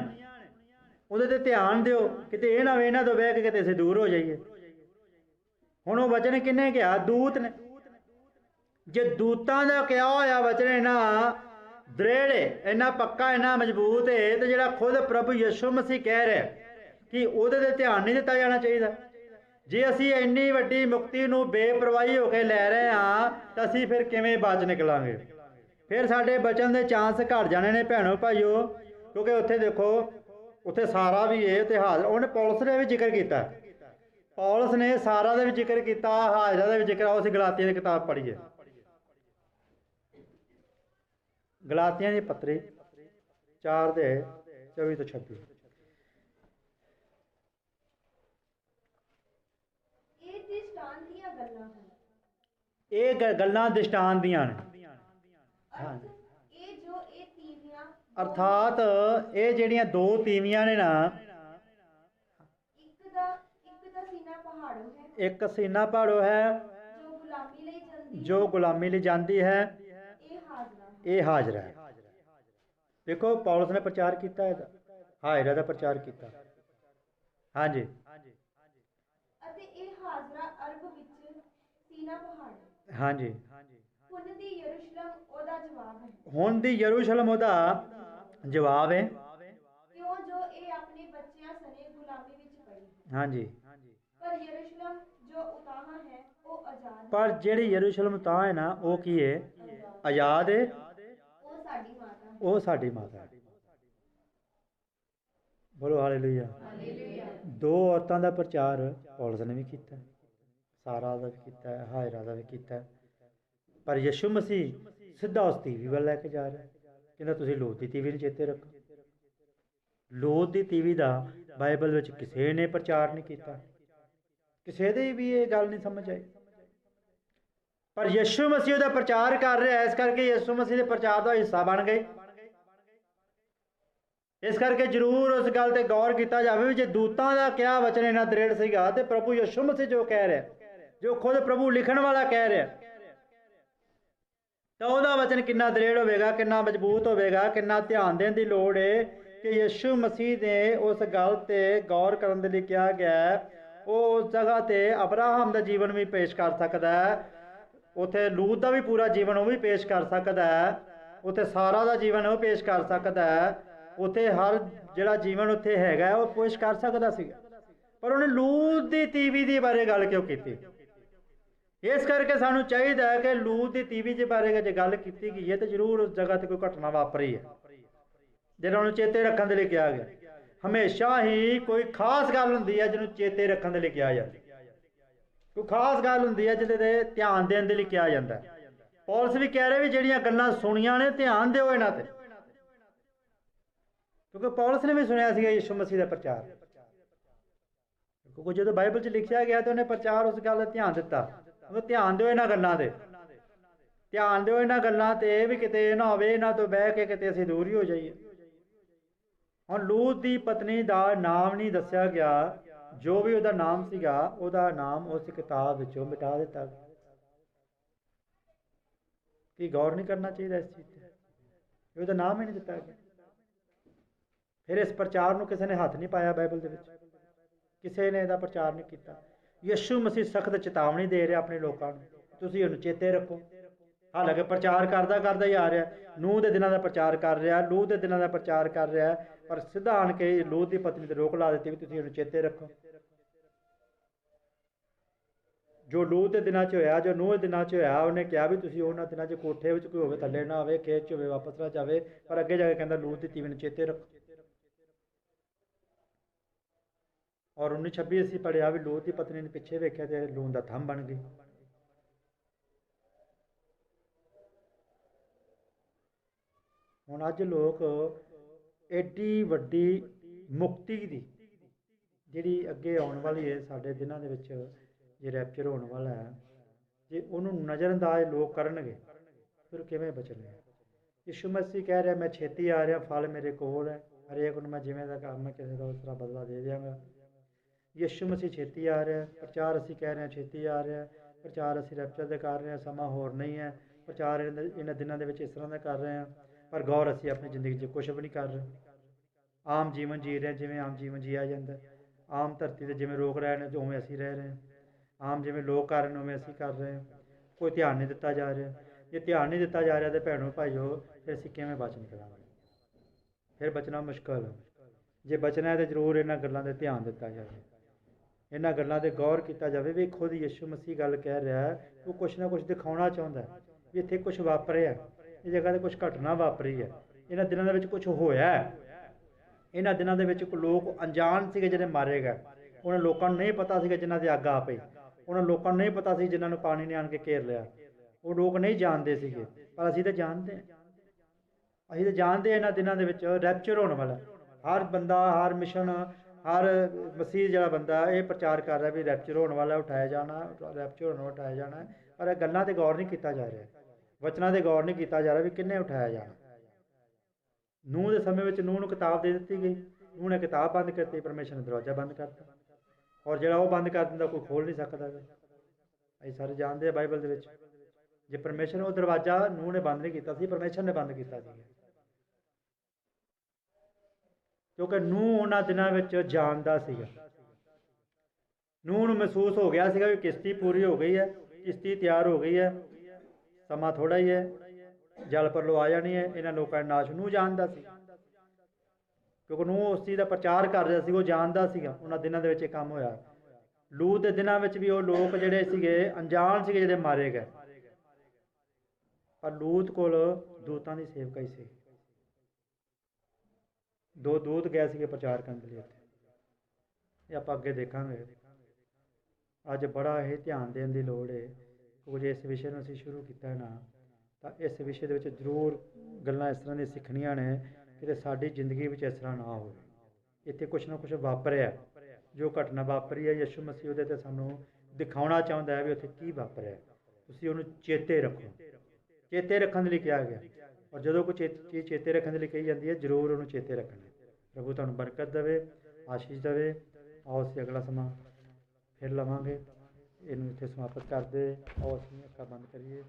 ਉਹਦੇ 'ਤੇ ਧਿਆਨ ਦਿਓ, ਕਿਤੇ ਇਹ ਨਾ ਹੋਵੇ ਇਹਨਾਂ ਤੋਂ ਬਹਿ ਕੇ ਕਿਤੇ ਅਸੀਂ ਦੂਰ ਹੋ ਜਾਈਏ। ਹੁਣ ਉਹ ਵਚਨ ਕਿਹਨੇ ਕਿਹਾ? ਦੂਤ ਨੇ। ਜੇ ਦੂਤਾਂ ਦਾ ਕਿਹਾ ਹੋਇਆ ਵਚਨ ਇੰਨਾ ਦ੍ਰਿੜ ਹੈ, ਇੰਨਾ ਪੱਕਾ, ਇੰਨਾ ਮਜ਼ਬੂਤ ਹੈ, ਤੇ ਜਿਹੜਾ ਖੁਦ ਪ੍ਰਭੂ ਯਿਸੂ ਮਸੀਹ ਕਹਿ ਰਿਹਾ ਕਿ ਉਹਦੇ 'ਤੇ ਧਿਆਨ ਨਹੀਂ ਦਿੱਤਾ ਜਾਣਾ ਚਾਹੀਦਾ। ਜੇ ਅਸੀਂ ਇੰਨੀ ਵੱਡੀ ਮੁਕਤੀ ਨੂੰ ਬੇਪਰਵਾਹੀ ਹੋ ਕੇ ਲੈ ਰਹੇ ਹਾਂ ਤਾਂ ਅਸੀਂ ਫਿਰ ਕਿਵੇਂ ਬਚ ਨਿਕਲਾਂਗੇ? ਫਿਰ ਸਾਡੇ ਬਚਣ ਦੇ ਚਾਂਸ ਘਟ ਜਾਣੇ ਨੇ ਭੈਣੋ ਭਾਈਓ। ਕਿਉਂਕਿ ਉੱਥੇ ਦੇਖੋ, ਉੱਥੇ ਸਾਰਾ ਵੀ ਇਹ ਤੇ ਹਾਜ਼ਰ, ਉਹਨੇ ਪੌਲਸ ਨੇ ਵੀ ਜ਼ਿਕਰ ਕੀਤਾ, ਪੌਲਸ ਨੇ ਸਾਰਾ ਦਾ ਵੀ ਜ਼ਿਕਰ ਕੀਤਾ, ਹਾਜ਼ਰਾ ਦਾ ਵੀ ਜ਼ਿਕਰ। ਆਓ ਅਸੀਂ ਗਲਾਤੀਆਂ ਦੀ ਕਿਤਾਬ ਪੜ੍ਹੀਏ, ਗਲਾਤੀਆਂ ਦੀ ਪੱਤਰੀ 4 ਦੇ 24 ਤੋਂ 26। ਇਹ ਗੱਲਾਂ ਦ੍ਰਿਸ਼ਟਾਂਤ ਦੀਆਂ ਨੇ। ਅਰਥਾਤ ਇਹ ਜਿਹੜੀਆਂ ਦੋ ਤੀਵੀਆਂ ਨੇ ਨਾ, ਇੱਕ ਸੀਨਾ ਪਹਾੜੋ ਹੈ ਜੋ ਗੁਲਾਮੀ ਲਈ ਜਾਂਦੀ ਹੈ, ਇਹ ਹਾਜ਼ਰਾ ਹੈ। ਦੇਖੋ ਪੌਲਸ ਨੇ ਪ੍ਰਚਾਰ ਕੀਤਾ, ਇਹਦਾ ਹਾਜ਼ਰਾ ਦਾ ਪ੍ਰਚਾਰ ਕੀਤਾ। ਹਾਂਜੀ, ਅਤੇ ਇਹ ਹਾਜ਼ਰਾ ਅਰਬ ਵਿੱਚ ਸੀਨਾ ਪਹਾੜ ਹੈ। ਹਾਂਜੀ, ਹੁਣ ਦੀ ਯਰੂਸ਼ਲਮ ਉਹਦਾ ਜਵਾਬ ਹੈ। ਹੁਣ ਦੀ ਯਰੂਸ਼ਲਮ ਉਹਦਾ ਜਵਾਬ ਹੈ। ਕਿਉਂ ਜੋ ਇਹ ਆਪਣੇ ਬੱਚਿਆਂ ਸਣੇ ਗੁਲਾਮੀ ਵਿੱਚ ਪਈ। ਹਾਂਜੀ, ਪਰ ਯਰੂਸ਼ਲਮ ਜੋ ਉਤਾਹਾਂ ਹੈ ਉਹ ਆਜ਼ਾਦ। ਪਰ ਜਿਹੜੀ ਯਰੂਸ਼ਲਮ ਉਤਾਹ ਹੈ ਨਾ, ਉਹ ਕੀ ਹੈ? ਆਜ਼ਾਦ ਹੈ। ਉਹ ਸਾਡੀ ਮਾਤਾ ਹੈ। ਉਹ ਸਾਡੀ ਮਾਤਾ ਹੈ। ਬੋਲੋ ਹਾਲੇਲੂਇਆ। ਦੋ ਔਰਤਾਂ ਦਾ ਪ੍ਰਚਾਰ ਪੌਲਸ ਨੇ ਵੀ ਕੀਤਾ, ਸਾਰਾ ਦਾ ਵੀ ਕੀਤਾ, ਹਾਜ਼ਰਾ ਦਾ ਵੀ ਕੀਤਾ। ਪਰ ਯਿਸੂ ਮਸੀਹ ਸਿੱਧਾ ਉਸ ਤੀਵੀ ਵੱਲ ਲੈ ਕੇ ਜਾ ਰਿਹਾ, ਕਹਿੰਦਾ ਤੁਸੀਂ ਲੋਧ ਦੀ ਤੀਵੀ ਨੂੰ ਚੇਤੇ ਰੱਖੋ। ਲੋਧ ਦੀ ਤੀਵੀ ਦਾ ਬਾਈਬਲ ਵਿੱਚ ਕਿਸੇ ਨੇ ਪ੍ਰਚਾਰ ਨਹੀਂ ਕੀਤਾ, ਕਿਸੇ ਦੇ ਵੀ ਇਹ ਗੱਲ ਨਹੀਂ ਸਮਝ ਆਈ। ਪਰ ਯਿਸੂ ਮਸੀਹ ਉਹਦਾ ਪ੍ਰਚਾਰ ਕਰ ਰਿਹਾ, ਇਸ ਕਰਕੇ ਯਿਸੂ ਮਸੀਹ ਦੇ ਪ੍ਰਚਾਰ ਦਾ ਹਿੱਸਾ ਬਣ ਗਏ। ਇਸ ਕਰਕੇ ਜ਼ਰੂਰ ਉਸ ਗੱਲ ਤੇ ਗੌਰ ਕੀਤਾ ਜਾਵੇ ਵੀ ਜੇ ਦੂਤਾਂ ਦਾ ਕਿਹਾ ਵਚਨ ਇੰਨਾ ਦ੍ਰਿੜ ਸੀਗਾ, ਤੇ ਪ੍ਰਭੂ ਯਿਸੂ ਮਸੀਹ ਜੋ ਕਹਿ ਰਿਹਾ, ਜੋ ਖੁਦ ਪ੍ਰਭੂ ਲਿਖਣ ਵਾਲਾ ਕਹਿ ਰਿਹਾ, ਤਾਂ ਉਹਦਾ ਵਚਨ ਕਿੰਨਾ ਦ੍ਰਿੜ ਹੋਵੇਗਾ, ਕਿੰਨਾ ਮਜ਼ਬੂਤ ਹੋਵੇਗਾ। ਕਿੰਨਾ ਧਿਆਨ ਦੇਣ ਦੀ ਲੋੜ ਹੈ ਕਿ ਯਿਸੂ ਮਸੀਹ ਨੇ ਉਸ ਗੱਲ ਤੇ ਗੌਰ ਕਰਨ ਦੇ ਲਈ ਕਿਹਾ ਗਿਆ। ਉਹ ਉਸ ਜਗ੍ਹਾ ਤੇ ਅਬਰਾਹਮ ਦਾ ਜੀਵਨ ਵੀ ਪੇਸ਼ ਕਰ ਸਕਦਾ ਹੈ, ਉੱਥੇ ਲੂਤ ਦਾ ਵੀ ਪੂਰਾ ਜੀਵਨ ਉਹ ਵੀ ਪੇਸ਼ ਕਰ ਸਕਦਾ ਹੈ, ਉੱਥੇ ਸਾਰਾ ਦਾ ਜੀਵਨ ਉਹ ਪੇਸ਼ ਕਰ ਸਕਦਾ ਹੈ, ਉੱਥੇ ਹਰ ਜਿਹੜਾ ਜੀਵਨ ਉੱਥੇ ਹੈਗਾ ਉਹ ਪੇਸ਼ ਕਰ ਸਕਦਾ ਸੀਗਾ। ਪਰ ਉਹਨੇ ਲੂਤ ਦੀ ਤੀਵੀ ਦੇ ਬਾਰੇ ਗੱਲ ਕਿਉਂ ਕੀਤੀ? इस करके सानू चाहिए है कि लूत की तीवी के बारे जो गल की गई है तो जरूर उस जगह से कोई घटना वापरी है जिन्होंने उन्होंने चेते रखने के लिए कहा गया। हमेशा ही कोई खास गल होंगी है जिन्होंने चेते रखने के लिए कहा जाता है, कोई खास गल होंगी है जिहदे ध्यान देने के लिए कहा जाता है। पौलुस भी कह रहे भी जिहड़ियां गल्लां सुनियां ने ध्यान दिओ इन्हां ते, क्योंकि पौलुस ने भी सुनिया सीगा यीशु मसीह का प्रचार, क्योंकि जो बाइबल च लिखिया गया तो उन्हें प्रचार उस गल ध्यान दिता। ध्यान दिओ इन्हां गल्लां ते, ध्यान दिओ इन्हां गल्लां ते भी किते ना होवे इन्हां तो बह के किते असीं दूर ही हो जाइए। हुण लूत की पत्नी का नाम नहीं दस्सिया गया, जो भी उसका नाम सीगा उसका नाम उस किताब विचों मिटा दिता गया। कि गौर नहीं करना चाहिए इस चीज़ पर, उसका नाम ही नहीं दिता गया। फिर इस प्रचार में किसी ने हथ नहीं पाया, बाइबल के किसी ने इसका प्रचार नहीं किया। यीशु मसीह सख्त चेतावनी दे रहा अपने लोगों को, तुसीं उन्हें चेते रखो। हालांकि प्रचार करता ही आ रहा, नूह के दिनों का प्रचार कर रहा, लूत के दिनों का प्रचार कर रहा, पर सीधा आन के लूत की पत्नी ते रोक ला दी भी तुसीं उन्हें चेते रखो। जो लूत के दिनों होया, जो नूह के दिनों होया, उन्हें कहा भी तुसीं उन्हां दिनों च कोठे में कोई होवे थल्ले ना आवे, खेत च होवे वापस ना जावे, पर अगे जाके कहता लूत की तीवी नूं चेते रखो। और 19:26 असीं पढ़िया भी लूत की पत्नी ने पिछे वेख्या तो लून का थंम बन गई। हुण अज लोग एडी वड्डी मुक्ति की जिहड़ी अगे आने वाली है साडे दिनां दे विच, जे रैप्चर होने वाला है, जे उन्होंने नज़रअंदाज लोग करनगे फिर किवें बचने। यीशु मसीह कह रहा मैं छेती आ रहा, फल मेरे कोल है, हरेक नूं मैं जिवें दा काम है किसी का उस तरह बदला दे देंगा। यीशु मसीह छेती आ रहा, प्रचार असीं कह रहे हैं छेती आ रहा, प्रचार असीं रैप्चर दे कर रहे हैं, समा होर नहीं है, प्रचार इन्हां दिनां दे विच इस तरह का कर रहे हैं, पर गौर असीं अपनी जिंदगी 'च कुछ भी नहीं कर रहे। आम जीवन जी रहे हैं जिवें आम जीवन जिया जाता है, आम धरती ते जिवें लोग रह रहे हैं उवें असीं रह रहे हैं, आम जिवें लोग कर रहे हैं उवें असीं कर रहे हैं, कोई ध्यान नहीं दिता जा रहा। जे ध्यान नहीं दिता जा रहा तो भैणों भाईओ फिर असीं किवें बच निकलांगे, फिर बचना मुश्किल है। जे बचना है तो जरूर इन्हां गल्लां ते ध्यान दिता जाए, इन्हां गल्लां ते गौर किया जाए भी खुद यीशु मसीह गल कह रहा है, वो कुछ ना कुछ दिखाना चाहता है भी इत्थे कुछ वापरिया, इस जगह ते कुछ घटना वापरी है, इन्हां दिनां दे विच कुछ होया है। इन्हां दिनां दे विच लोग अनजान सीगे जिहड़े मारे गए, उन्हां लोकां नूं नहीं पता सीगा जिन्हां दी अग आ पई, उन्हां लोकां नूं नहीं पता सी जिन्हां नूं पानी ने आण के घेर लिया, वो लोग नहीं जानते सीगे, पर असीं तो जानते हैं। असीं तो जानते हैं इन्हां दिनां दे विच रैप्चर होने वाला, हर बंदा हर मिशन हर मसीह जिहड़ा बंदा ये प्रचार कर रहा है भी रैप्चर होने वाला, उठाया जाना, रैप्चर होने वाला उठाया जाना है, पर गल्लां ते गौर नहीं किया जा रहा, वचनां ते गौर नहीं किया जा रहा भी किन्ने उठाया जाना। नूह के समय में नूह नूं किताब दे दी गई, नूह ने किताब बंद करती, परमेश्वर ने दरवाजा बंद करता, और जो वह बंद कर दिंदा कोई खोल नहीं सकता। असीं सारे जानते हैं बाइबल दे विच जे परमेश्वर वो दरवाजा नूह ने बंद नहीं किया, परमेश्वर ने बंद किया, क्योंकि नूह उन्हां दिनां विच जानदा सीगा। नूह नूं महसूस हो गया सीगा भी किश्ती पूरी हो गई है, किश्ती तैयार हो गई है, समा थोड़ा ही है, जल पर लो आ जानी है, इन्हां लोकां नाश। नूह जानदा सी, क्योंकि नूह उस चीज़ का प्रचार कर रहा सी, वो जानदा सीगा उन्हां दिनां दे विच काम होया। लूत के दिनां विच भी वो लोग जिहड़े सीगे अनजान सीगे जिहड़े मारे गए, पर लूत कोल दूतां दी सेवकाई सी, दो दूत गए सीगे प्रचार करने के लिए, ये आपां अगे देखांगे। अज बड़ा ही ध्यान देने की लोड़ है, क्योंकि इस विषय में असीं शुरू किया ना, तो इस विषय के जरूर गल्लां इस तरह दी सीखणियां ने कि साडी जिंदगी में इस तरह ना हो। इत्थे कुछ ना कुछ वापरिया, जो घटना वापरी है यीशु मसीह उहदे ते सानूं दिखाउणा चाहुंदा है भी उत्थे की वापरिया, तुसीं उहनूं चेते रखो। चेते रखने लिए कहा गया, और जो कोई चीज़ चेते रखने लिए कही जाती है जरूर उन्होंने चेते रखना। प्रभु तुहानूं बरकत देवे, आशीष देवे। आओ असीं अगला समा फिर लवांगे, इनूं इत्थे समाप्त करदे, आओ असीं अखां बंद करिए।